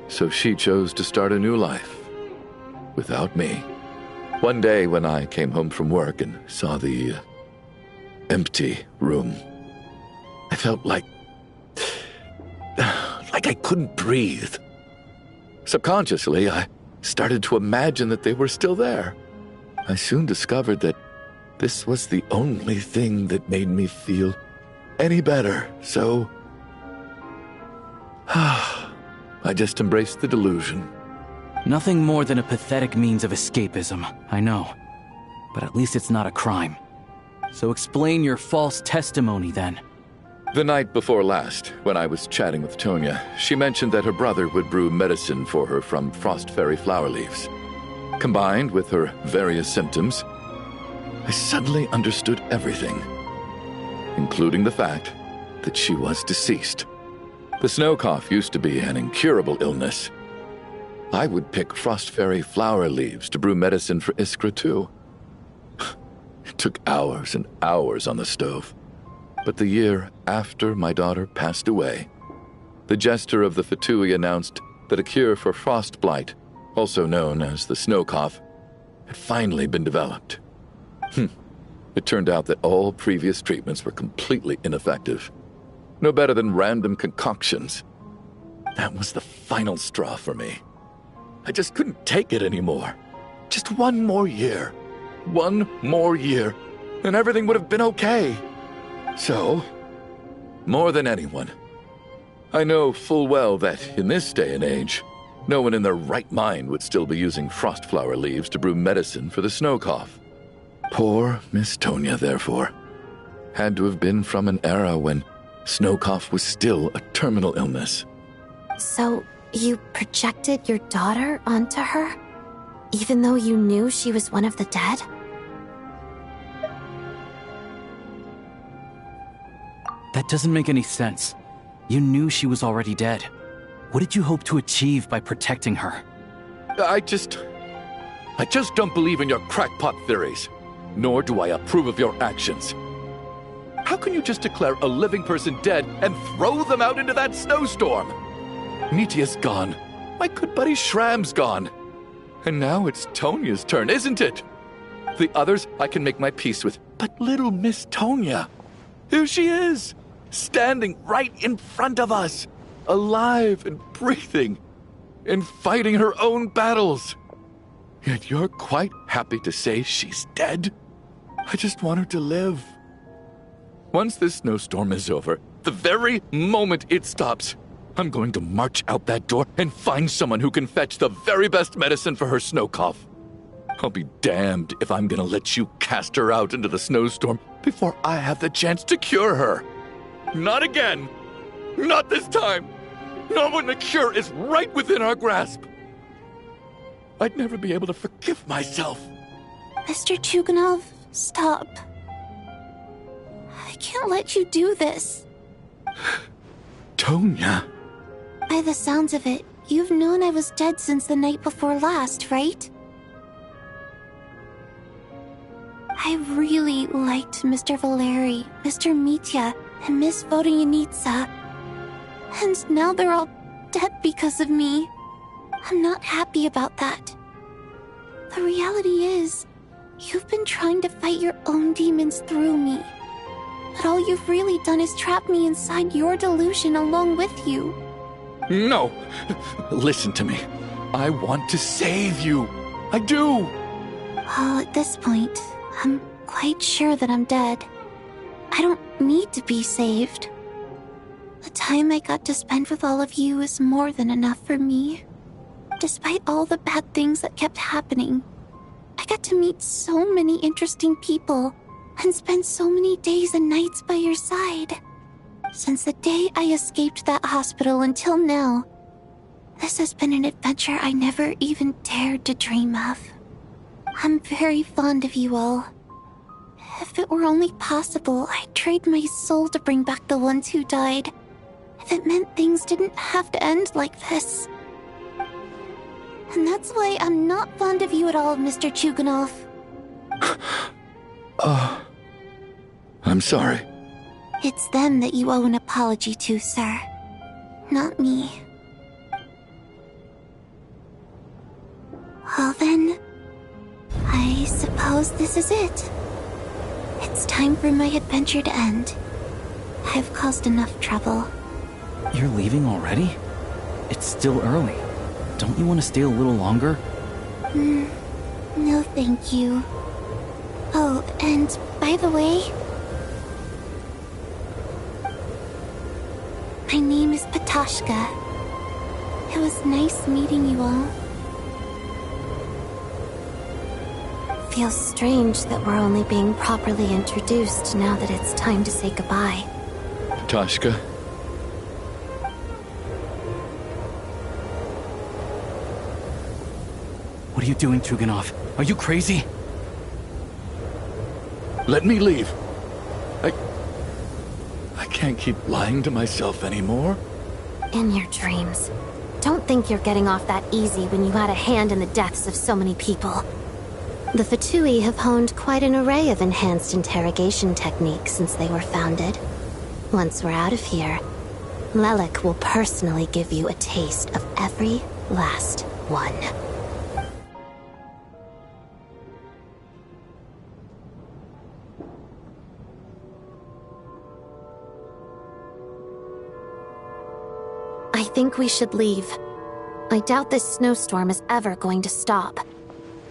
So she chose to start a new life without me. One day when I came home from work and saw the empty room, I felt like I couldn't breathe. Subconsciously, I started to imagine that they were still there. I soon discovered that this was the only thing that made me feel any better, so I just embraced the delusion. Nothing more than a pathetic means of escapism, I know. But at least it's not a crime. So explain your false testimony then. The night before last, when I was chatting with Tonya, she mentioned that her brother would brew medicine for her from frost fairy flower leaves. Combined with her various symptoms, I suddenly understood everything, including the fact that she was deceased. The snow cough used to be an incurable illness. I would pick frost fairy flower leaves to brew medicine for Iskra too. It took hours and hours on the stove. But the year after my daughter passed away, the jester of the Fatui announced that a cure for frost blight, also known as the snow cough, had finally been developed. It turned out that all previous treatments were completely ineffective. No better than random concoctions. That was the final straw for me. I just couldn't take it anymore. Just one more year. One more year, and everything would have been okay. So, more than anyone, I know full well that in this day and age, no one in their right mind would still be using frost flower leaves to brew medicine for the snow cough. Poor Miss Tonya, therefore, had to have been from an era when snow cough was still a terminal illness. So, you projected your daughter onto her? Even though you knew she was one of the dead? That doesn't make any sense. You knew she was already dead. What did you hope to achieve by protecting her? I just don't believe in your crackpot theories, nor do I approve of your actions. How can you just declare a living person dead and throw them out into that snowstorm? Nitia's gone. My good buddy Shram's gone. And now it's Tonya's turn, isn't it? The others I can make my peace with, but little Miss Tonya, here she is, standing right in front of us, alive and breathing. in fighting her own battles. Yet you're quite happy to say she's dead? I just want her to live. Once this snowstorm is over, the very moment it stops, I'm going to march out that door and find someone who can fetch the very best medicine for her snow cough. I'll be damned if I'm gonna let you cast her out into the snowstorm before I have the chance to cure her. Not again! Not this time! Not when the cure is right within our grasp! I'd never be able to forgive myself. Mr. Chuganov, stop. I can't let you do this. Tonya. By the sounds of it, you've known I was dead since the night before last, right? I really liked Mr. Valeri, Mr. Mitya, and Miss Vodyanitsa. And now they're all dead because of me. I'm not happy about that. The reality is, you've been trying to fight your own demons through me. But all you've really done is trap me inside your delusion along with you. No! Listen to me. I want to save you. I do! Well, at this point, I'm quite sure that I'm dead. I don't need to be saved. The time I got to spend with all of you is more than enough for me. Despite all the bad things that kept happening, I got to meet so many interesting people and spend so many days and nights by your side. Since the day I escaped that hospital until now, this has been an adventure I never even dared to dream of. I'm very fond of you all. If it were only possible, I'd trade my soul to bring back the ones who died. If it meant things didn't have to end like this. And that's why I'm not fond of you at all, Mr. Chuganov. I'm sorry. It's them that you owe an apology to, sir. Not me. Well then, I suppose this is it. It's time for my adventure to end. I've caused enough trouble. You're leaving already? It's still early. Don't you want to stay a little longer? No thank you. Oh, and by the way, my name is Patashka. It was nice meeting you all. Feels strange that we're only being properly introduced now that it's time to say goodbye. Patashka. What are you doing, Chuganov? Are you crazy? Let me leave. I can't keep lying to myself anymore. In your dreams. Don't think you're getting off that easy when you had a hand in the deaths of so many people. The Fatui have honed quite an array of enhanced interrogation techniques since they were founded. Once we're out of here, Lelik will personally give you a taste of every last one. I think we should leave. I doubt this snowstorm is ever going to stop.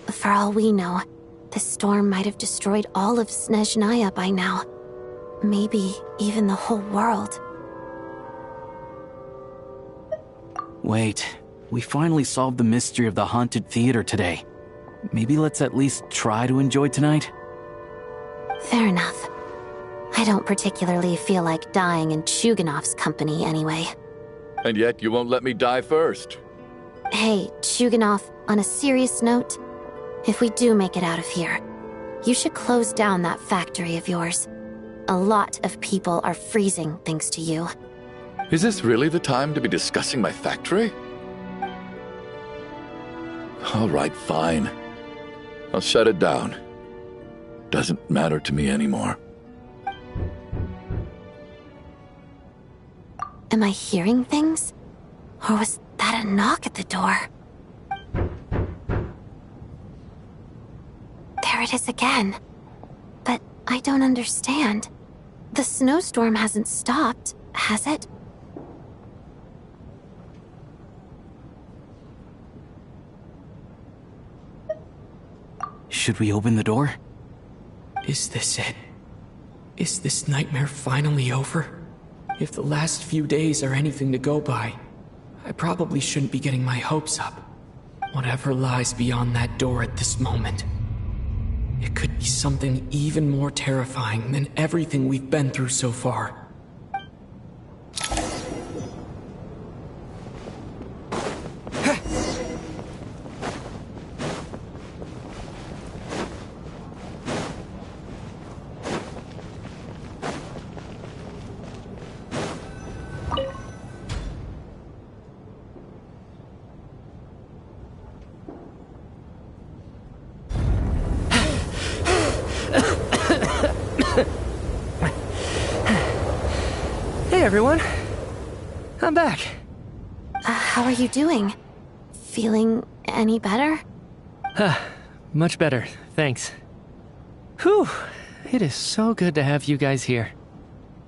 For all we know, this storm might have destroyed all of Snezhnaya by now. Maybe even the whole world. Wait, we finally solved the mystery of the haunted theater today. Maybe let's at least try to enjoy tonight? Fair enough. I don't particularly feel like dying in Chuganov's company anyway. And yet you won't let me die first. Hey, Chuganov, on a serious note, if we do make it out of here, you should close down that factory of yours. A lot of people are freezing thanks to you. Is this really the time to be discussing my factory? All right, fine. I'll shut it down. Doesn't matter to me anymore. Am I hearing things? Or was that a knock at the door? There it is again. But I don't understand. The snowstorm hasn't stopped, has it? Should we open the door? Is this it? Is this nightmare finally over? If the last few days are anything to go by, I probably shouldn't be getting my hopes up. Whatever lies beyond that door at this moment, it could be something even more terrifying than everything we've been through so far. Hey everyone, I'm back. How are you doing? Feeling any better? Much better, thanks. Whew, it is so good to have you guys here.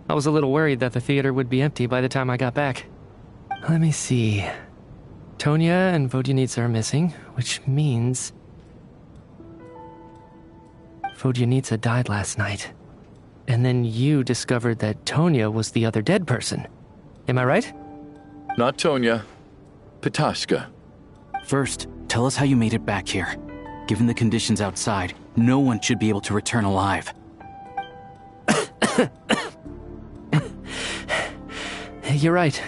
I was a little worried that the theater would be empty by the time I got back. Let me see. Tonya and Vodyanitsa are missing, which means Vodyanitsa died last night. And then you discovered that Tonya was the other dead person. Am I right? Not Tonya. Pitashka. First, tell us how you made it back here. Given the conditions outside, no one should be able to return alive. You're right.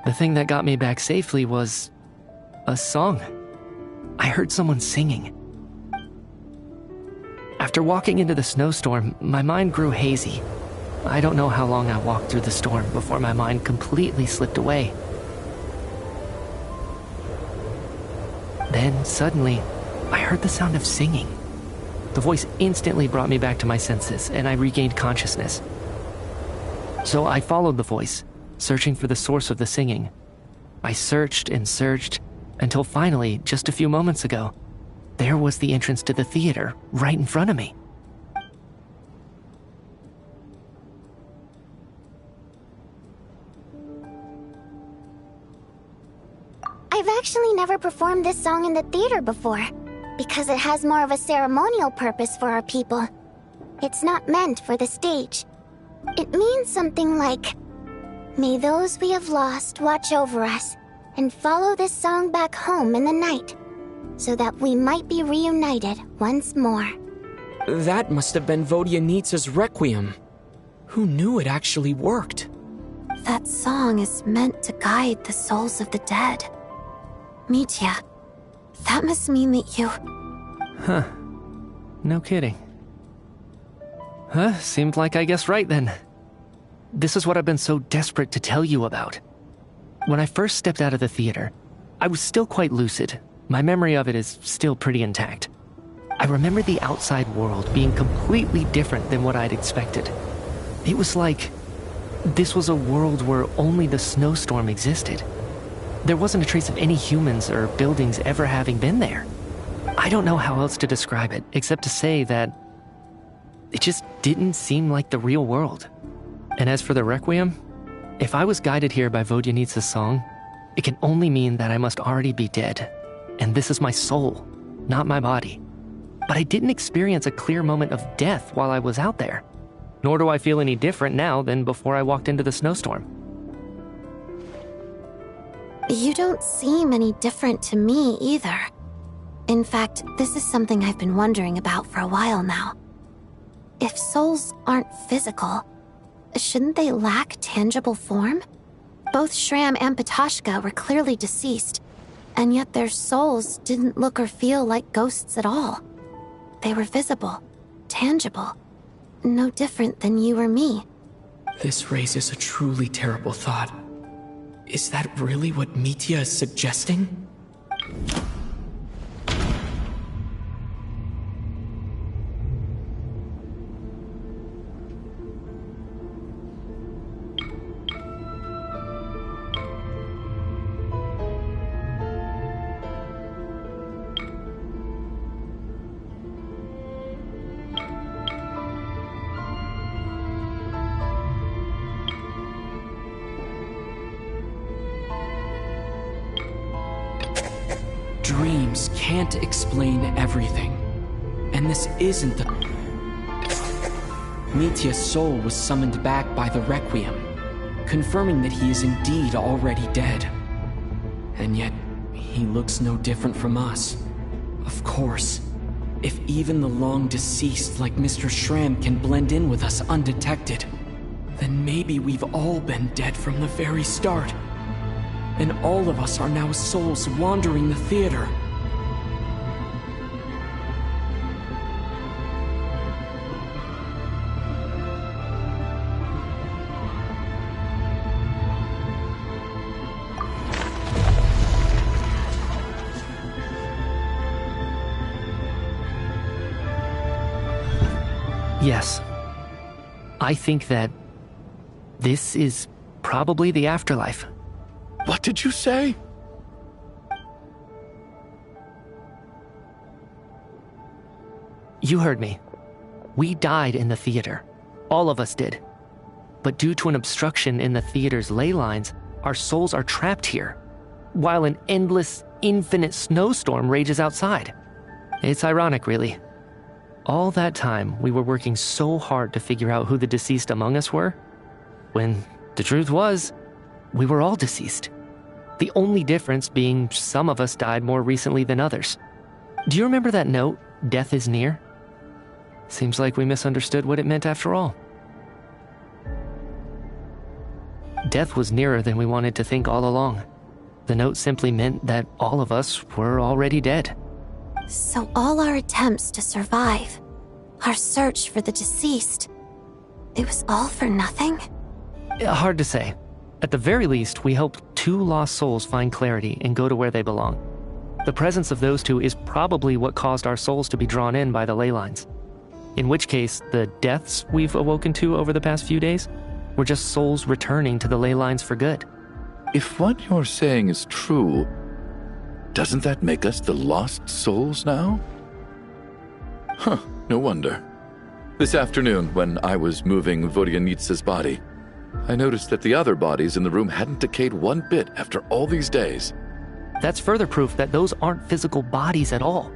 The thing that got me back safely was a song. I heard someone singing. After walking into the snowstorm, my mind grew hazy. I don't know how long I walked through the storm before my mind completely slipped away. Then, suddenly, I heard the sound of singing. The voice instantly brought me back to my senses, and I regained consciousness. So I followed the voice, searching for the source of the singing. I searched and searched, until finally, just a few moments ago, there was the entrance to the theater, right in front of me. I've actually never performed this song in the theater before, because it has more of a ceremonial purpose for our people. It's not meant for the stage. It means something like, "May those we have lost watch over us, and follow this song back home in the night, so that we might be reunited once more." That must have been Vodyanitsa's Requiem. Who knew it actually worked? That song is meant to guide the souls of the dead. Mitya, that must mean that you... Huh. No kidding. Seemed like I guessed right then. This is what I've been so desperate to tell you about. When I first stepped out of the theater, I was still quite lucid. My memory of it is still pretty intact. I remember the outside world being completely different than what I'd expected. It was like this was a world where only the snowstorm existed. There wasn't a trace of any humans or buildings ever having been there. I don't know how else to describe it, except to say that it just didn't seem like the real world. And as for the Requiem, if I was guided here by Vodyanitsa's song, it can only mean that I must already be dead. And this is my soul, not my body. But I didn't experience a clear moment of death while I was out there. Nor do I feel any different now than before I walked into the snowstorm. You don't seem any different to me either. In fact, this is something I've been wondering about for a while now. If souls aren't physical, shouldn't they lack tangible form? Both Shram and Pitashka were clearly deceased, and yet their souls didn't look or feel like ghosts at all. They were visible, tangible, no different than you or me. This raises a truly terrible thought. Is that really what Mitya is suggesting? Dreams can't explain everything, And this isn't the... Mitya's soul was summoned back by the Requiem, confirming that he is indeed already dead. And yet, he looks no different from us. Of course, if even the long-deceased like Mr. Schramm can blend in with us undetected, then maybe we've all been dead from the very start. And all of us are now souls wandering the theater. Yes. I think that this is probably the afterlife. What did you say? You heard me. We died in the theater. All of us did. But due to an obstruction in the theater's ley lines, our souls are trapped here, while an endless, infinite snowstorm rages outside. It's ironic, really. All that time, we were working so hard to figure out who the deceased among us were, when the truth was, we were all deceased. The only difference being some of us died more recently than others. Do you remember that note, "Death is near"? Seems like we misunderstood what it meant after all. Death was nearer than we wanted to think all along. The note simply meant that all of us were already dead. So all our attempts to survive, our search for the deceased, it was all for nothing? Hard to say. At the very least, we hope 2 lost souls find clarity and go to where they belong. The presence of those 2 is probably what caused our souls to be drawn in by the ley lines. In which case, the deaths we've awoken to over the past few days were just souls returning to the ley lines for good. If what you're saying is true, doesn't that make us the lost souls now? Huh, no wonder. This afternoon, when I was moving Vodyanitsa's body, I noticed that the other bodies in the room hadn't decayed one bit after all these days. That's further proof that those aren't physical bodies at all,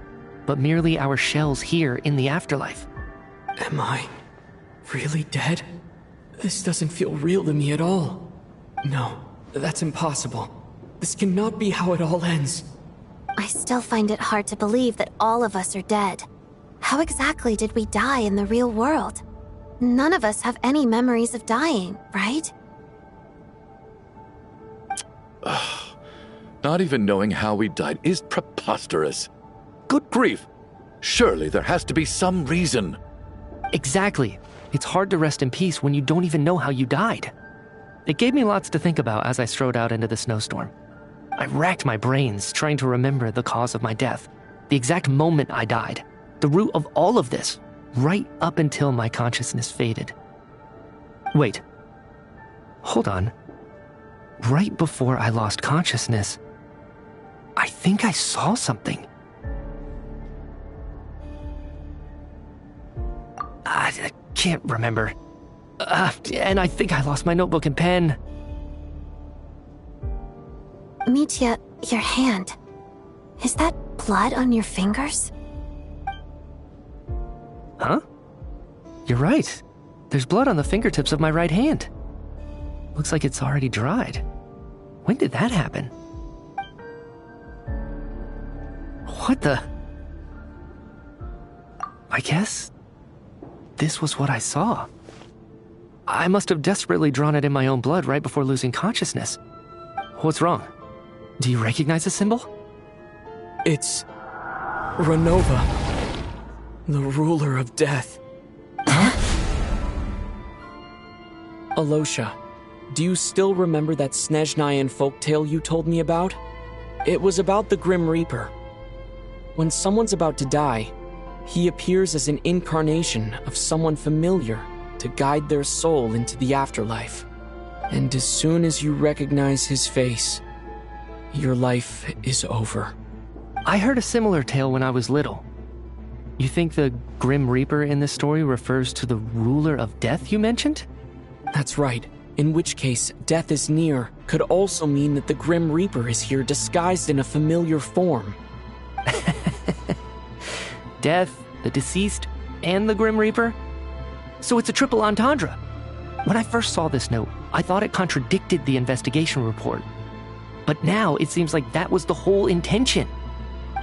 but merely our shells here in the afterlife. Am I really dead? This doesn't feel real to me at all. No, that's impossible. This cannot be how it all ends. I still find it hard to believe that all of us are dead. How exactly did we die in the real world? None of us have any memories of dying, right? Not even knowing how we died is preposterous. Good grief! Surely there has to be some reason. Exactly. It's hard to rest in peace when you don't even know how you died. It gave me lots to think about as I strode out into the snowstorm. I racked my brains trying to remember the cause of my death, the exact moment I died, the root of all of this, right up until my consciousness faded. Wait. Hold on. Right before I lost consciousness, I think I saw something. I can't remember. And I think I lost my notebook and pen. Mitya, your hand. Is that blood on your fingers? Huh? You're right. There's blood on the fingertips of my right hand. Looks like it's already dried. When did that happen? What the? I guess this was what I saw. I must have desperately drawn it in my own blood right before losing consciousness. What's wrong? Do you recognize the symbol? It's Renova, the ruler of death. Alosha, do you still remember that Snezhnayan folktale you told me about? It was about the Grim Reaper. When someone's about to die, he appears as an incarnation of someone familiar to guide their soul into the afterlife. And as soon as you recognize his face, your life is over. I heard a similar tale when I was little. You think the Grim Reaper in this story refers to the ruler of death you mentioned? That's right. In which case, death is near could also mean that the Grim Reaper is here disguised in a familiar form. Death the deceased, and the Grim Reaper? So it's a triple entendre. When I first saw this note, I thought it contradicted the investigation report. But now it seems like that was the whole intention.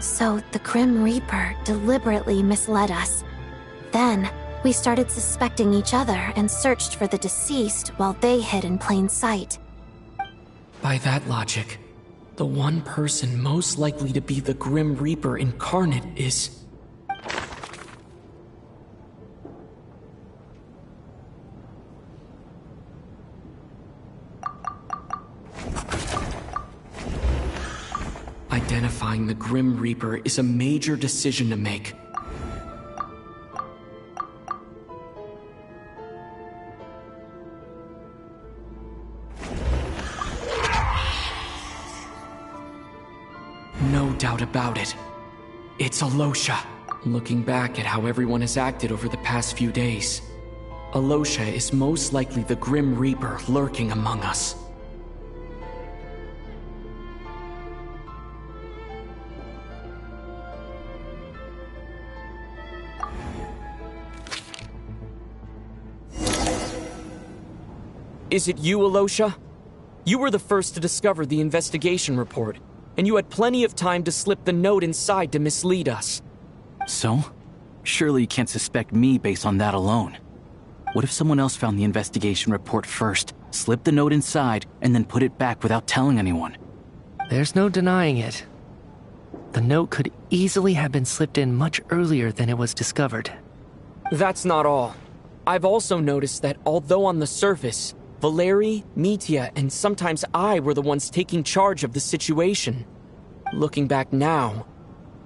So the Grim Reaper deliberately misled us. Then, we started suspecting each other and searched for the deceased while they hid in plain sight. By that logic, the one person most likely to be the Grim Reaper incarnate is... Identifying the Grim Reaper is a major decision to make. No doubt about it. It's Alosha. Looking back at how everyone has acted over the past few days, Alosha is most likely the Grim Reaper lurking among us. Is it you, Alosha? You were the first to discover the investigation report, and you had plenty of time to slip the note inside to mislead us. So? Surely you can't suspect me based on that alone. What if someone else found the investigation report first, slipped the note inside, and then put it back without telling anyone? There's no denying it. The note could easily have been slipped in much earlier than it was discovered. That's not all. I've also noticed that although on the surface, Valeri, Mitya, and sometimes I were the ones taking charge of the situation. Looking back now,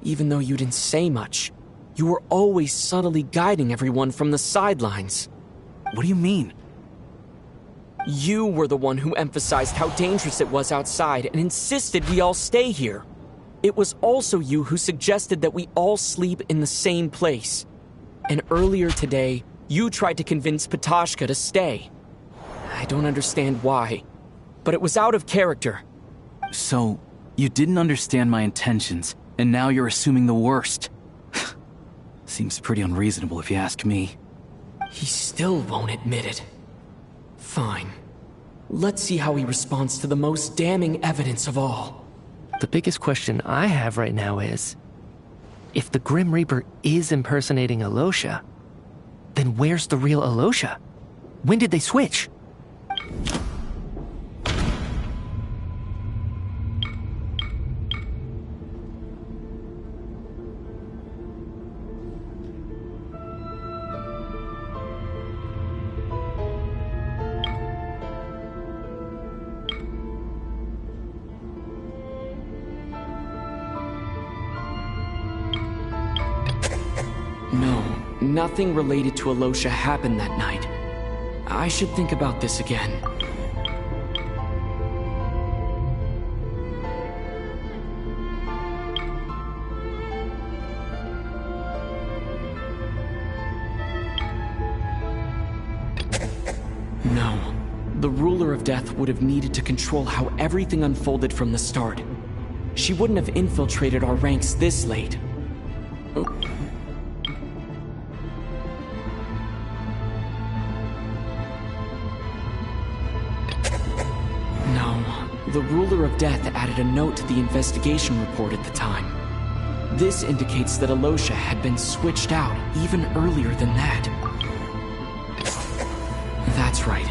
even though you didn't say much, you were always subtly guiding everyone from the sidelines. What do you mean? You were the one who emphasized how dangerous it was outside and insisted we all stay here. It was also you who suggested that we all sleep in the same place. And earlier today, you tried to convince Patashka to stay. I don't understand why, but it was out of character. So, you didn't understand my intentions, and now you're assuming the worst. Seems pretty unreasonable if you ask me. He still won't admit it. Fine. Let's see how he responds to the most damning evidence of all. The biggest question I have right now is, if the Grim Reaper is impersonating Alosha, then where's the real Alosha? When did they switch? No, nothing related to Alosha happened that night. I should think about this again. No. The Ruler of Death would have needed to control how everything unfolded from the start. She wouldn't have infiltrated our ranks this late. The Ruler of Death added a note to the investigation report at the time. This indicates that Alosha had been switched out even earlier than that. That's right.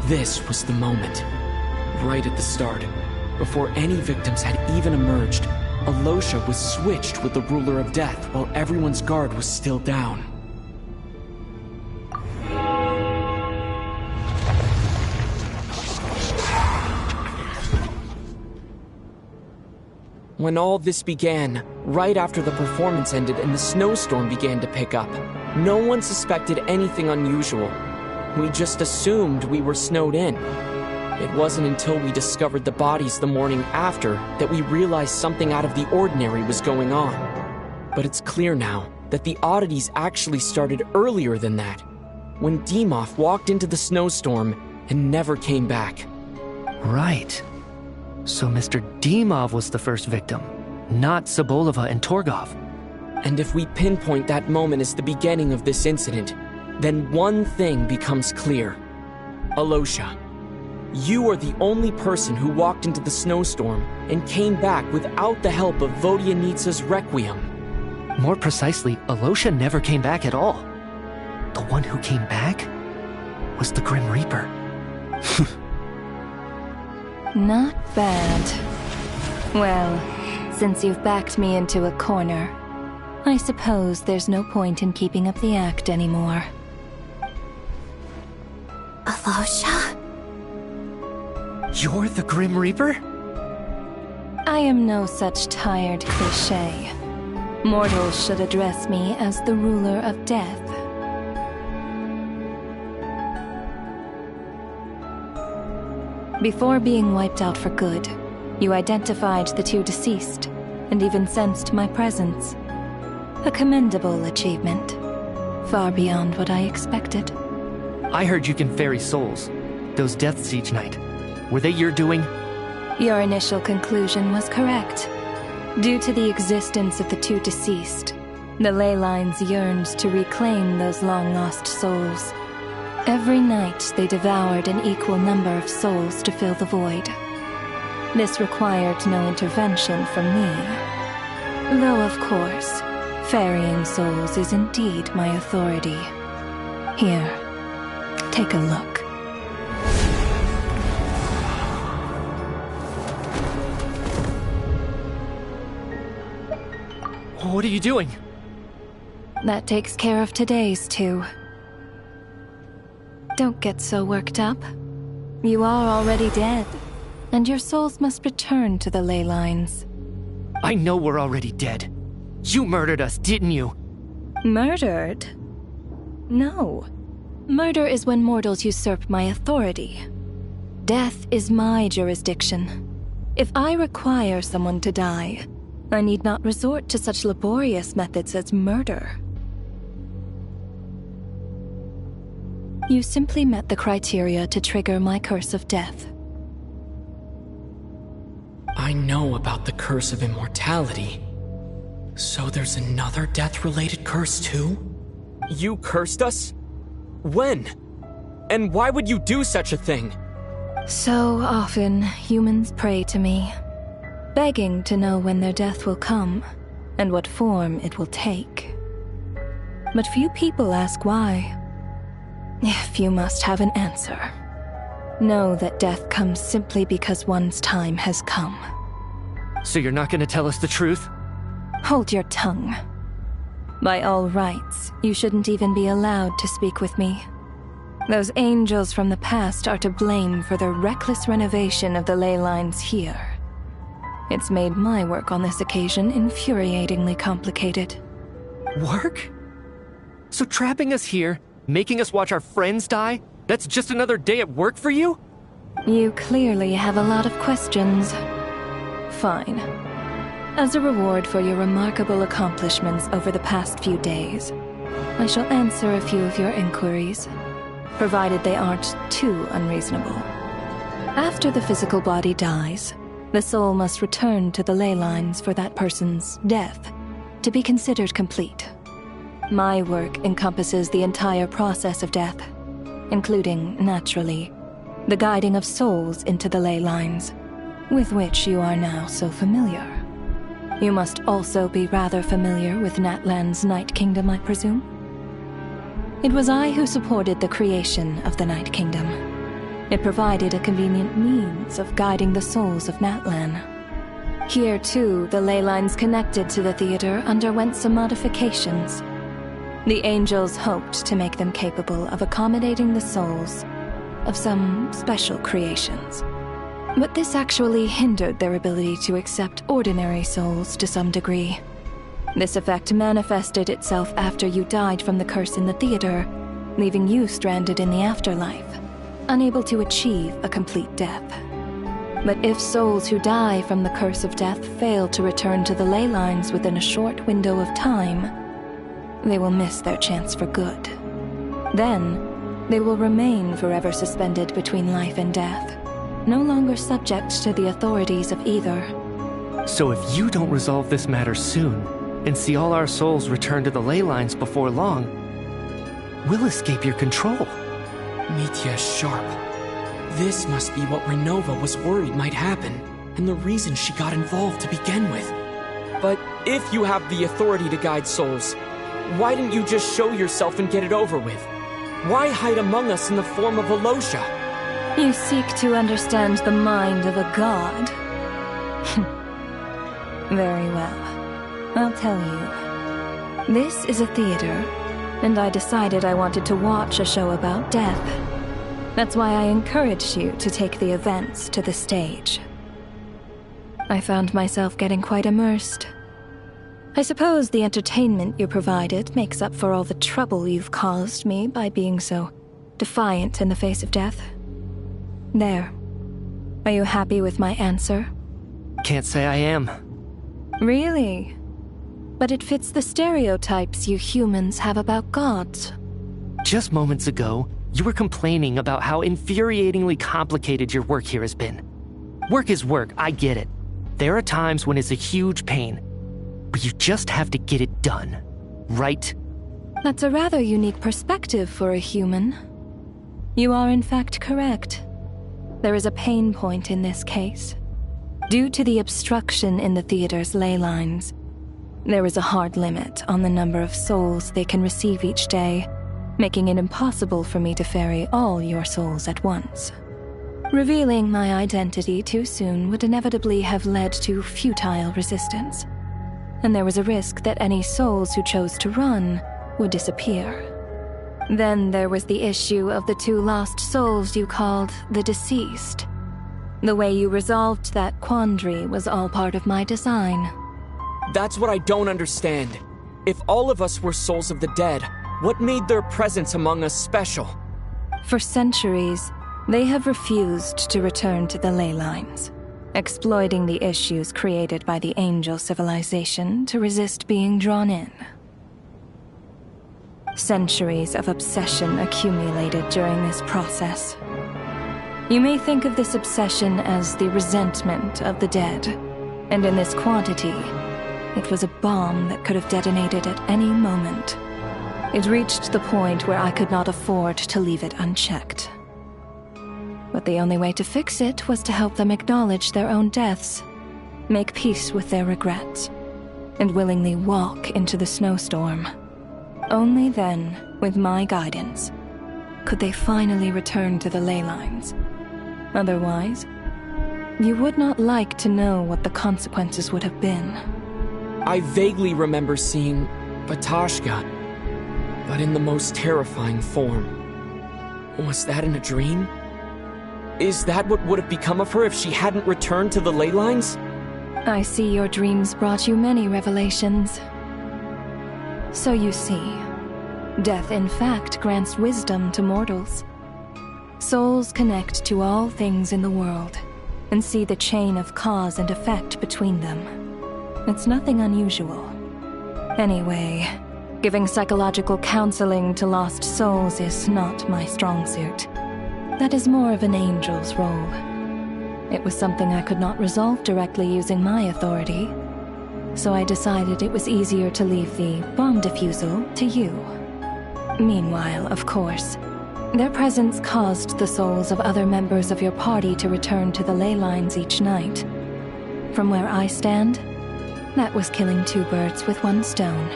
This was the moment. Right at the start. Before any victims had even emerged, Alosha was switched with the Ruler of Death while everyone's guard was still down. When all this began, right after the performance ended and the snowstorm began to pick up, no one suspected anything unusual. We just assumed we were snowed in. It wasn't until we discovered the bodies the morning after that we realized something out of the ordinary was going on. But it's clear now that the oddities actually started earlier than that, when Dimov walked into the snowstorm and never came back. Right. So Mr. Dimov was the first victim, not Sobolova and Torgov. And if we pinpoint that moment as the beginning of this incident, then one thing becomes clear. Alosha, you are the only person who walked into the snowstorm and came back without the help of Vodyanitsa's Requiem. More precisely, Alosha never came back at all. The one who came back was the Grim Reaper. Not bad. Well, since you've backed me into a corner, I suppose there's no point in keeping up the act anymore. Alosha? You're the Grim Reaper? I am no such tired cliché. Mortals should address me as the ruler of death. Before being wiped out for good, you identified the two deceased, and even sensed my presence. A commendable achievement. Far beyond what I expected. I heard you can ferry souls. Those deaths each night. Were they your doing? Your initial conclusion was correct. Due to the existence of the two deceased, the ley lines yearned to reclaim those long-lost souls. Every night they devoured an equal number of souls to fill the void. This required no intervention from me. Though, of course, ferrying souls is indeed my authority. Here, take a look. What are you doing? That takes care of today's too. Don't get so worked up. You are already dead, and your souls must return to the ley lines. I know we're already dead. You murdered us, didn't you? Murdered? No. Murder is when mortals usurp my authority. Death is my jurisdiction. If I require someone to die, I need not resort to such laborious methods as murder. You simply met the criteria to trigger my curse of death. I know about the curse of immortality. So there's another death-related curse too? You cursed us? When? And why would you do such a thing? So often, humans pray to me, begging to know when their death will come, and what form it will take. But few people ask why. If you must have an answer, know that death comes simply because one's time has come. So you're not gonna tell us the truth? Hold your tongue. By all rights, you shouldn't even be allowed to speak with me. Those angels from the past are to blame for the reckless renovation of the ley lines here. It's made my work on this occasion infuriatingly complicated. Work? So trapping us here, making us watch our friends die, that's just another day at work for you? You clearly have a lot of questions. Fine. As a reward for your remarkable accomplishments over the past few days, I shall answer a few of your inquiries, provided they aren't too unreasonable. After the physical body dies, the soul must return to the ley lines for that person's death to be considered complete. My work encompasses the entire process of death, including, naturally, the guiding of souls into the ley lines, with which you are now so familiar. You must also be rather familiar with Natlan's Night Kingdom, I presume? It was I who supported the creation of the Night Kingdom. It provided a convenient means of guiding the souls of Natlan. Here, too, the ley lines connected to the theater underwent some modifications. The angels hoped to make them capable of accommodating the souls of some special creations. But this actually hindered their ability to accept ordinary souls to some degree. This effect manifested itself after you died from the curse in the theater, leaving you stranded in the afterlife, unable to achieve a complete death. But if souls who die from the curse of death fail to return to the ley lines within a short window of time, they will miss their chance for good. Then, they will remain forever suspended between life and death, no longer subject to the authorities of either. So if you don't resolve this matter soon, and see all our souls return to the ley lines before long, we'll escape your control. Mitya is sharp. This must be what Renova was worried might happen, and the reason she got involved to begin with. But if you have the authority to guide souls, why didn't you just show yourself and get it over with? Why hide among us in the form of Alosia? You seek to understand the mind of a god. Very well. I'll tell you. This is a theater, and I decided I wanted to watch a show about death. That's why I encouraged you to take the events to the stage. I found myself getting quite immersed. I suppose the entertainment you provided makes up for all the trouble you've caused me by being so defiant in the face of death. There. Are you happy with my answer? Can't say I am. Really? But it fits the stereotypes you humans have about gods. Just moments ago, you were complaining about how infuriatingly complicated your work here has been. Work is work, I get it. There are times when it's a huge pain, but you just have to get it done, right? That's a rather unique perspective for a human. You are in fact correct. There is a pain point in this case. Due to the obstruction in the theater's ley lines, there is a hard limit on the number of souls they can receive each day, making it impossible for me to ferry all your souls at once. Revealing my identity too soon would inevitably have led to futile resistance, and there was a risk that any souls who chose to run would disappear. Then there was the issue of the 2 lost souls you called the deceased. The way you resolved that quandary was all part of my design. That's what I don't understand. If all of us were souls of the dead, what made their presence among us special? For centuries, they have refused to return to the ley lines, exploiting the issues created by the angel civilization to resist being drawn in. Centuries of obsession accumulated during this process. You may think of this obsession as the resentment of the dead, and in this quantity, it was a bomb that could have detonated at any moment. It reached the point where I could not afford to leave it unchecked. But the only way to fix it was to help them acknowledge their own deaths, make peace with their regrets, and willingly walk into the snowstorm. Only then, with my guidance, could they finally return to the ley lines. Otherwise, you would not like to know what the consequences would have been. I vaguely remember seeing Batashka, but in the most terrifying form. Was that in a dream? Is that what would have become of her if she hadn't returned to the ley lines? I see your dreams brought you many revelations. So you see, death in fact grants wisdom to mortals. Souls connect to all things in the world and see the chain of cause and effect between them. It's nothing unusual. Anyway, giving psychological counseling to lost souls is not my strong suit. That is more of an angel's role. It was something I could not resolve directly using my authority, so I decided it was easier to leave the bomb defusal to you. Meanwhile, of course, their presence caused the souls of other members of your party to return to the ley lines each night. From where I stand, that was killing 2 birds with 1 stone.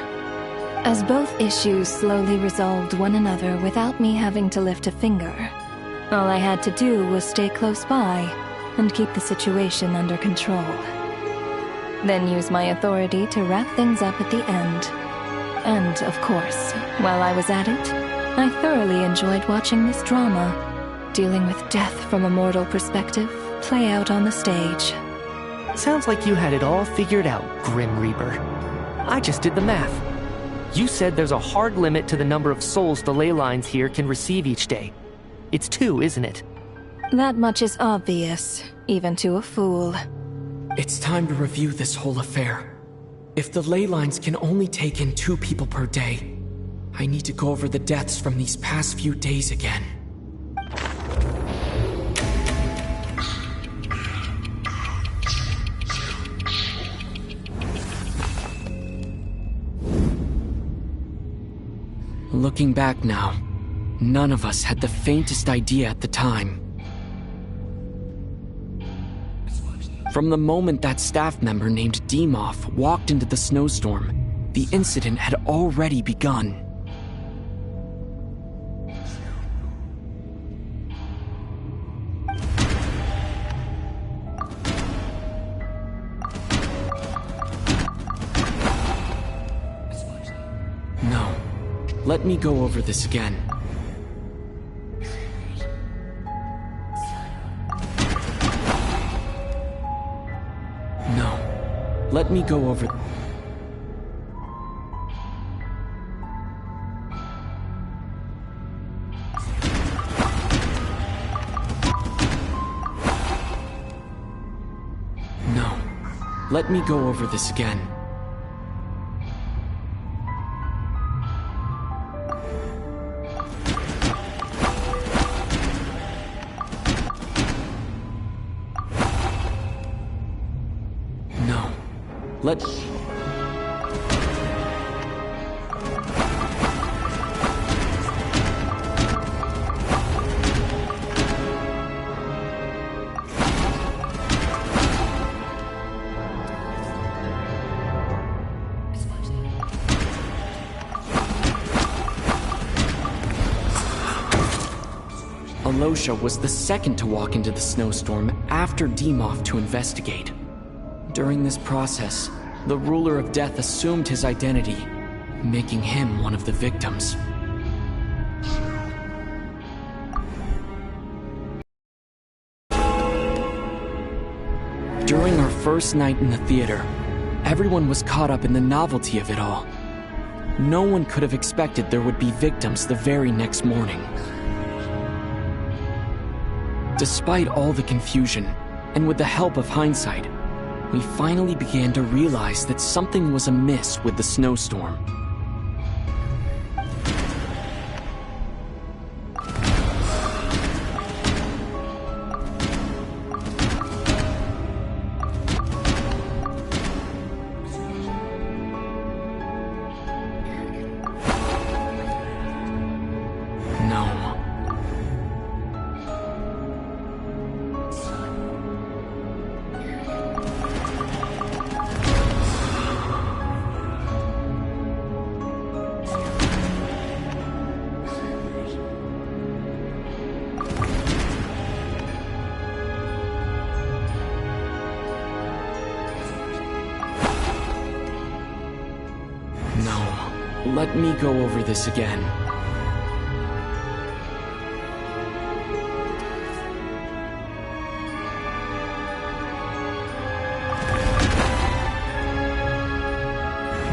As both issues slowly resolved one another without me having to lift a finger, all I had to do was stay close by and keep the situation under control. Then use my authority to wrap things up at the end. And, of course, while I was at it, I thoroughly enjoyed watching this drama, dealing with death from a mortal perspective, play out on the stage. Sounds like you had it all figured out, Grim Reaper. I just did the math. You said there's a hard limit to the number of souls the ley lines here can receive each day. It's 2, isn't it? That much is obvious, even to a fool. It's time to review this whole affair. If the ley lines can only take in 2 people per day, I need to go over the deaths from these past few days again. Looking back now, none of us had the faintest idea at the time. From the moment that staff member named Demoff walked into the snowstorm, the incident had already begun. No. Let me go over this again. No. Let me go over... No. Let me go over this again. No. Let... Alosha was the second to walk into the snowstorm after Demoff to investigate. During this process, the ruler of death assumed his identity, making him one of the victims. During our first night in the theater, everyone was caught up in the novelty of it all. No one could have expected there would be victims the very next morning. Despite all the confusion, and with the help of hindsight, we finally began to realize that something was amiss with the snowstorm. Let me go over this again.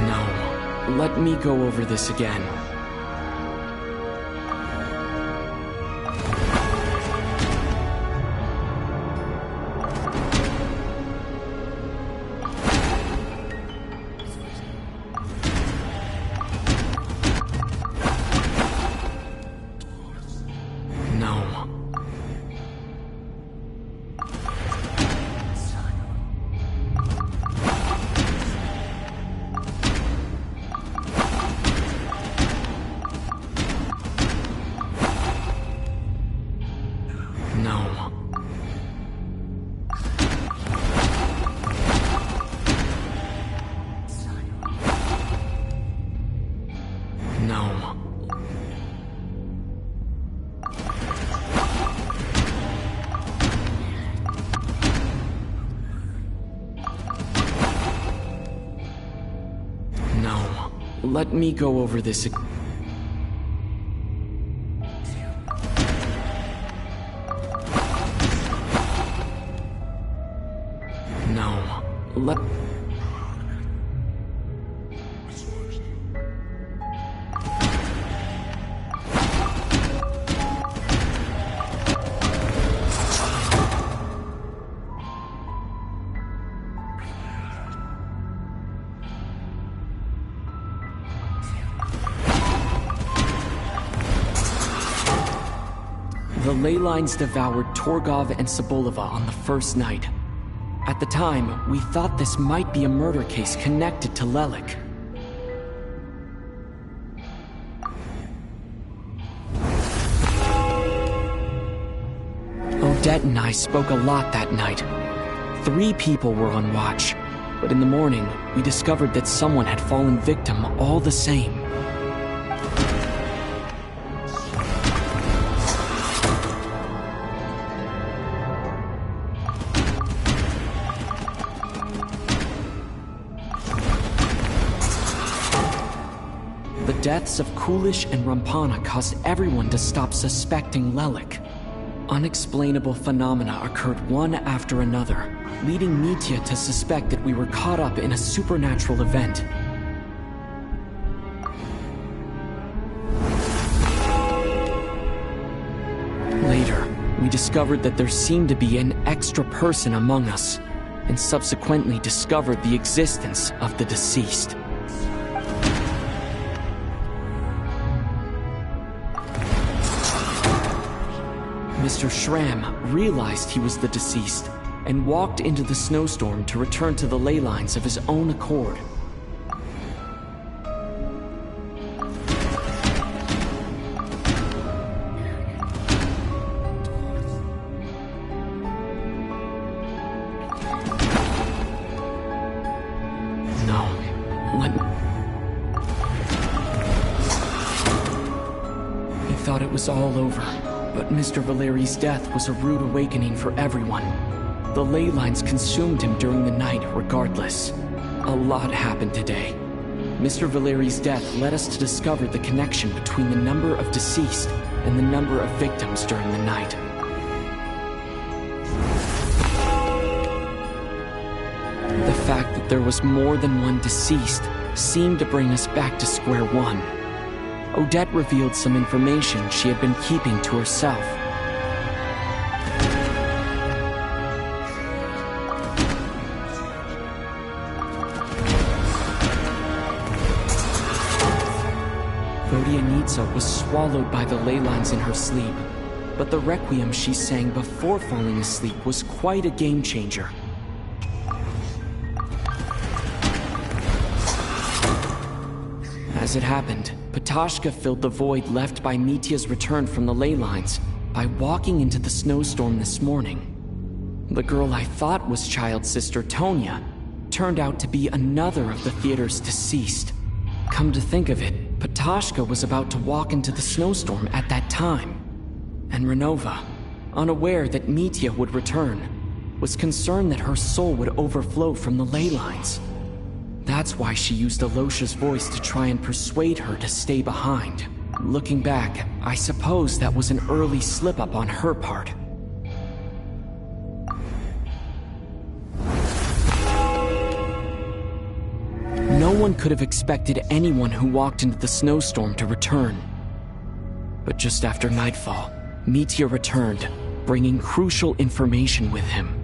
No. Let me go over this again. Let me go over this again. No. Let... The ley lines devoured Torgov and Sobolova on the first night. At the time, we thought this might be a murder case connected to Lelik. Odette and I spoke a lot that night. 3 people were on watch, but in the morning, we discovered that someone had fallen victim all the same. The deaths of Kulish and Rampana caused everyone to stop suspecting Lelik. Unexplainable phenomena occurred one after another, leading Mitya to suspect that we were caught up in a supernatural event. Later, we discovered that there seemed to be an extra person among us, and subsequently discovered the existence of the deceased. Mr. Schramm realized he was the deceased and walked into the snowstorm to return to the ley lines of his own accord. He thought it was all over. But Mr. Valeri's death was a rude awakening for everyone. The ley lines consumed him during the night regardless. A lot happened today. Mr. Valeri's death led us to discover the connection between the number of deceased and the number of victims during the night. The fact that there was more than one deceased seemed to bring us back to square one. Odette revealed some information she had been keeping to herself. Vodyanitsa was swallowed by the ley lines in her sleep, but the requiem she sang before falling asleep was quite a game changer. As it happened, Patashka filled the void left by Mitya's return from the ley lines by walking into the snowstorm this morning. The girl I thought was child sister Tonya turned out to be another of the theater's deceased. Come to think of it, Patashka was about to walk into the snowstorm at that time. And Renova, unaware that Mitya would return, was concerned that her soul would overflow from the ley lines. That's why she used Alosha's voice to try and persuade her to stay behind. Looking back, I suppose that was an early slip-up on her part. No one could have expected anyone who walked into the snowstorm to return. But just after nightfall, Mitya returned, bringing crucial information with him.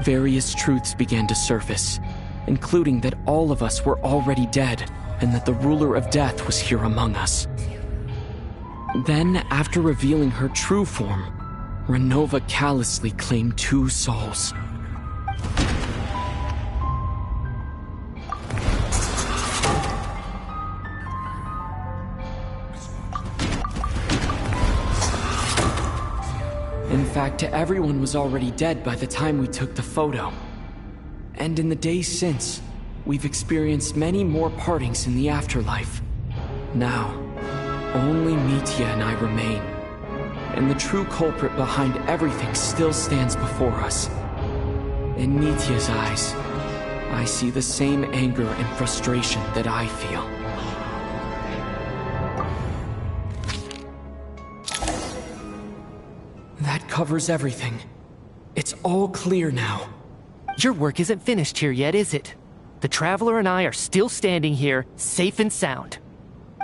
Various truths began to surface, including that all of us were already dead, and that the ruler of death was here among us. Then, after revealing her true form, Renova callously claimed 2 souls. In fact, everyone was already dead by the time we took the photo. And in the days since, we've experienced many more partings in the afterlife. Now, only Mitya and I remain. And the true culprit behind everything still stands before us. In Mitya's eyes, I see the same anger and frustration that I feel. That covers everything. It's all clear now. Your work isn't finished here yet, is it? The Traveler and I are still standing here, safe and sound.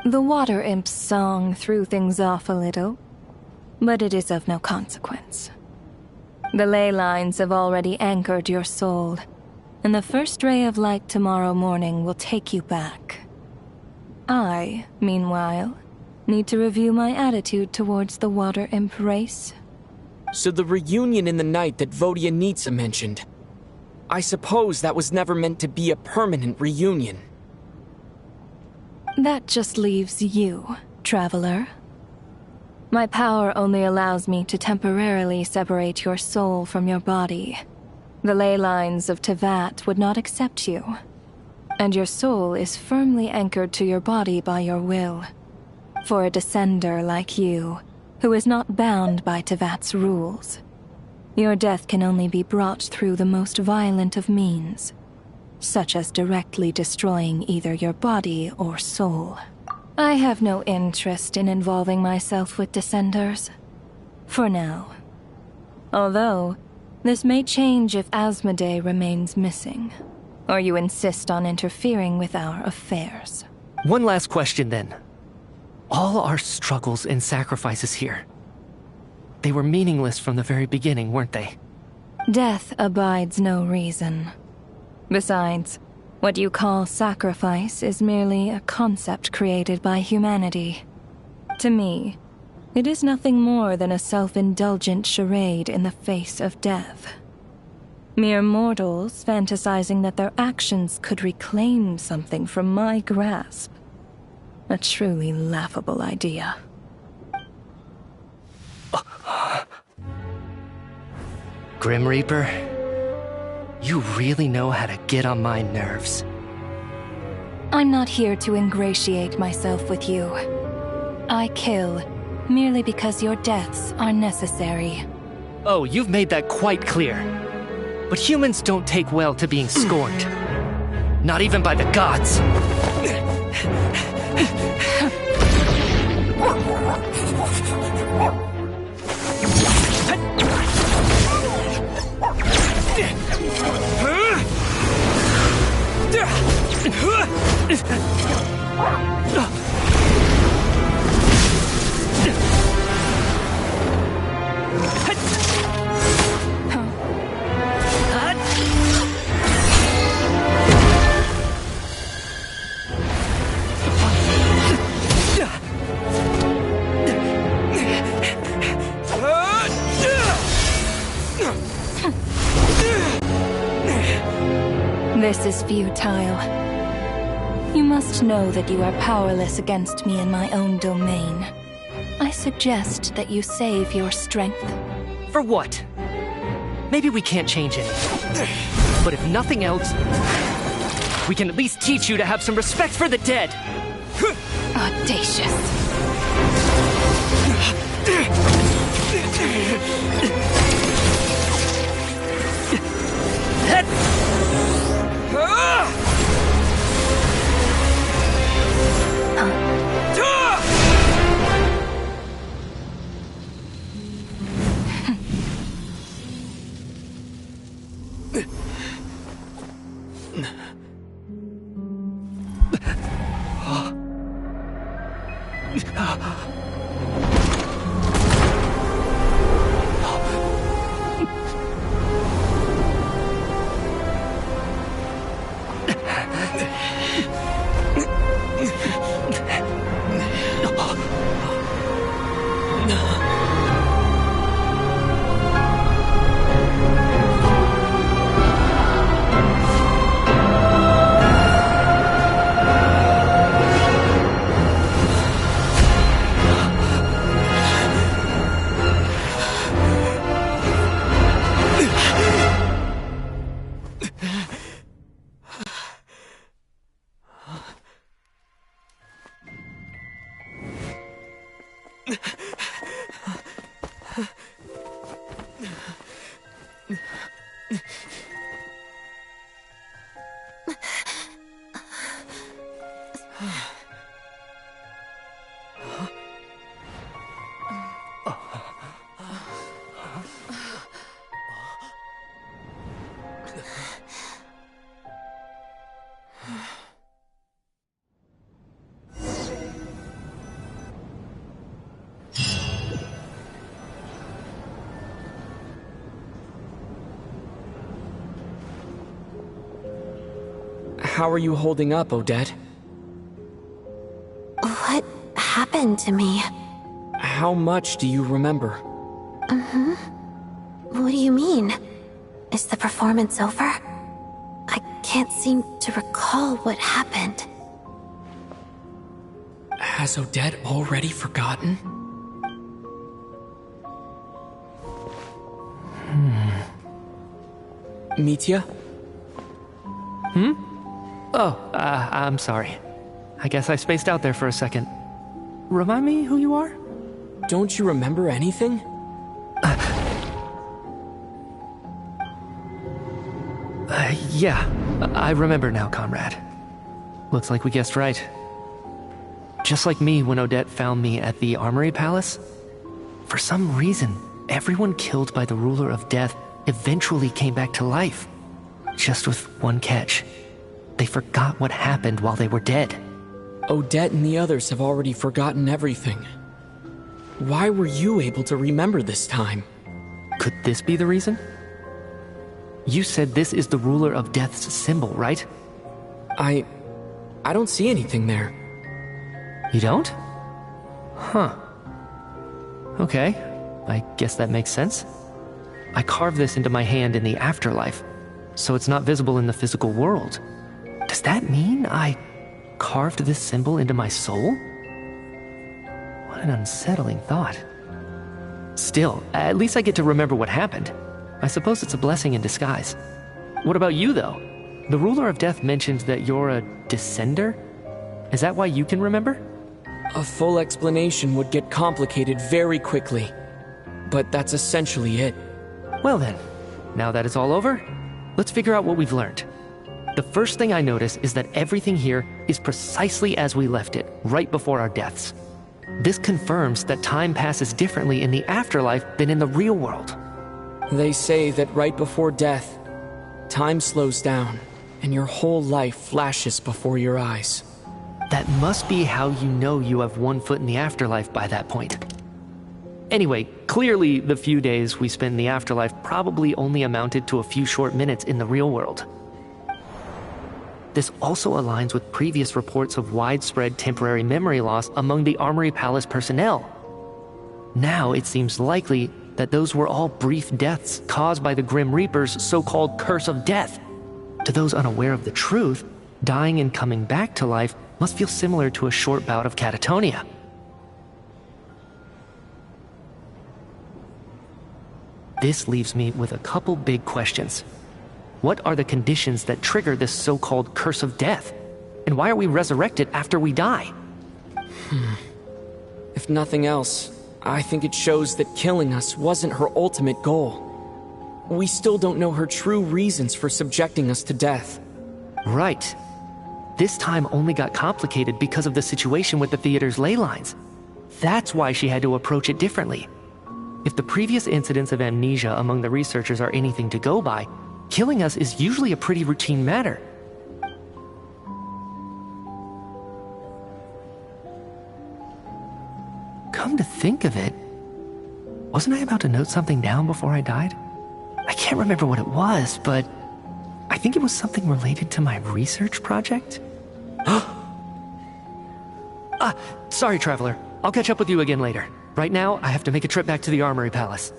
The Water Imp's song threw things off a little, but it is of no consequence. The ley lines have already anchored your soul, and the first ray of light tomorrow morning will take you back. I, meanwhile, need to review my attitude towards the Water Imp race. So the reunion in the night that Vodyanitsa mentioned, I suppose that was never meant to be a permanent reunion. That just leaves you, Traveler. My power only allows me to temporarily separate your soul from your body. The ley lines of Tevat would not accept you, and your soul is firmly anchored to your body by your will. For a descender like you, who is not bound by Tevat's rules, your death can only be brought through the most violent of means, such as directly destroying either your body or soul. I have no interest in involving myself with Descenders. For now. Although, this may change if Asmodee remains missing, or you insist on interfering with our affairs. One last question then. All our struggles and sacrifices here, they were meaningless from the very beginning, weren't they? Death abides no reason. Besides, what you call sacrifice is merely a concept created by humanity. To me, it is nothing more than a self-indulgent charade in the face of death. Mere mortals fantasizing that their actions could reclaim something from my grasp. A truly laughable idea. Grim Reaper, you really know how to get on my nerves. I'm not here to ingratiate myself with you. I kill merely because your deaths are necessary. Oh, you've made that quite clear. But humans don't take well to being scorned. Not even by the gods. This is futile. You must know that you are powerless against me in my own domain. I suggest that you save your strength. For what? Maybe we can't change anything. But if nothing else, we can at least teach you to have some respect for the dead. Audacious. How are you holding up, Odette? What happened to me? How much do you remember? What do you mean? Is the performance over? I can't seem to recall what happened. Has Odette already forgotten? Mitya? Oh, I'm sorry. I guess I spaced out there for a second. Remind me who you are? Don't you remember anything? Yeah, I remember now, comrade. Looks like we guessed right. Just like me when Odette found me at the Armory Palace, for some reason, everyone killed by the Ruler of Death eventually came back to life. Just with one catch. They forgot what happened while they were dead. Odette and the others have already forgotten everything. Why were you able to remember this time? Could this be the reason? You said this is the Ruler of Death's symbol, right? I don't see anything there. You don't? Huh. Okay, I guess that makes sense. I carved this into my hand in the afterlife, so it's not visible in the physical world. Does that mean I carved this symbol into my soul? What an unsettling thought. Still, at least I get to remember what happened. I suppose it's a blessing in disguise. What about you, though? The Ruler of Death mentioned that you're a descender? Is that why you can remember? A full explanation would get complicated very quickly. But that's essentially it. Well then, now that it's all over, let's figure out what we've learned. The first thing I notice is that everything here is precisely as we left it, right before our deaths. This confirms that time passes differently in the afterlife than in the real world. They say that right before death, time slows down, and your whole life flashes before your eyes. That must be how you know you have one foot in the afterlife by that point. Anyway, clearly the few days we spend in the afterlife probably only amounted to a few short minutes in the real world. This also aligns with previous reports of widespread temporary memory loss among the Armory Palace personnel. Now it seems likely that those were all brief deaths caused by the Grim Reaper's so-called curse of death. To those unaware of the truth, dying and coming back to life must feel similar to a short bout of catatonia. This leaves me with a couple big questions. What are the conditions that trigger this so-called curse of death? And why are we resurrected after we die? If nothing else, I think it shows that killing us wasn't her ultimate goal. We still don't know her true reasons for subjecting us to death. Right. This time only got complicated because of the situation with the theater's ley lines. That's why she had to approach it differently. If the previous incidents of amnesia among the researchers are anything to go by, killing us is usually a pretty routine matter. Come to think of it, wasn't I about to note something down before I died? I can't remember what it was, but I think it was something related to my research project. Sorry, Traveler. I'll catch up with you again later. Right now, I have to make a trip back to the Armory Palace.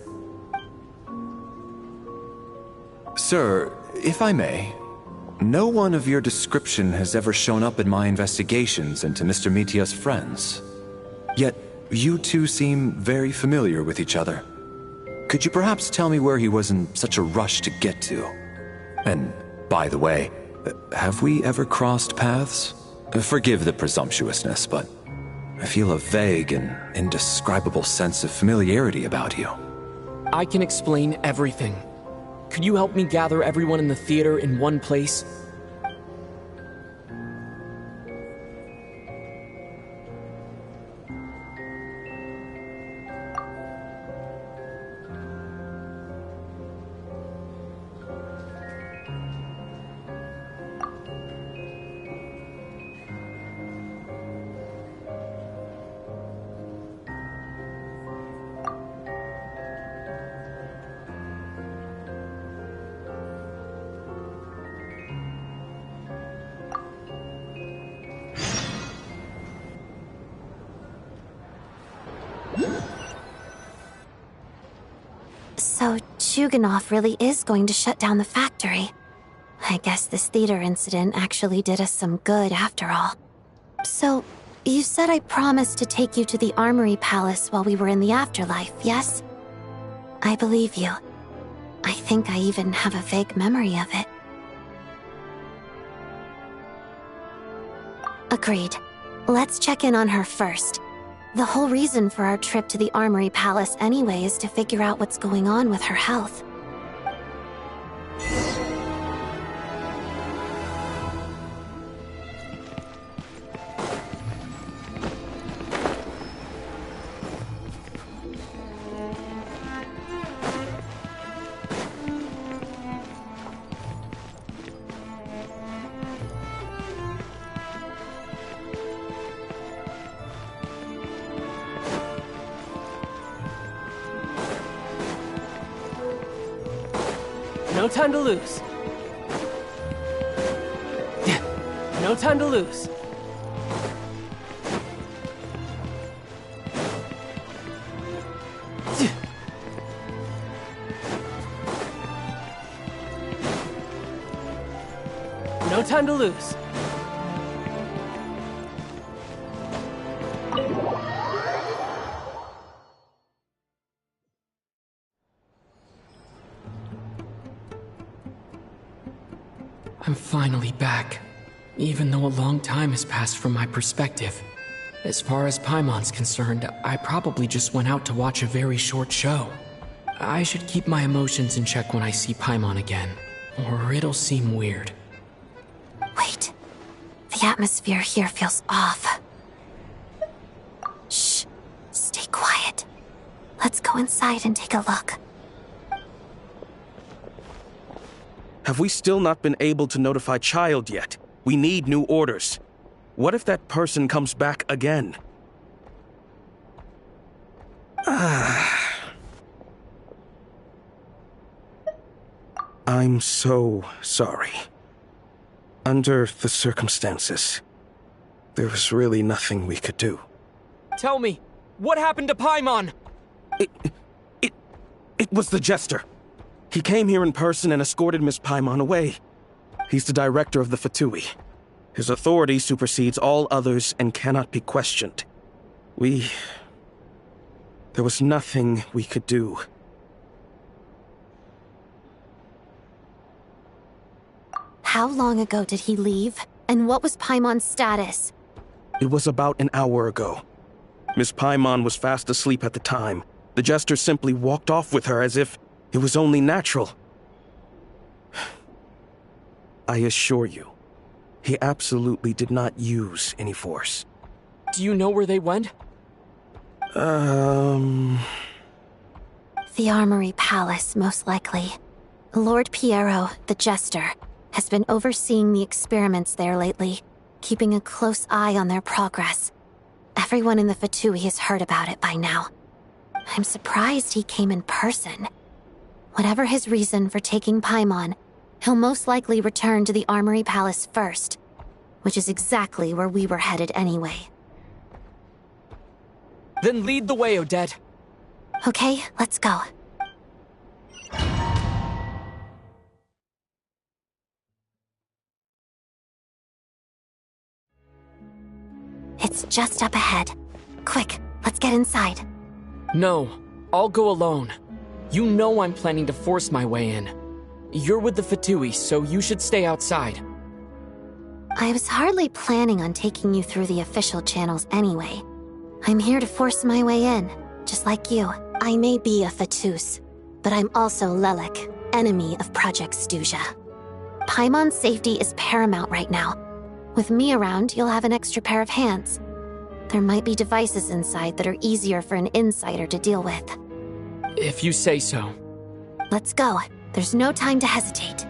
Sir, if I may, no one of your description has ever shown up in my investigations into Mr. Mitya's friends. Yet, you two seem very familiar with each other. Could you perhaps tell me where he was in such a rush to get to? And, by the way, have we ever crossed paths? Forgive the presumptuousness, but I feel a vague and indescribable sense of familiarity about you. I can explain everything. Could you help me gather everyone in the theater in one place? So, Chuganov really is going to shut down the factory. I guess this theater incident actually did us some good after all. So, you said I promised to take you to the Armory Palace while we were in the afterlife, yes? I believe you. I think I even have a vague memory of it. Agreed. Let's check in on her first. The whole reason for our trip to the Armory Palace anyway is to figure out what's going on with her health. No time to lose. No time to lose. No time to lose. I'm finally back, even though a long time has passed from my perspective. As far as Paimon's concerned, I probably just went out to watch a very short show. I should keep my emotions in check when I see Paimon again, or it'll seem weird. Wait. The atmosphere here feels off. Shh. Stay quiet. Let's go inside and take a look. Have we still not been able to notify Child yet? We need new orders. What if that person comes back again? I'm so sorry. Under the circumstances, there was really nothing we could do. Tell me, what happened to Paimon? It was the Jester. He came here in person and escorted Miss Paimon away. He's the director of the Fatui. His authority supersedes all others and cannot be questioned. There was nothing we could do. How long ago did he leave? And what was Paimon's status? It was about an hour ago. Miss Paimon was fast asleep at the time. The Jester simply walked off with her as if it was only natural. I assure you, he absolutely did not use any force. Do you know where they went? The Armory Palace, most likely. Lord Piero, the Jester, has been overseeing the experiments there lately, keeping a close eye on their progress. Everyone in the Fatui has heard about it by now. I'm surprised he came in person. Whatever his reason for taking Paimon, he'll most likely return to the Armory Palace first, which is exactly where we were headed anyway. Then lead the way, Odette. Okay, let's go. It's just up ahead. Quick, let's get inside. No, I'll go alone. You know I'm planning to force my way in. You're with the Fatui, so you should stay outside. I was hardly planning on taking you through the official channels anyway. I'm here to force my way in, just like you. I may be a Fatus, but I'm also Lelik, enemy of Project Stuzha. Paimon's safety is paramount right now. With me around, you'll have an extra pair of hands. There might be devices inside that are easier for an insider to deal with. If you say so. Let's go. There's no time to hesitate.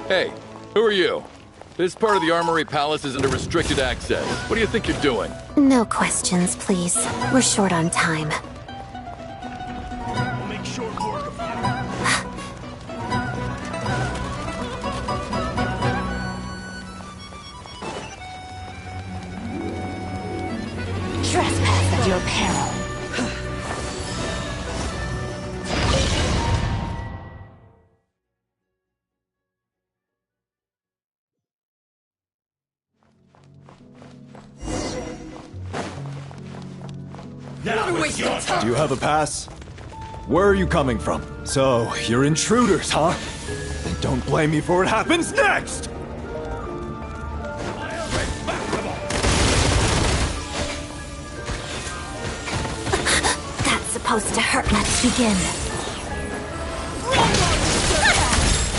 Hey, who are you? This part of the Armory Palace is under restricted access. What do you think you're doing? No questions, please. We're short on time. We'll make short work of you. Trespass at your peril. Do you have a pass? Where are you coming from? So, you're intruders, huh? Then don't blame me for what happens next! That's supposed to hurt. Let's begin.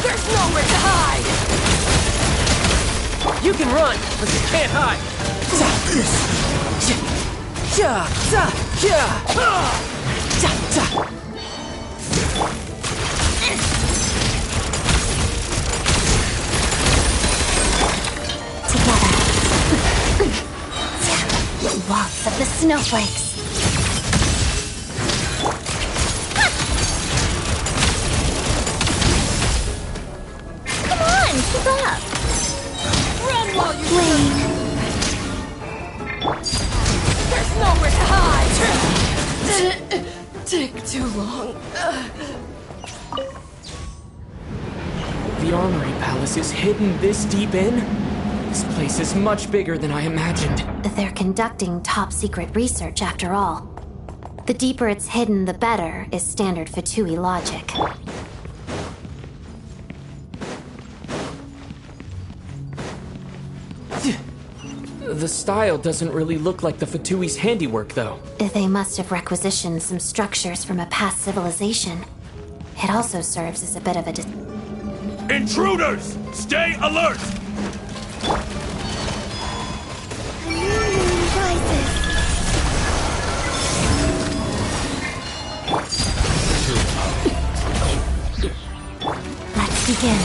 There's nowhere to hide! You can run, but you can't hide. Waltz of the snowflakes. Come on, keep up. Run while you Wayne. There's nowhere to hide! Take too long. The Armory Palace is hidden this deep in? This place is much bigger than I imagined. They're conducting top-secret research after all. The deeper it's hidden, the better, is standard Fatui logic. The style doesn't really look like the Fatui's handiwork, though. They must have requisitioned some structures from a past civilization. It also serves as a bit of a Intruders! Stay alert! A new moon rises. Let's begin.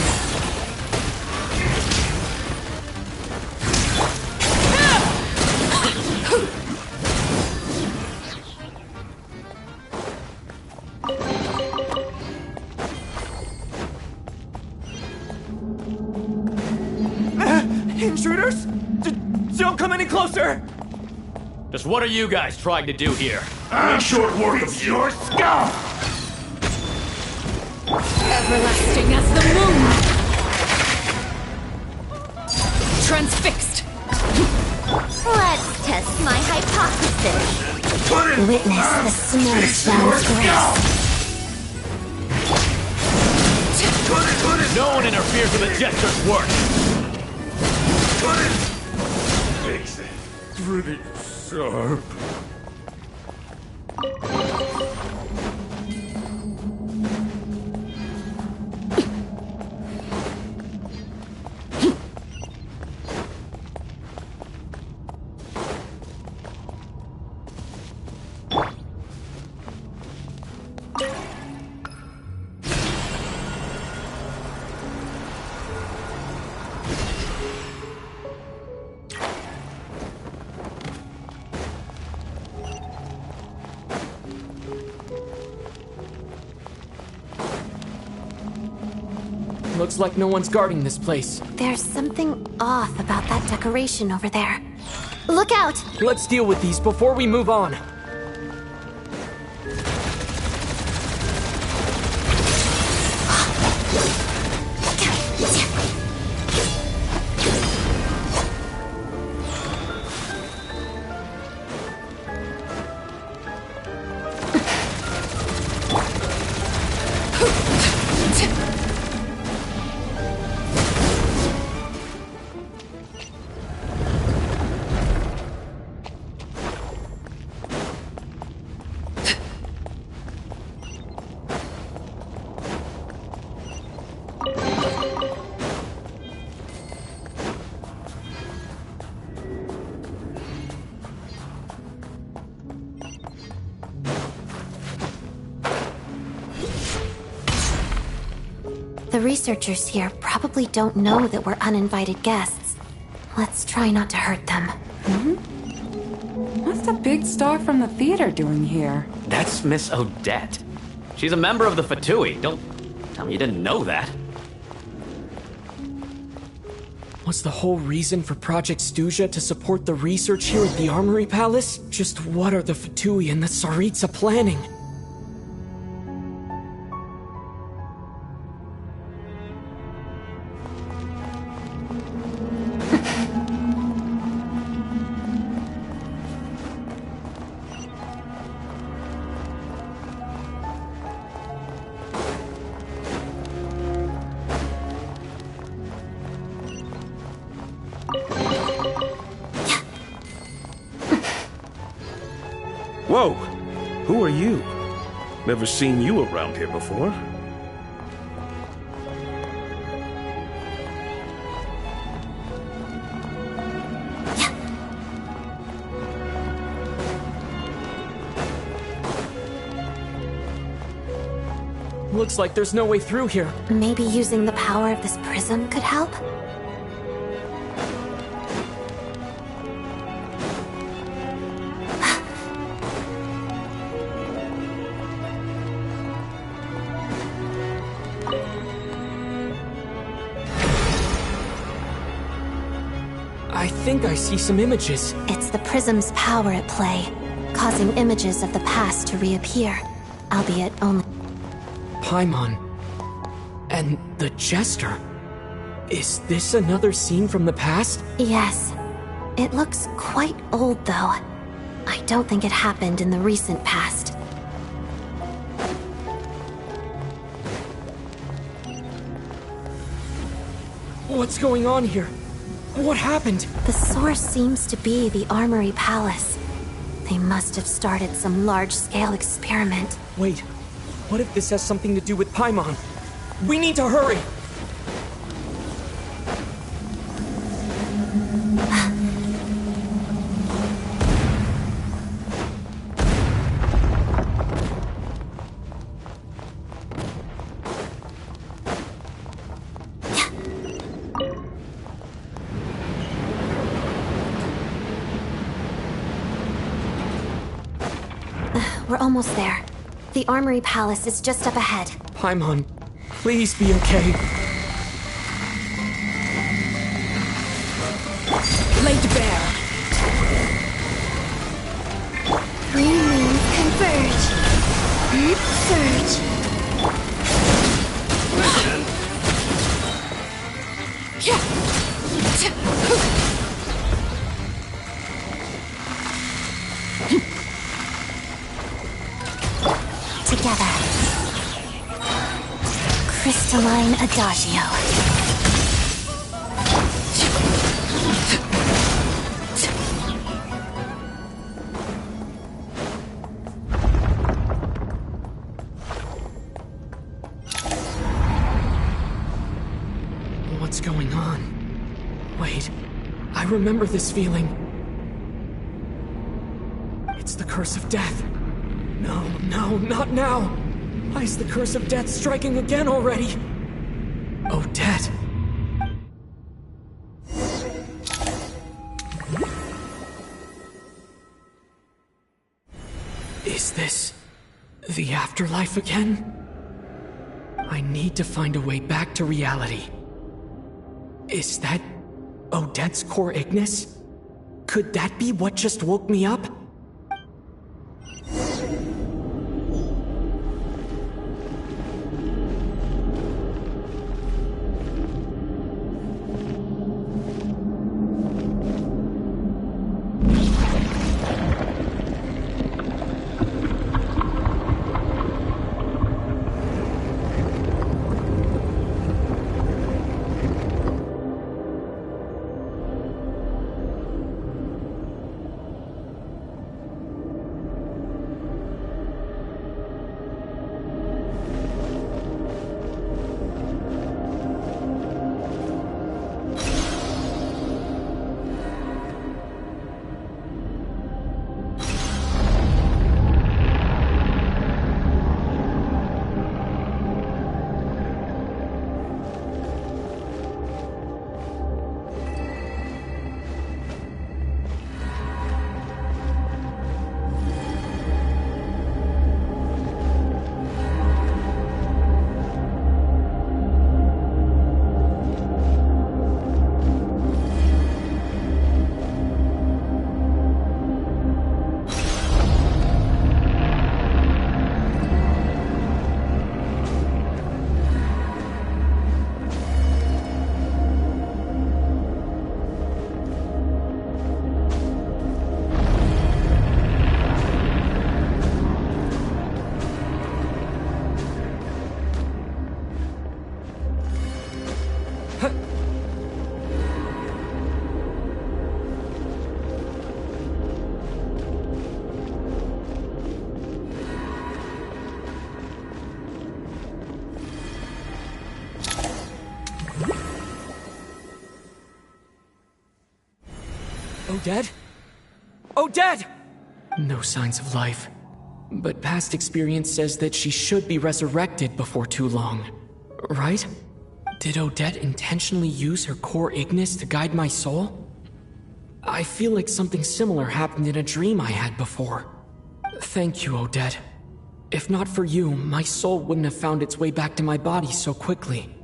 Intruders? Don't come any closer! Just what are you guys trying to do here? Make short work of your scum! Everlasting as the moon! Transfixed! Let's test my hypothesis. Witness the snowstorm's grace. No one interferes with a jester's work. Makes it pretty sharp. Looks like no one's guarding this place. There's something off about that decoration over there. Look out! Let's deal with these before we move on. The researchers here probably don't know that we're uninvited guests. Let's try not to hurt them. What's the big star from the theater doing here? That's Miss Odette. She's a member of the Fatui. Don't tell me you didn't know that. Was the whole reason for Project Stuzha to support the research here at the Armory Palace? Just what are the Fatui and the Tsaritsa planning? Whoa! Who are you? Never seen you around here before. Looks like there's no way through here. Maybe using the power of this prism could help? I think I see some images. It's the prism's power at play, causing images of the past to reappear, albeit only... Paimon. And the Jester. Is this another scene from the past? Yes. It looks quite old, though. I don't think it happened in the recent past. What's going on here? What happened? The source seems to be the Armory Palace. They must have started some large-scale experiment. Wait, what if this has something to do with Paimon? We need to hurry! We're almost there. The Armory Palace is just up ahead. Paimon, please be okay. Laid bare. Three moons converge. Surge. Together. Crystalline Adagio. What's going on? Wait, I remember this feeling. It's the curse of death. No, not now! Why is the curse of death striking again already? Odette. Is this the afterlife again? I need to find a way back to reality. Is that Odette's core Ignis? Could that be what just woke me up? Odette? Odette! No signs of life. But past experience says that she should be resurrected before too long. Right? Did Odette intentionally use her core Ignis to guide my soul? I feel like something similar happened in a dream I had before. Thank you, Odette. If not for you, my soul wouldn't have found its way back to my body so quickly.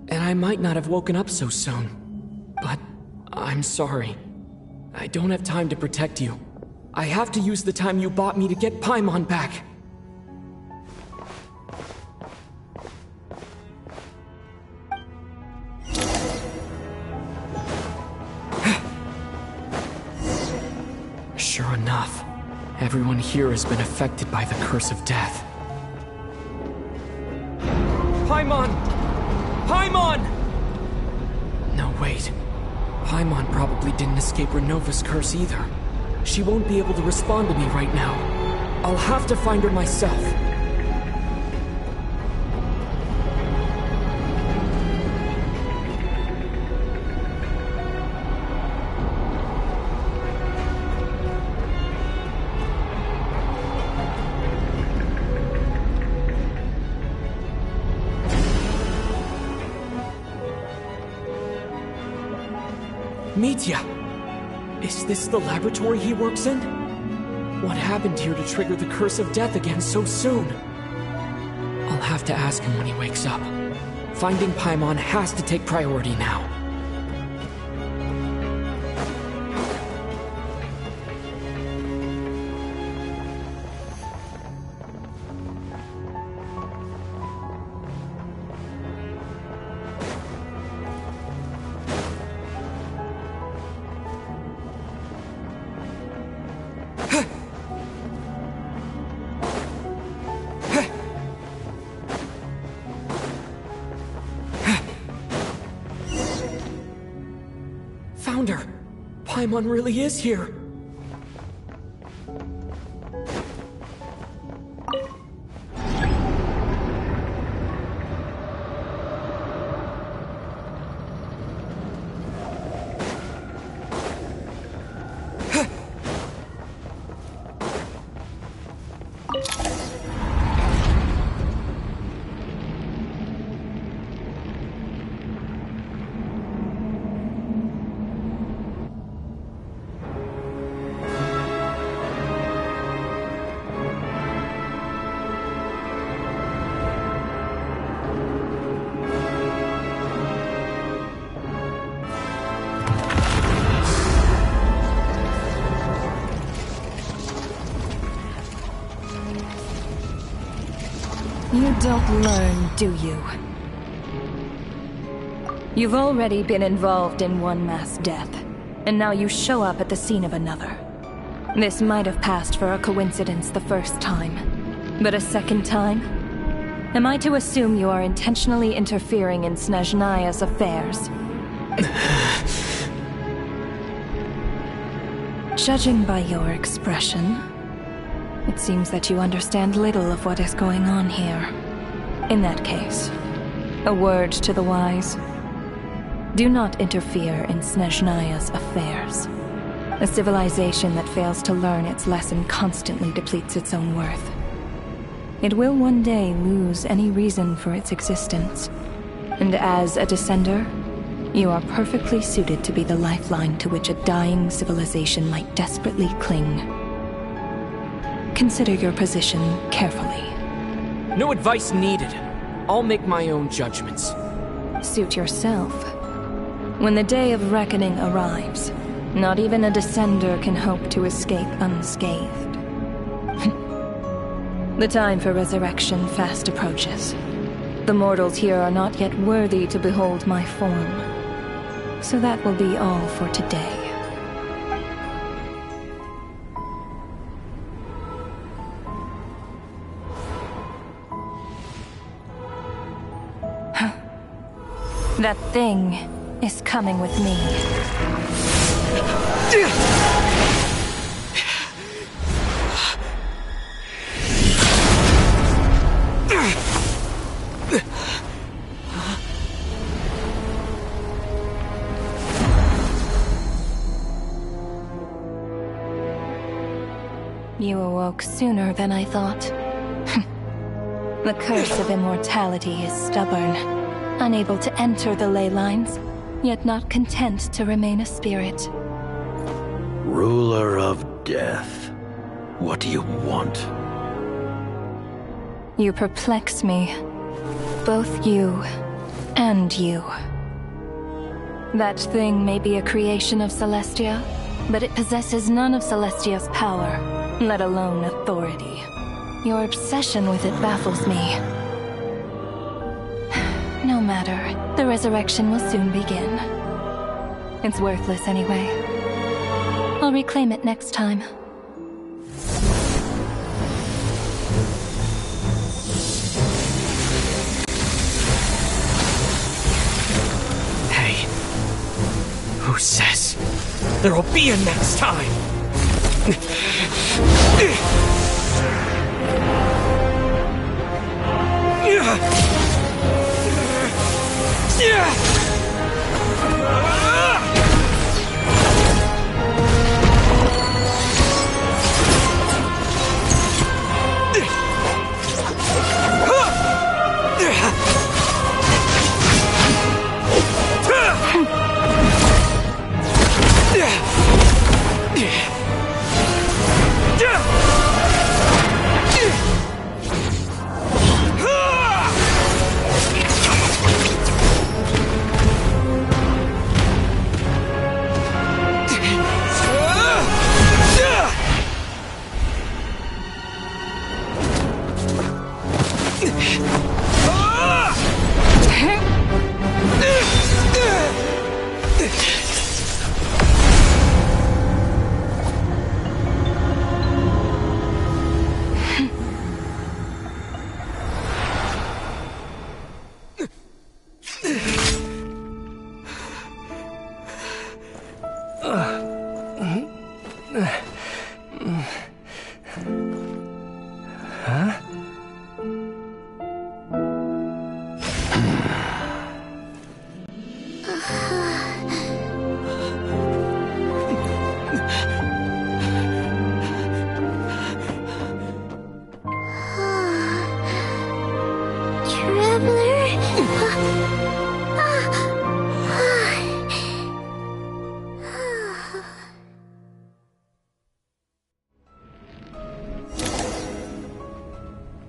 And I might not have woken up so soon. But I'm sorry. I don't have time to protect you. I have to use the time you bought me to get Paimon back. Sure enough, everyone here has been affected by the curse of death. Paimon! Paimon! No, wait. Paimon probably didn't escape Renova's curse either. She won't be able to respond to me right now. I'll have to find her myself. Mitya! Is this the laboratory he works in? What happened here to trigger the curse of death again so soon? I'll have to ask him when he wakes up. Finding Paimon has to take priority now. Found her! Paimon really is here! You don't learn, do you? You've already been involved in one mass death, and now you show up at the scene of another. This might have passed for a coincidence the first time, but a second time? Am I to assume you are intentionally interfering in Snezhnaya's affairs? Judging by your expression, it seems that you understand little of what is going on here. In that case, a word to the wise. Do not interfere in Snezhnaya's affairs. A civilization that fails to learn its lesson constantly depletes its own worth. It will one day lose any reason for its existence. And as a descender, you are perfectly suited to be the lifeline to which a dying civilization might desperately cling. Consider your position carefully. No advice needed. I'll make my own judgments. Suit yourself. When the day of reckoning arrives, not even a descender can hope to escape unscathed. The time for resurrection fast approaches. The mortals here are not yet worthy to behold my form. So that will be all for today. That thing is coming with me. awoke sooner than I thought. The curse of immortality is stubborn, unable to enter the ley lines, yet not content to remain a spirit. Ruler of Death. What do you want? You perplex me. Both you and you. That thing may be a creation of Celestia, but it possesses none of Celestia's power, let alone authority. Your obsession with it baffles me. No matter, the resurrection will soon begin. It's worthless anyway. I'll reclaim it next time. Hey, who says there'll be a next time?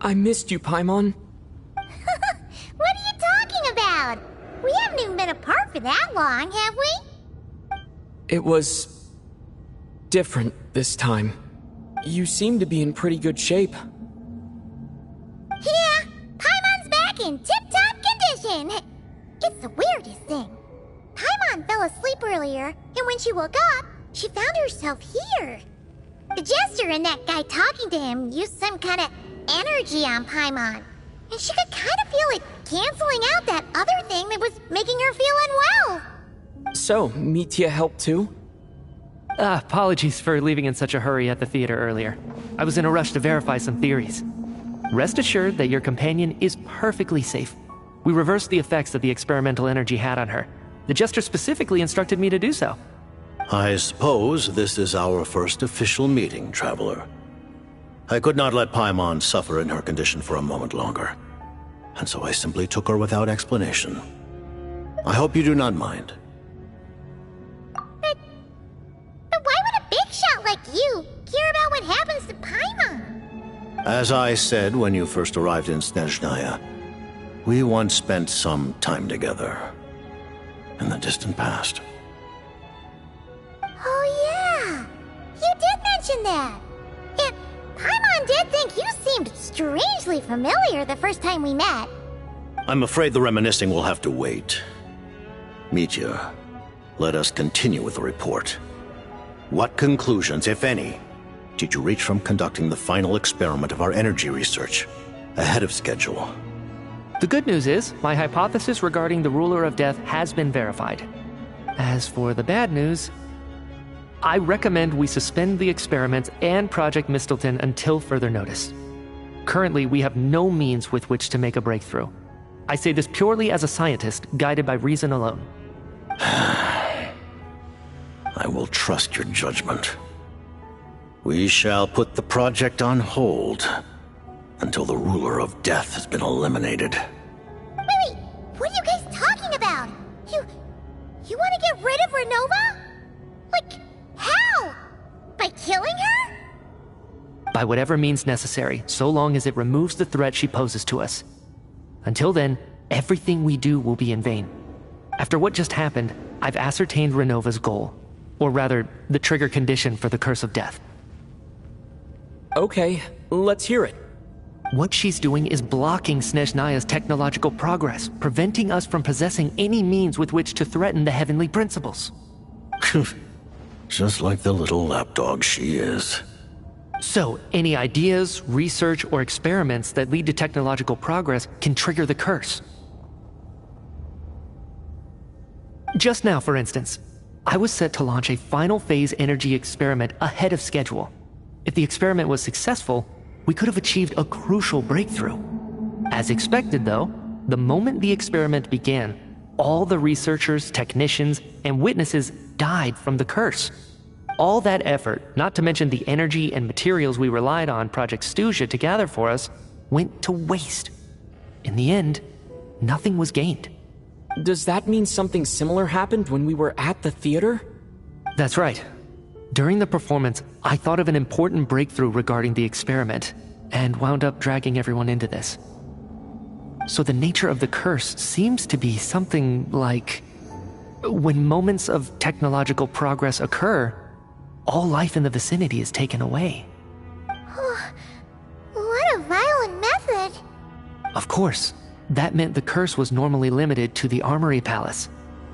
I missed you, Paimon. What are you talking about? We haven't even been apart for that long, have we? It was different this time. You seem to be in pretty good shape. Yeah, Paimon's back in tip-top condition. It's the weirdest thing. Paimon fell asleep earlier, and when she woke up, she found herself here. The jester and that guy talking to him used some kind of energy on Paimon, and she could kind of feel it canceling out that other thing that was making her feel unwell. So, Mitya helped too? Apologies for leaving in such a hurry at the theater earlier. I was in a rush to verify some theories. Rest assured that your companion is perfectly safe. We reversed the effects that the experimental energy had on her. The jester specifically instructed me to do so. I suppose this is our first official meeting, Traveler. I could not let Paimon suffer in her condition for a moment longer, and so I simply took her without explanation. I hope you do not mind. But why would a big shot like you care about what happens to Paimon? As I said when you first arrived in Snezhnaya, we once spent some time together in the distant past. Oh yeah, you did mention that. And Paimon did think you seemed strangely familiar the first time we met. I'm afraid the reminiscing will have to wait. Mitya, let us continue with the report. What conclusions, if any, did you reach from conducting the final experiment of our energy research ahead of schedule? The good news is, my hypothesis regarding the Ruler of Death has been verified. As for the bad news, I recommend we suspend the experiments and Project Mistleton until further notice. Currently, we have no means with which to make a breakthrough. I say this purely as a scientist, guided by reason alone. I will trust your judgment. We shall put the project on hold until the ruler of death has been eliminated. Wait, what are you guys talking about? You want to get rid of Renova? Like, how? By killing her? By whatever means necessary, so long as it removes the threat she poses to us. Until then, everything we do will be in vain. After what just happened, I've ascertained Renova's goal. Or rather, the trigger condition for the Curse of Death. Okay, let's hear it. What she's doing is blocking Snezhnaya's technological progress, preventing us from possessing any means with which to threaten the heavenly principles. Just like the little lapdog she is. So, any ideas, research, or experiments that lead to technological progress can trigger the curse. Just now, for instance, I was set to launch a final phase energy experiment ahead of schedule. If the experiment was successful, we could have achieved a crucial breakthrough. As expected, though, the moment the experiment began, all the researchers, technicians, and witnesses died from the curse. All that effort, not to mention the energy and materials we relied on Project Snezhnaya to gather for us, went to waste. In the end, nothing was gained. Does that mean something similar happened when we were at the theater? That's right. During the performance, I thought of an important breakthrough regarding the experiment, and wound up dragging everyone into this. So the nature of the curse seems to be something like... when moments of technological progress occur, all life in the vicinity is taken away. What a violent method! Of course, that meant the curse was normally limited to the Armory Palace.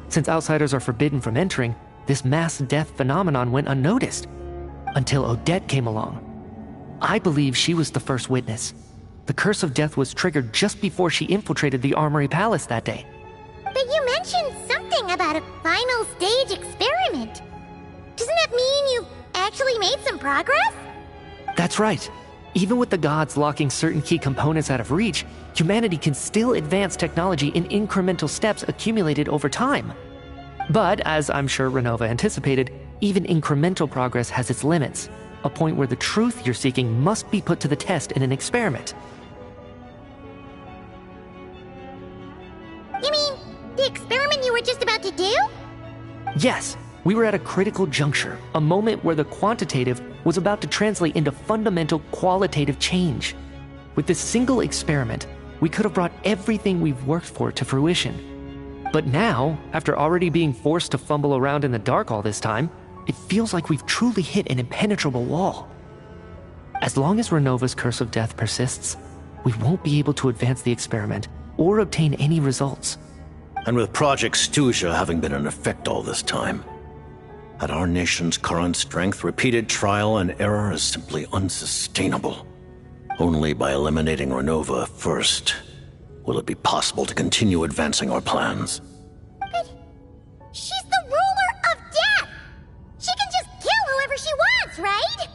Since outsiders are forbidden from entering, this mass death phenomenon went unnoticed. Until Odette came along. I believe she was the first witness. The curse of death was triggered just before she infiltrated the Armory Palace that day. But you mentioned something about a final stage experiment. Doesn't that mean you've actually made some progress? That's right. Even with the gods locking certain key components out of reach, humanity can still advance technology in incremental steps accumulated over time. But, as I'm sure Renova anticipated, even incremental progress has its limits, a point where the truth you're seeking must be put to the test in an experiment. You mean, the experiment you were just about to do? Yes, we were at a critical juncture, a moment where the quantitative was about to translate into fundamental qualitative change. With this single experiment, we could have brought everything we've worked for to fruition. But now, after already being forced to fumble around in the dark all this time, it feels like we've truly hit an impenetrable wall. As long as Renova's Curse of Death persists, we won't be able to advance the experiment or obtain any results. And with Project Snezhnaya having been in effect all this time, at our nation's current strength, repeated trial and error is simply unsustainable. Only by eliminating Renova first will it be possible to continue advancing our plans. But she's the ruler of death! She can just kill whoever she wants, right?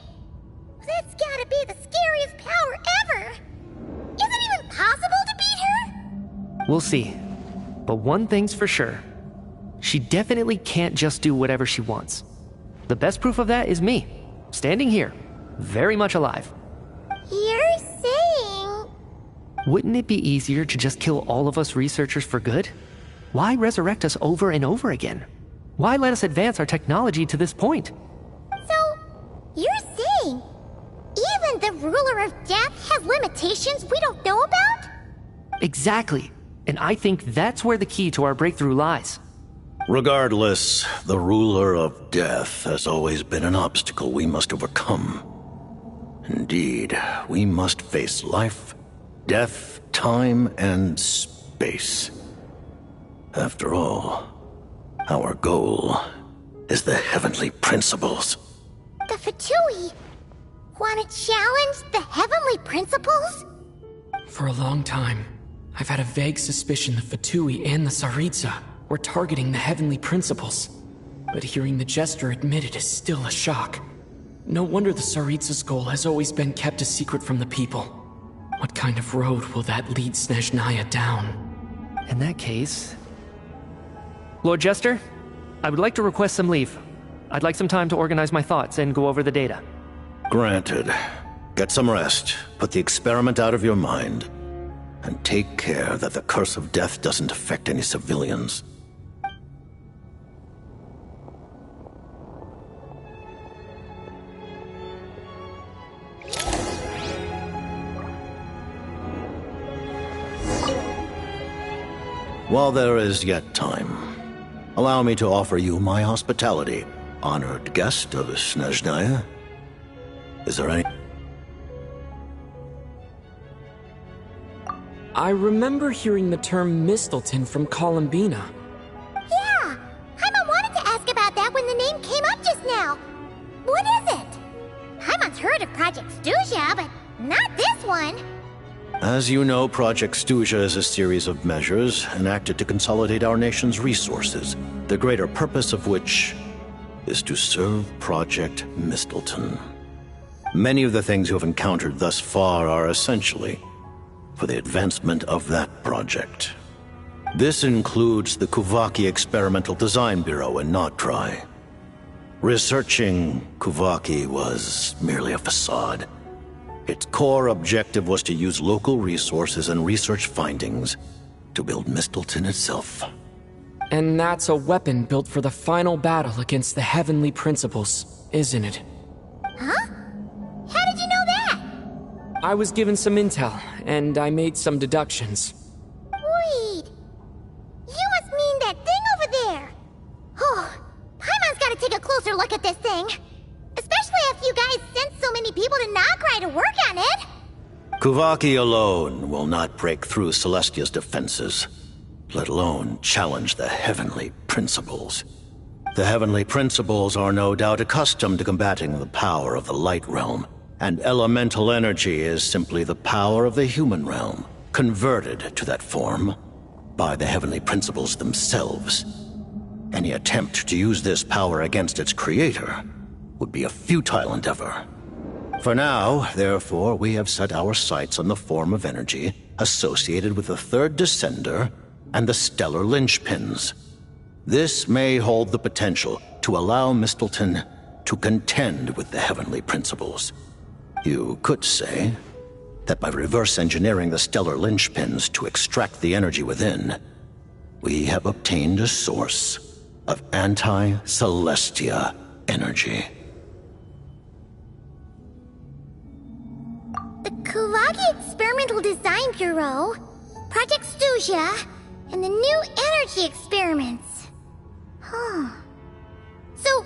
That's gotta be the scariest power ever! Is it even possible to beat her? We'll see. But one thing's for sure. She definitely can't just do whatever she wants. The best proof of that is me, standing here, very much alive. You're saying... Wouldn't it be easier to just kill all of us researchers for good? Why resurrect us over and over again? Why let us advance our technology to this point? So, you're saying even the ruler of death has limitations we don't know about? Exactly. And I think that's where the key to our breakthrough lies. Regardless, the ruler of death has always been an obstacle we must overcome. Indeed, we must face life, death, time, and space. After all, our goal is the heavenly principles. The Fatui want to challenge the heavenly principles? For a long time, I've had a vague suspicion the Fatui and the Tsaritsa were targeting the heavenly principles. But hearing the Jester admit it is still a shock. No wonder the Tsaritsa's goal has always been kept a secret from the people. What kind of road will that lead Snezhnaya down? In that case... Lord Jester, I would like to request some leave. I'd like some time to organize my thoughts and go over the data. Granted. Get some rest, put the experiment out of your mind, and take care that the curse of death doesn't affect any civilians. While there is yet time, allow me to offer you my hospitality, honored guest of Snezhnaya. Is there any... I remember hearing the term Mistleton from Columbina. Yeah! Paimon wanted to ask about that when the name came up just now. What is it? Paimon's heard of Project Snezhnaya, but not this one. As you know, Project Snezhnaya is a series of measures enacted to consolidate our nation's resources, the greater purpose of which is to serve Project Mistleton. Many of the things you have encountered thus far are essentially for the advancement of that project. This includes the Kuvaki Experimental Design Bureau in Notdry. Researching Kuvaki was merely a facade. Its core objective was to use local resources and research findings to build Mistleton itself. And that's a weapon built for the final battle against the Heavenly Principles, isn't it? Huh? How did you know that? I was given some intel, and I made some deductions. Wait. You must mean that thing over there. Oh, Paimon's gotta take a closer look at this thing. Especially after you guys sent so many people to Notdry to work on it. Kuvaki alone will not break through Celestia's defenses, let alone challenge the Heavenly Principles. The Heavenly Principles are no doubt accustomed to combating the power of the Light Realm, and elemental energy is simply the power of the human realm, converted to that form by the Heavenly Principles themselves. Any attempt to use this power against its creator would be a futile endeavor. For now, therefore, we have set our sights on the form of energy associated with the Third Descender and the Stellar Linchpins. This may hold the potential to allow Mistleton to contend with the Heavenly Principles. You could say that by reverse engineering the Stellar Linchpins to extract the energy within, we have obtained a source of anti-Celestia energy. The Kuvaki Experimental Design Bureau, Project Snezhnaya, and the new energy experiments. Huh. So,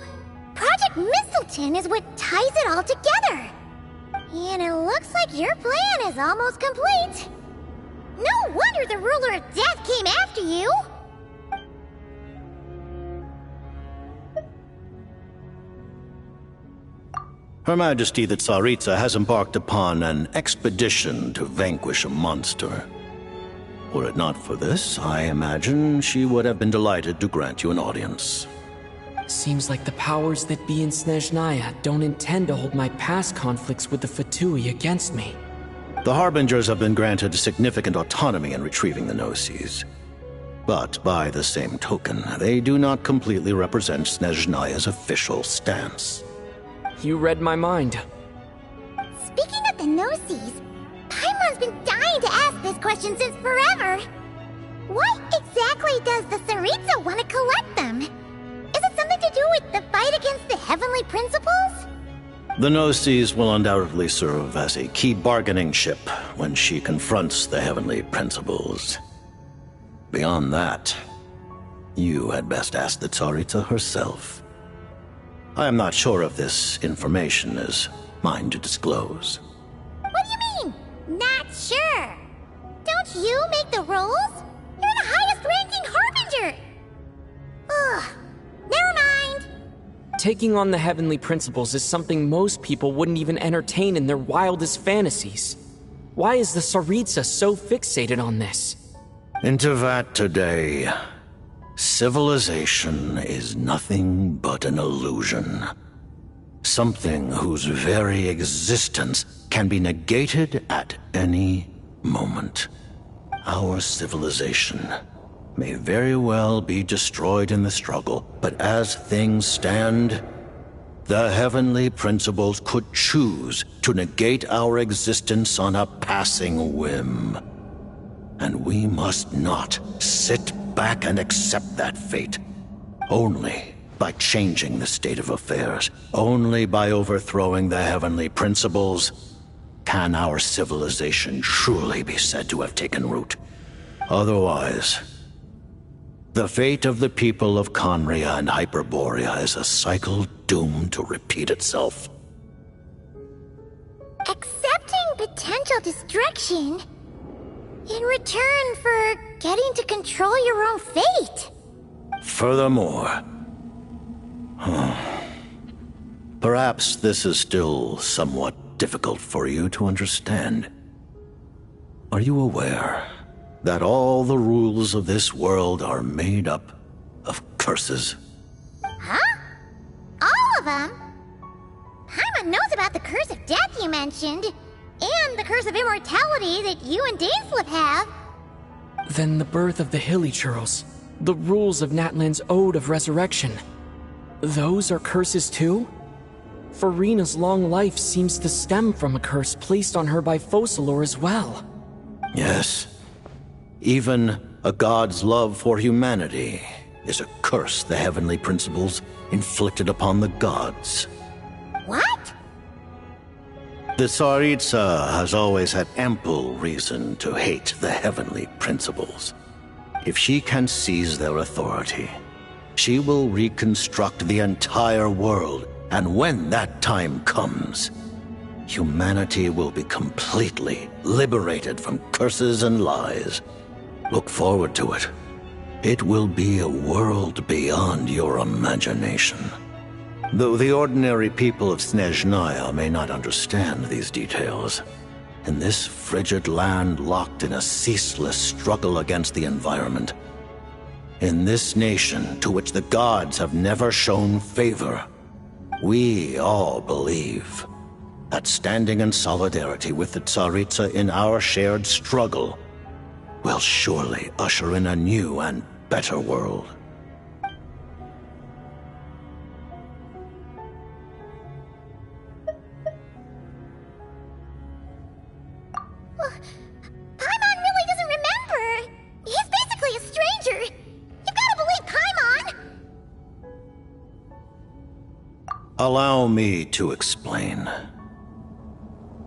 Project Mistleton is what ties it all together. And it looks like your plan is almost complete. No wonder the Ruler of Death came after you. Her Majesty the Tsaritsa has embarked upon an expedition to vanquish a monster. Were it not for this, I imagine she would have been delighted to grant you an audience. Seems like the powers that be in Snezhnaya don't intend to hold my past conflicts with the Fatui against me. The Harbingers have been granted significant autonomy in retrieving the Gnosis. But by the same token, they do not completely represent Snezhnaya's official stance. You read my mind. Speaking of the Gnosis, Paimon's been dying to ask this question since forever. Why exactly does the Tsaritsa want to collect them? Is it something to do with the fight against the Heavenly Principles? The Gnosis will undoubtedly serve as a key bargaining chip when she confronts the Heavenly Principles. Beyond that, you had best ask the Tsaritsa herself. I am not sure if this information is mine to disclose. What do you mean, not sure? Don't you make the rules? You're the highest-ranking Harbinger! Ugh, never mind. Taking on the Heavenly Principles is something most people wouldn't even entertain in their wildest fantasies. Why is the Tsaritsa so fixated on this? Into that today, civilization is nothing but an illusion. Something whose very existence can be negated at any moment. Our civilization may very well be destroyed in the struggle, but as things stand, The heavenly principles could choose to negate our existence on a passing whim. And we must not sit back and accept that fate. Only by changing the state of affairs, only by overthrowing the heavenly principles, can our civilization truly be said to have taken root. Otherwise, the fate of the people of Conria and Hyperborea is a cycle doomed to repeat itself. Accepting potential destruction in return for getting to control your own fate. Furthermore, perhaps this is still somewhat difficult for you to understand. Are you aware that all the rules of this world are made up of curses? Huh? All of them? Paimon knows about the curse of death you mentioned, and the curse of immortality that you and Dainsleif have. Then the birth of the Hilichurls, the rules of Natlan's Ode of Resurrection, those are curses too? Farina's long life seems to stem from a curse placed on her by Focalor as well. Yes. Even a god's love for humanity is a curse the heavenly principles inflicted upon the gods. What? The Tsaritsa has always had ample reason to hate the heavenly principles. If she can seize their authority, she will reconstruct the entire world, and when that time comes, humanity will be completely liberated from curses and lies. Look forward to it. It will be a world beyond your imagination. Though the ordinary people of Snezhnaya may not understand these details, in this frigid land locked in a ceaseless struggle against the environment, in this nation to which the gods have never shown favor, we all believe that standing in solidarity with the Tsaritsa in our shared struggle will surely usher in a new and better world. Paimon really doesn't remember. He's basically a stranger. You've got to believe Paimon. Allow me to explain.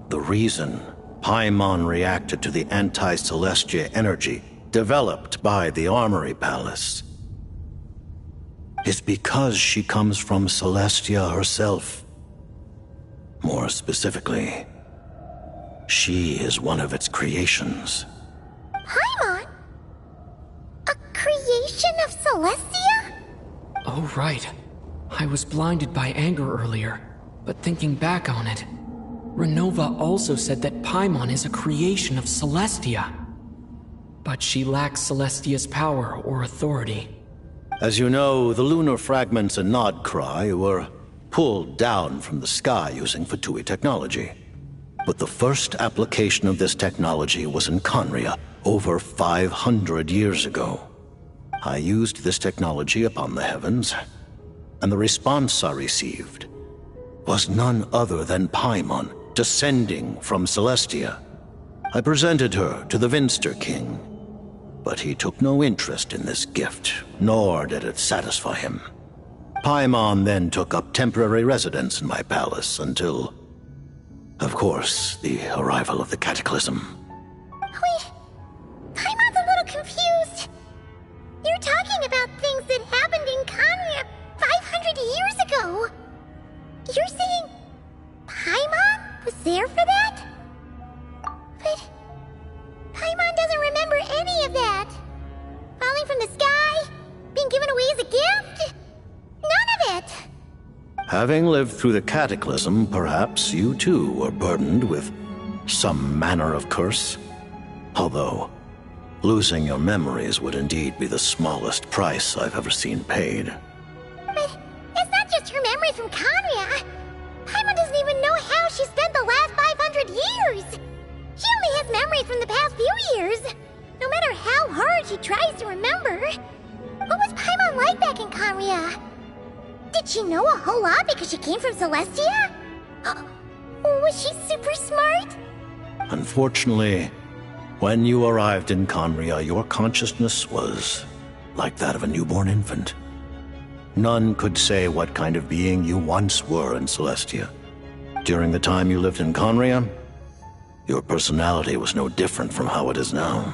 The reason Paimon reacted to the anti-Celestia energy developed by the Armory Palace is because she comes from Celestia herself. More specifically, she is one of its creations. Paimon? A creation of Celestia? Oh, right. I was blinded by anger earlier, but thinking back on it, Renova also said that Paimon is a creation of Celestia. But she lacks Celestia's power or authority. As you know, the lunar fragments in Nodcry were pulled down from the sky using Fatui technology. But the first application of this technology was in Conria over 500 years ago. I used this technology upon the heavens, and the response I received was none other than Paimon, descending from Celestia. I presented her to the Vinster King, but he took no interest in this gift, nor did it satisfy him. Paimon then took up temporary residence in my palace until, of course, the arrival of the Cataclysm. Wait, Paimon's a little confused. You're talking about things that happened in Conria 500 years ago. You're saying Paimon was there for that? But Paimon doesn't remember any of that. Falling from the sky? Being given away as a gift? None of it! Having lived through the Cataclysm, perhaps you too were burdened with some manner of curse. Although, losing your memories would indeed be the smallest price I've ever seen paid. But it's not just her memory from Conria. Paimon doesn't even know how she spent the last 500 years. She only has memories from the past few years. No matter how hard she tries to remember. What was Paimon like back in Conria? Did she know a whole lot because she came from Celestia? Was she super smart? Unfortunately, when you arrived in Conria, your consciousness was like that of a newborn infant. None could say what kind of being you once were in Celestia. During the time you lived in Conria, your personality was no different from how it is now.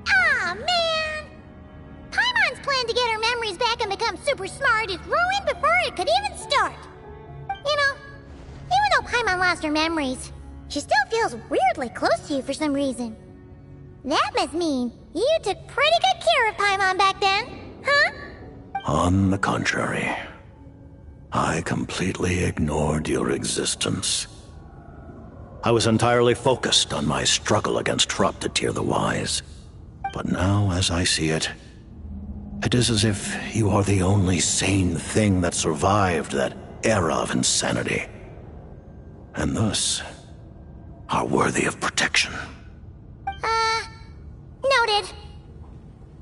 Aw, man! Paimon's plan to get her memories back and become super smart is ruined before it could even start. You know, even though Paimon lost her memories, she still feels weirdly close to you for some reason. That must mean you took pretty good care of Paimon back then, huh? On the contrary, I completely ignored your existence. I was entirely focused on my struggle against Troptatir the Wise. But now, as I see it, it is as if you are the only sane thing that survived that era of insanity, and thus are worthy of protection. Noted.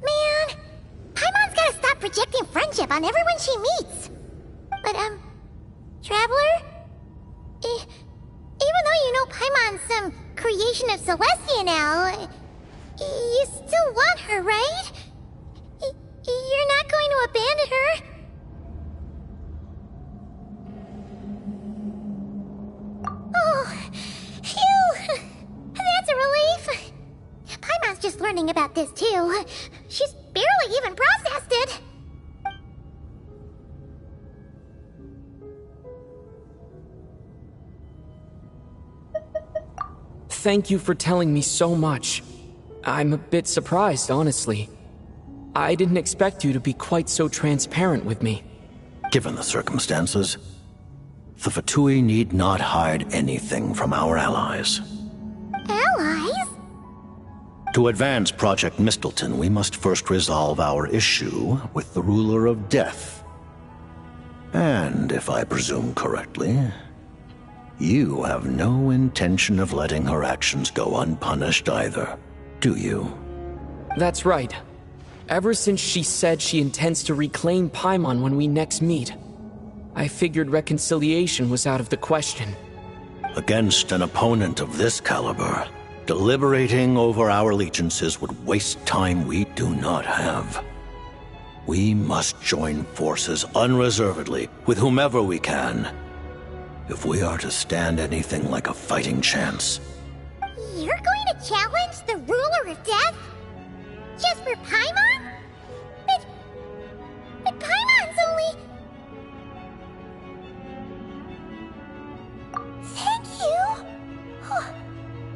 Man, Paimon's gotta stop projecting friendship on everyone she meets. But, Traveler? Even though you know Paimon's some creation of Celestia now, you still want her, right? You're not going to abandon her? Oh, phew! That's a relief. Paimon's just learning about this, too. She's barely even processed it. Thank you for telling me so much. I'm a bit surprised, honestly. I didn't expect you to be quite so transparent with me. Given the circumstances, the Fatui need not hide anything from our allies. Allies? To advance Project Mistleton, we must first resolve our issue with the Ruler of Death. And, if I presume correctly, you have no intention of letting her actions go unpunished either, do you? That's right. Ever since she said she intends to reclaim Paimon when we next meet, I figured reconciliation was out of the question. Against an opponent of this caliber, deliberating over our allegiances would waste time we do not have. We must join forces unreservedly with whomever we can, if we are to stand anything like a fighting chance. You're going to challenge the Ruler of Death? Just for Paimon? But Paimon's only... Thank you! Oh,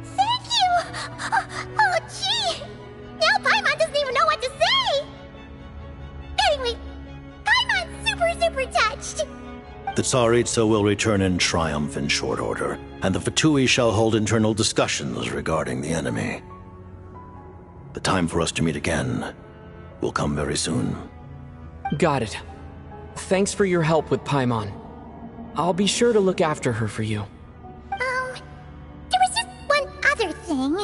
thank you! Oh, gee! Now Paimon doesn't even know what to say! Anyway, Paimon's super touched! The Tsaritsa will return in triumph in short order, and the Fatui shall hold internal discussions regarding the enemy. The time for us to meet again will come very soon. Got it. Thanks for your help with Paimon. I'll be sure to look after her for you. There was just one other thing.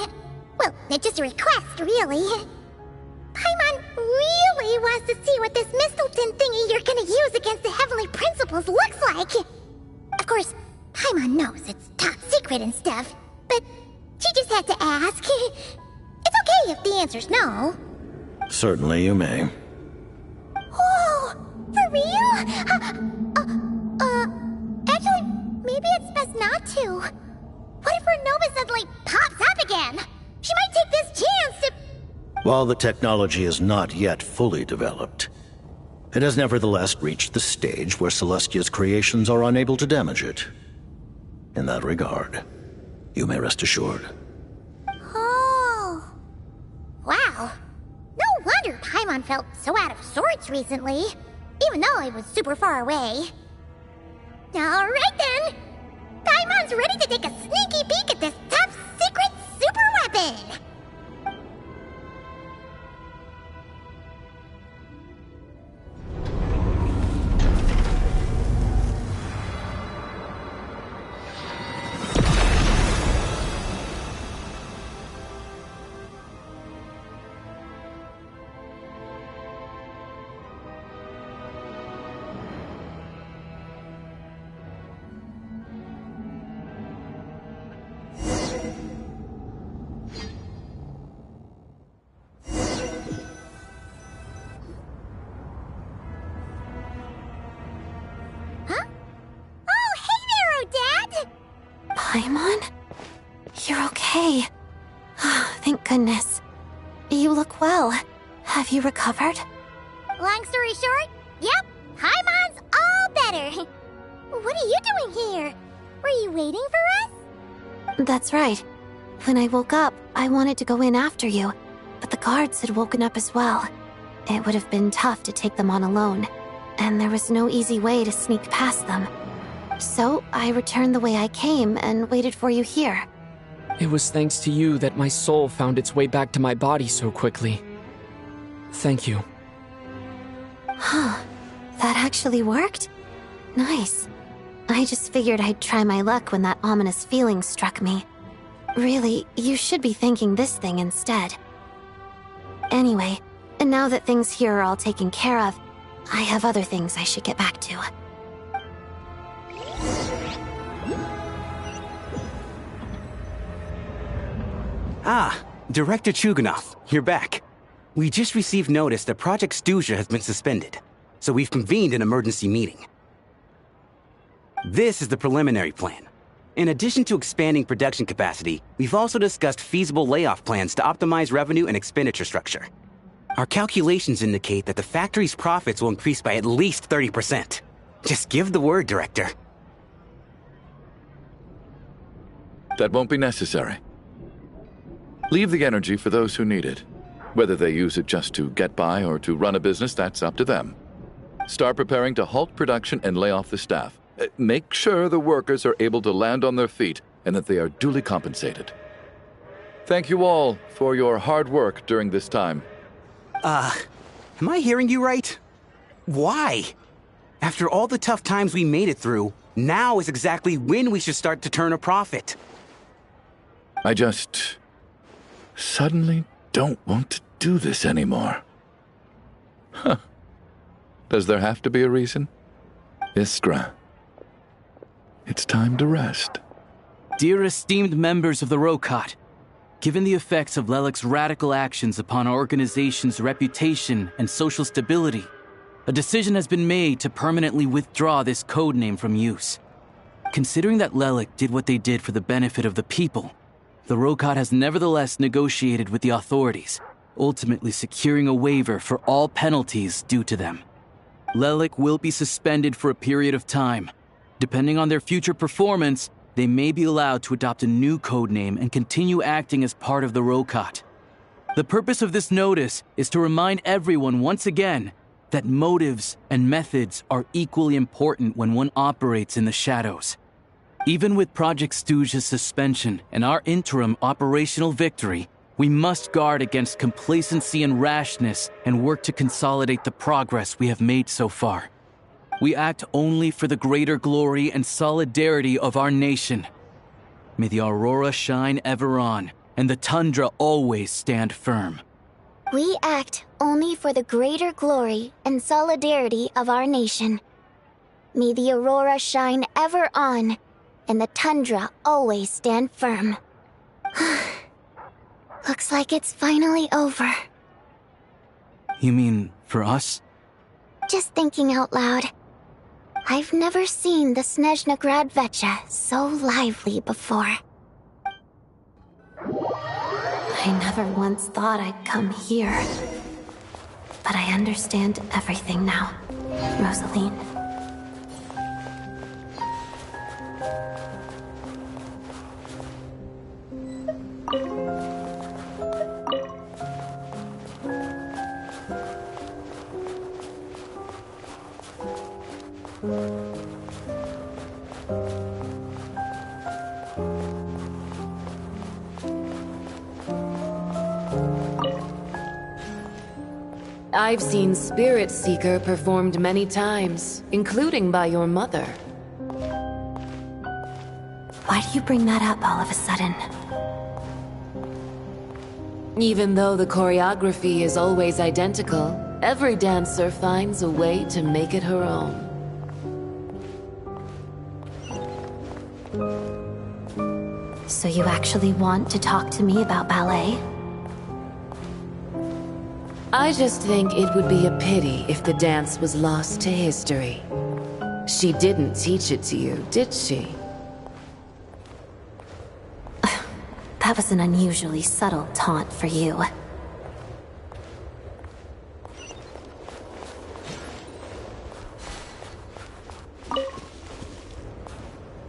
Well, just a request, really. Paimon really wants to see what this Mistleton thingy you're gonna use against the Heavenly Principles looks like. Of course, Paimon knows it's top secret and stuff, but she just had to ask. It's okay if the answer's no. Certainly you may. Oh, for real? Actually, maybe it's best not to. What if her Nova suddenly pops up again? She might take this chance to... While the technology is not yet fully developed, it has nevertheless reached the stage where Celestia's creations are unable to damage it. In that regard, you may rest assured. Oh. Wow. No wonder Paimon felt so out of sorts recently, even though I was super far away. Alright then! Paimon's ready to take a sneaky peek at this top secret super weapon! Paimon? You're okay. Thank goodness. You look well. Have you recovered? Long story short, yep, Paimon's all better. What are you doing here? Were you waiting for us? That's right. When I woke up, I wanted to go in after you, but the guards had woken up as well. It would have been tough to take them on alone, and there was no easy way to sneak past them. So I returned the way I came and waited for you here. It was thanks to you that my soul found its way back to my body so quickly. Thank you. Huh. That actually worked? Nice. I just figured I'd try my luck when that ominous feeling struck me. Really, you should be thanking this thing instead. Anyway, and now that things here are all taken care of, I have other things I should get back to. Ah, Director Chuganov, you're back. We just received notice that Project Stuzha has been suspended, so we've convened an emergency meeting. This is the preliminary plan. In addition to expanding production capacity, we've also discussed feasible layoff plans to optimize revenue and expenditure structure. Our calculations indicate that the factory's profits will increase by at least 30%. Just give the word, Director. That won't be necessary. Leave the energy for those who need it. Whether they use it just to get by or to run a business, that's up to them. Start preparing to halt production and lay off the staff. Make sure the workers are able to land on their feet and that they are duly compensated. Thank you all for your hard work during this time. Am I hearing you right? Why? After all the tough times we made it through, now is exactly when we should start to turn a profit. I just suddenly don't want to do this anymore. Huh. Does there have to be a reason? Iskra, it's time to rest. Dear esteemed members of the Rokat, given the effects of Lelik's radical actions upon our organization's reputation and social stability, a decision has been made to permanently withdraw this codename from use. Considering that Lelik did what they did for the benefit of the people, the Rokat has nevertheless negotiated with the authorities, ultimately securing a waiver for all penalties due to them. Lelik will be suspended for a period of time. Depending on their future performance, they may be allowed to adopt a new codename and continue acting as part of the Rokat. The purpose of this notice is to remind everyone once again that motives and methods are equally important when one operates in the shadows. Even with Project Stuzha's suspension and our interim operational victory, we must guard against complacency and rashness and work to consolidate the progress we have made so far. We act only for the greater glory and solidarity of our nation. May the aurora shine ever on, and the tundra always stand firm. We act only for the greater glory and solidarity of our nation. May the aurora shine ever on, and the tundra always stand firm. Looks like it's finally over. You mean for us? Just thinking out loud. I've never seen the Snezhnaya so lively before. I never once thought I'd come here. But I understand everything now, Rosaline. I've seen Spirit Seeker performed many times, including by your mother. Why do you bring that up all of a sudden? Even though the choreography is always identical, every dancer finds a way to make it her own. So you actually want to talk to me about ballet? I just think it would be a pity if the dance was lost to history. She didn't teach it to you, did she? That was an unusually subtle taunt for you.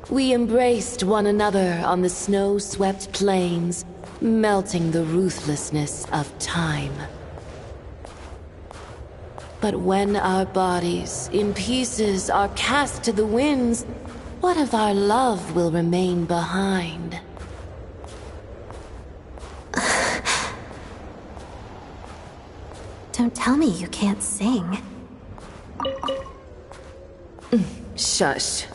We embraced one another on the snow-swept plains, melting the ruthlessness of time. But when our bodies, in pieces, are cast to the winds, what of our love will remain behind? Don't tell me you can't sing. Shush.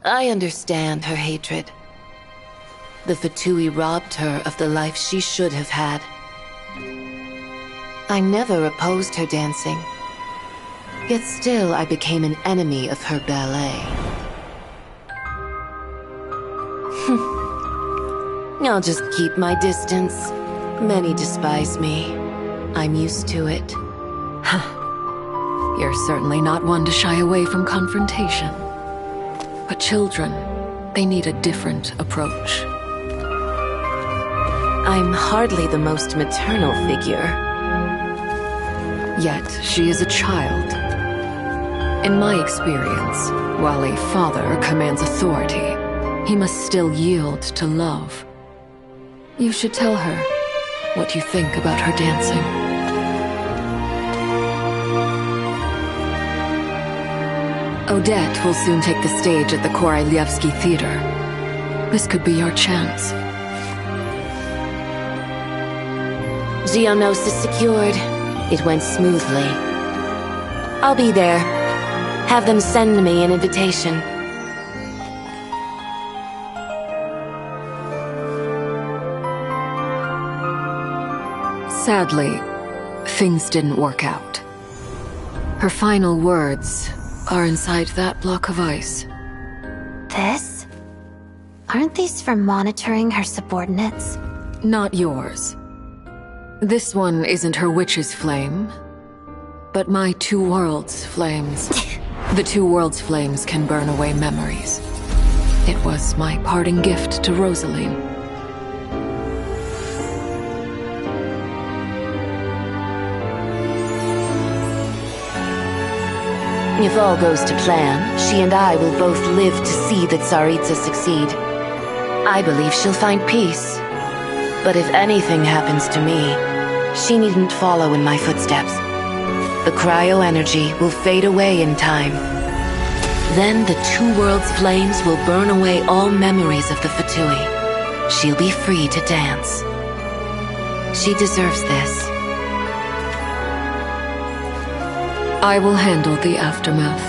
I understand her hatred. The Fatui robbed her of the life she should have had. I never opposed her dancing. Yet still I became an enemy of her ballet. I'll just keep my distance. Many despise me. I'm used to it. You're certainly not one to shy away from confrontation. But children, they need a different approach. I'm hardly the most maternal figure. Yet, she is a child. In my experience, while a father commands authority, he must still yield to love. You should tell her what you think about her dancing. Odette will soon take the stage at the Koralyevsky Theater. This could be your chance. Geonosis secured. It went smoothly. I'll be there. Have them send me an invitation. Sadly, things didn't work out. Her final words are inside that block of ice. This? Aren't these for monitoring her subordinates? Not yours. This one isn't her witch's flame, but my two worlds' flames. The two worlds' flames can burn away memories. It was my parting gift to Rosaline. If all goes to plan, she and I will both live to see the Tsaritsa succeed. I believe she'll find peace. But if anything happens to me, she needn't follow in my footsteps. The cryo-energy will fade away in time. Then the two worlds' flames will burn away all memories of the Fatui. She'll be free to dance. She deserves this. I will handle the aftermath.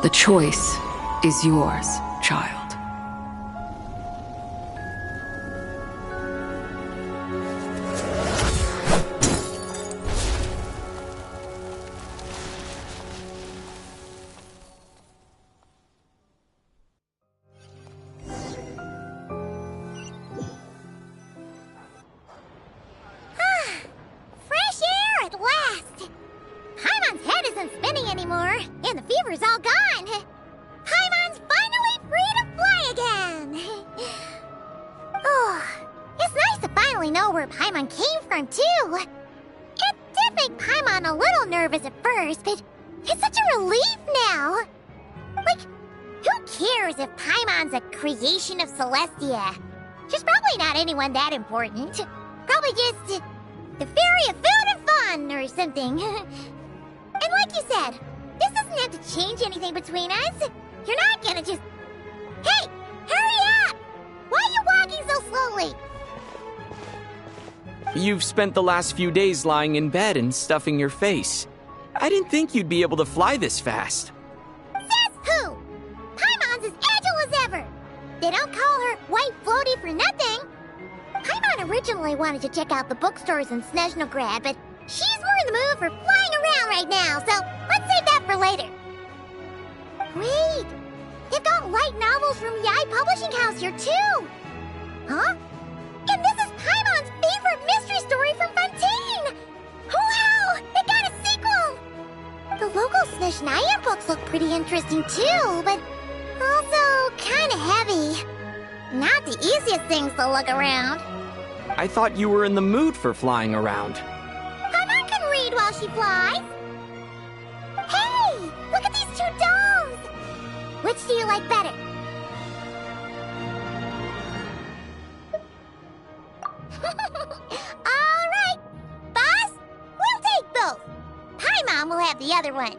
The choice is yours, child. Of Celestia. She's probably not anyone that important. Probably just the fairy of food and fun or something. And like you said, this doesn't have to change anything between us. You're not gonna just... Hey! Hurry up! Why are you walking so slowly? You've spent the last few days lying in bed and stuffing your face. I didn't think you'd be able to fly this fast. Says who? Paimon's as agile as ever. They don't call her White Floaty for nothing. Paimon originally wanted to check out the bookstores in Snezhnaya, but she's more in the mood for flying around right now, so let's save that for later. Wait, they've got light novels from Yai Publishing House here too. Huh? And this is Paimon's favorite mystery story from Fontaine. Wow, they got pretty interesting too, but also kind of heavy. Not the easiest things to look around. I thought you were in the mood for flying around. Paimon can read while she flies. Hey, look at these two domes. Which do you like better? All right, boss, we'll take both. Paimon will have the other one.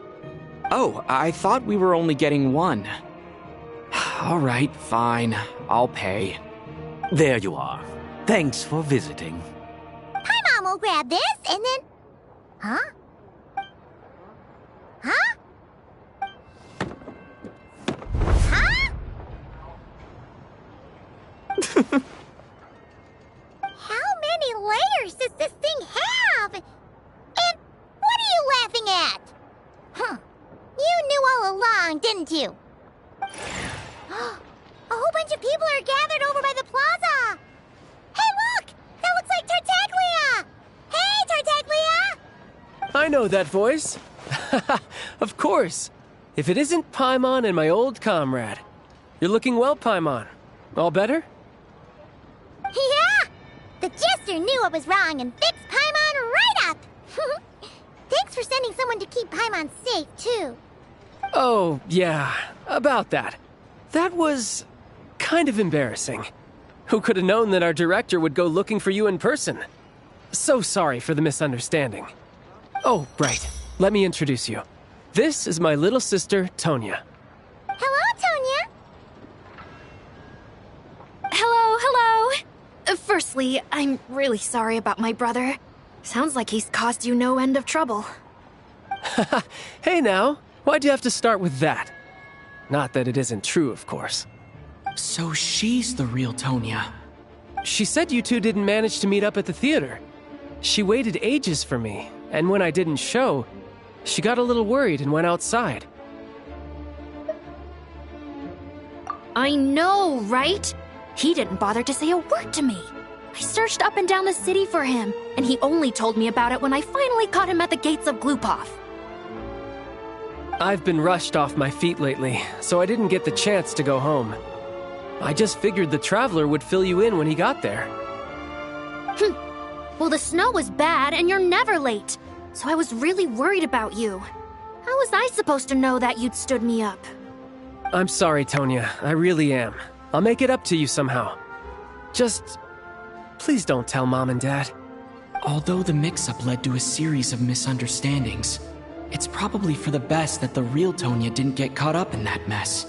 Oh, I thought we were only getting one. All right, fine. I'll pay. There you are. Thanks for visiting. Paimon will grab this and then... Huh? Huh? Huh? How many layers does this thing have? And what are you laughing at? Huh. You knew all along, didn't you? A whole bunch of people are gathered over by the plaza. Hey, look! That looks like Tartaglia! Hey, Tartaglia! I know that voice. Of course. If it isn't Paimon and my old comrade. You're looking well, Paimon. All better? Yeah! The jester knew I was wrong and fixed Paimon right up! Thanks for sending someone to keep Paimon safe, too. Oh, yeah. About that. That was... kind of embarrassing. Who could have known that our director would go looking for you in person? So sorry for the misunderstanding. Oh, right. Let me introduce you. This is my little sister, Tonya. Hello, Tonya! Hello. Firstly, I'm really sorry about my brother. Sounds like he's caused you no end of trouble. Hey now, why'd you have to start with that? Not that it isn't true, of course. So she's the real Tonya. She said you two didn't manage to meet up at the theater. She waited ages for me, and when I didn't show, she got a little worried and went outside. I know, right? He didn't bother to say a word to me. I searched up and down the city for him, and he only told me about it when I finally caught him at the gates of Glupov. I've been rushed off my feet lately, so I didn't get the chance to go home. I just figured the Traveler would fill you in when he got there. Well, the snow was bad, and you're never late. So I was really worried about you. How was I supposed to know that you'd stood me up? I'm sorry, Tonya. I really am. I'll make it up to you somehow. Just... please don't tell Mom and Dad. Although the mix-up led to a series of misunderstandings, it's probably for the best that the real Tonya didn't get caught up in that mess.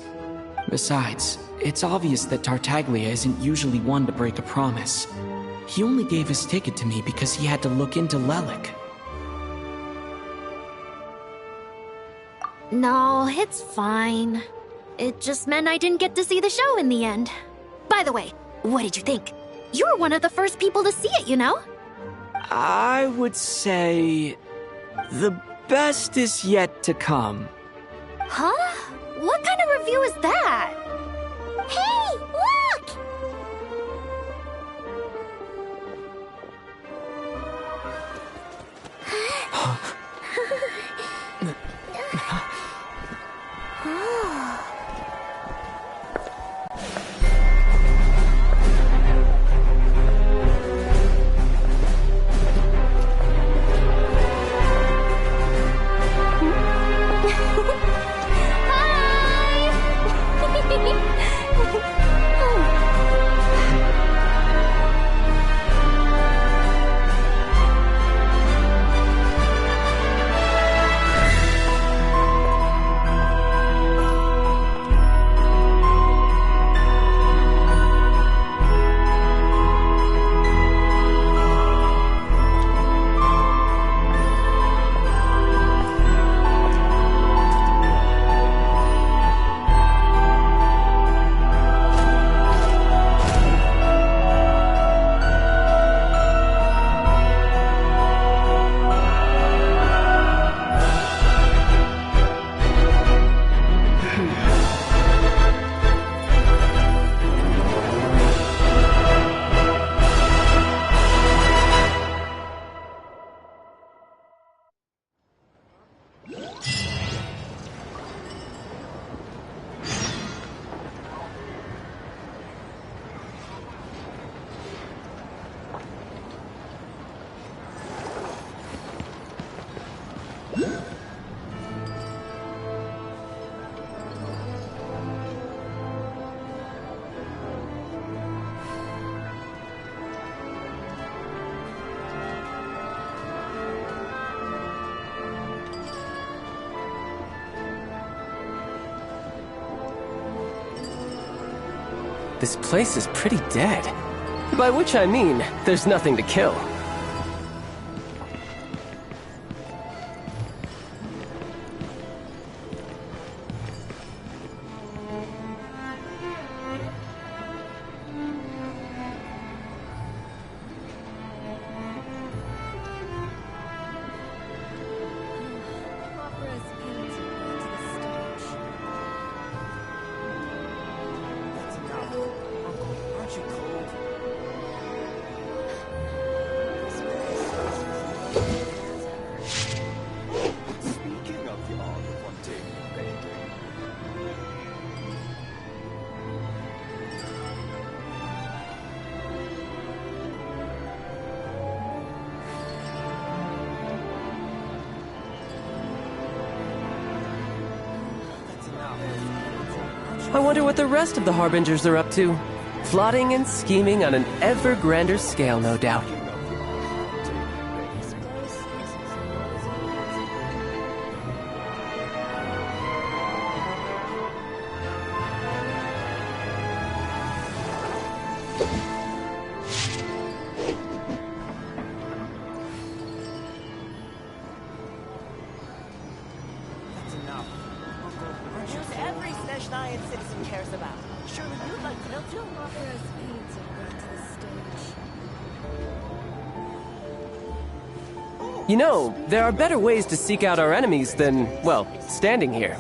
Besides, it's obvious that Tartaglia isn't usually one to break a promise. He only gave his ticket to me because he had to look into Lelik. No, it's fine. It just meant I didn't get to see the show in the end. By the way, what did you think? You were one of the first people to see it, you know? I would say... the best is yet to come. Huh? What kind of review is that? Hey, look! This place is pretty dead. By which I mean, there's nothing to kill. I wonder what the rest of the Harbingers are up to. Plotting and scheming on an ever grander scale, no doubt. News every Snezhnayan citizen cares about. Surely you'd like to know too. Opera's pains are brought to the stage. You know, there are better ways to seek out our enemies than, well, standing here.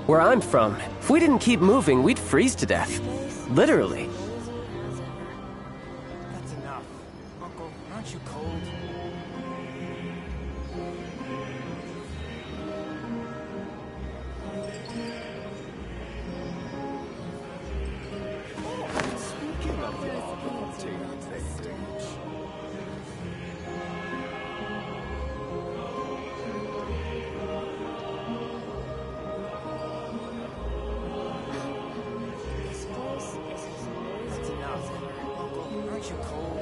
Where I'm from, if we didn't keep moving, we'd freeze to death. Literally. That's enough. Uncle, aren't you cold? Speaking of the art of obtaining things. Aren't you cold?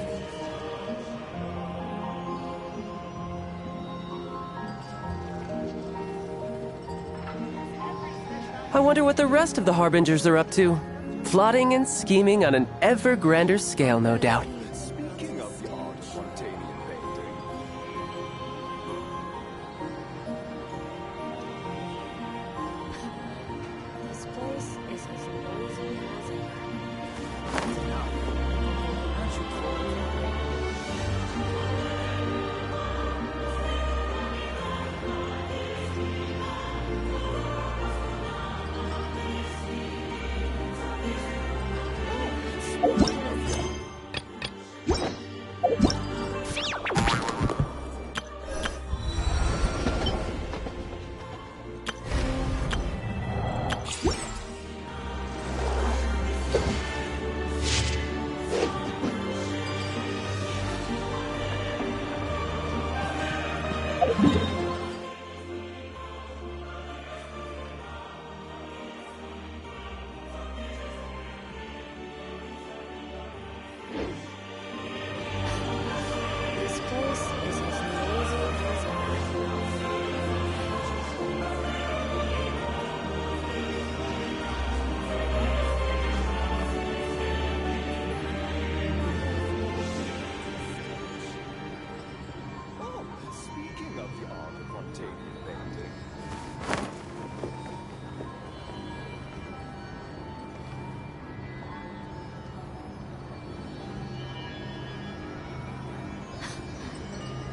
I wonder what the rest of the Harbingers are up to. Plotting and scheming on an ever grander scale, no doubt. Speaking of the art of spontaneous painting. This place is as noisy as ever. Aren't you cold? This place is as noisy as Oh, speaking of the art of spontaneous painting.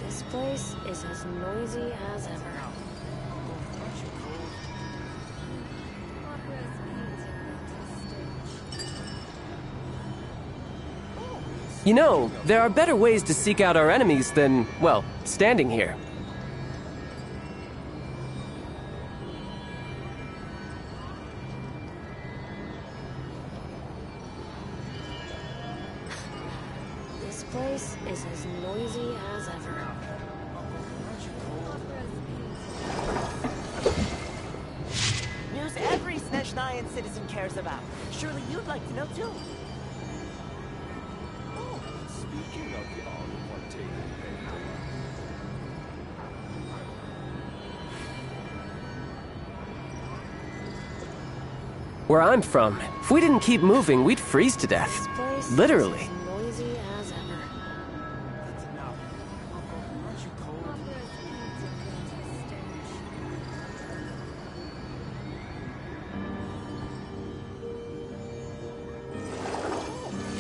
This place is as noisy as ever. You know, there are better ways to seek out our enemies than, well, standing here. citizen cares about. Surely you'd like to know too. Oh, speaking of the art of partaking painting. Where I'm from, if we didn't keep moving, we'd freeze to death. Literally. Noisy as ever. That's enough. Uncle, aren't you cold?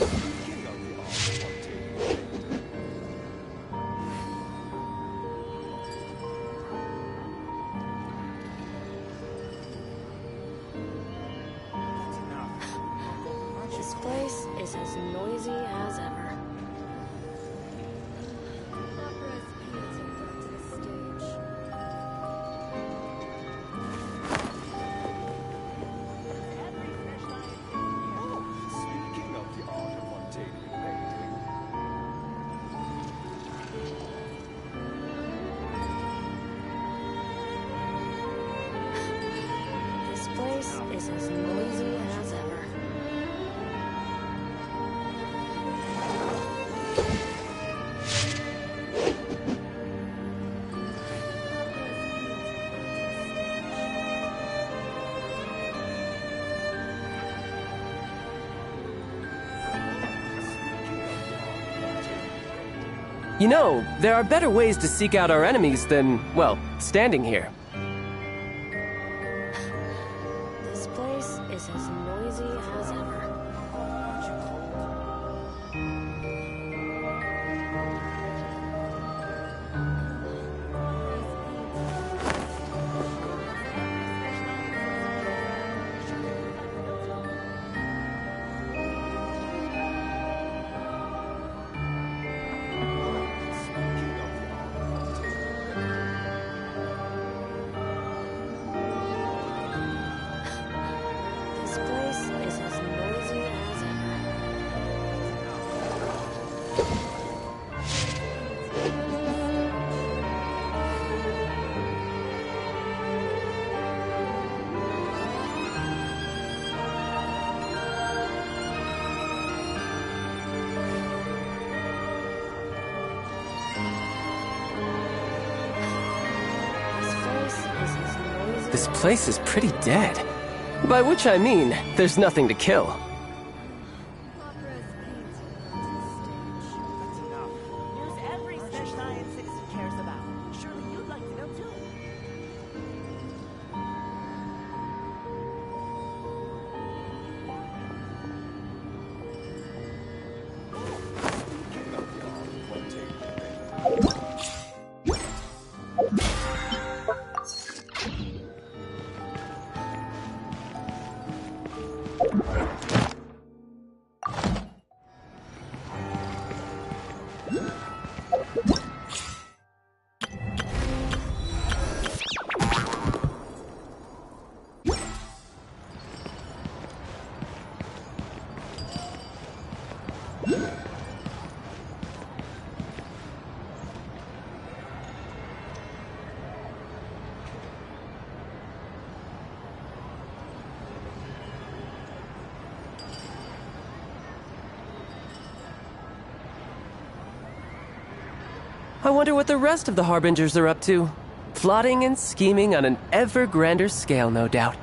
Speaking of the art of partaking painting. That's enough. Uncle, aren't you This cold? place is as noisy as ever. Oh, speaking of the art of partaking painting. This place is as noisy as ever. You know, there are better ways to seek out our enemies than, well, standing here. This place is as noisy as ever. This place is as noisy as ever. This place is pretty dead. By which I mean, there's nothing to kill. News every Snezhnayan citizen cares about. Surely you'd like to know too. Speaking of the art of partaking painting. I wonder what the rest of the Harbingers are up to. Plotting and scheming on an ever grander scale, no doubt.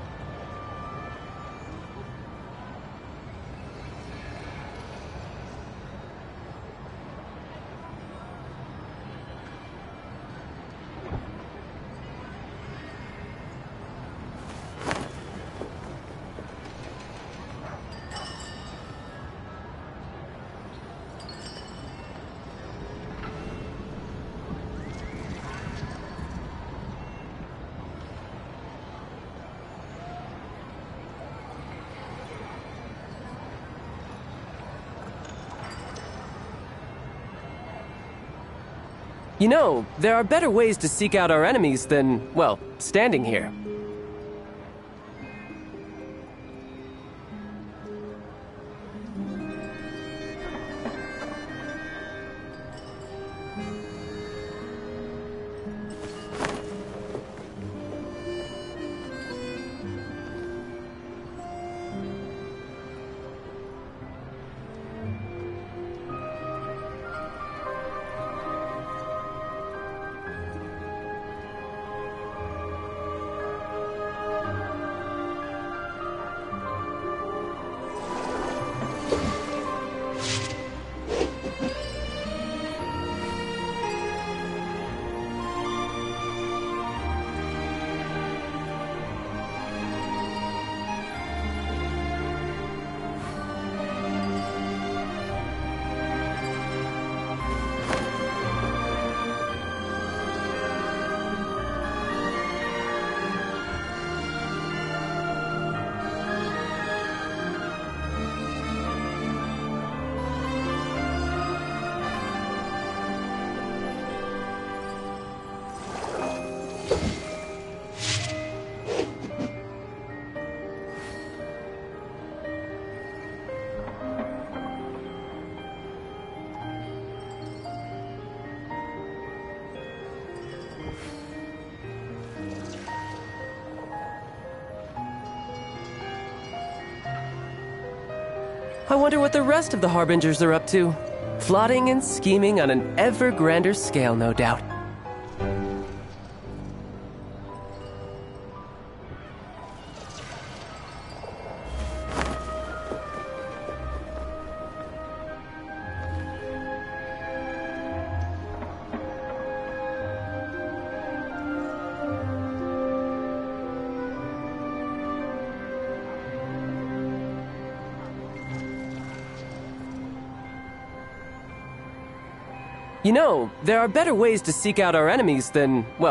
You know, there are better ways to seek out our enemies than, well, standing here. I wonder what the rest of the Harbingers are up to. Plotting and scheming on an ever grander scale, no doubt. You know, there are better ways to seek out our enemies than, well,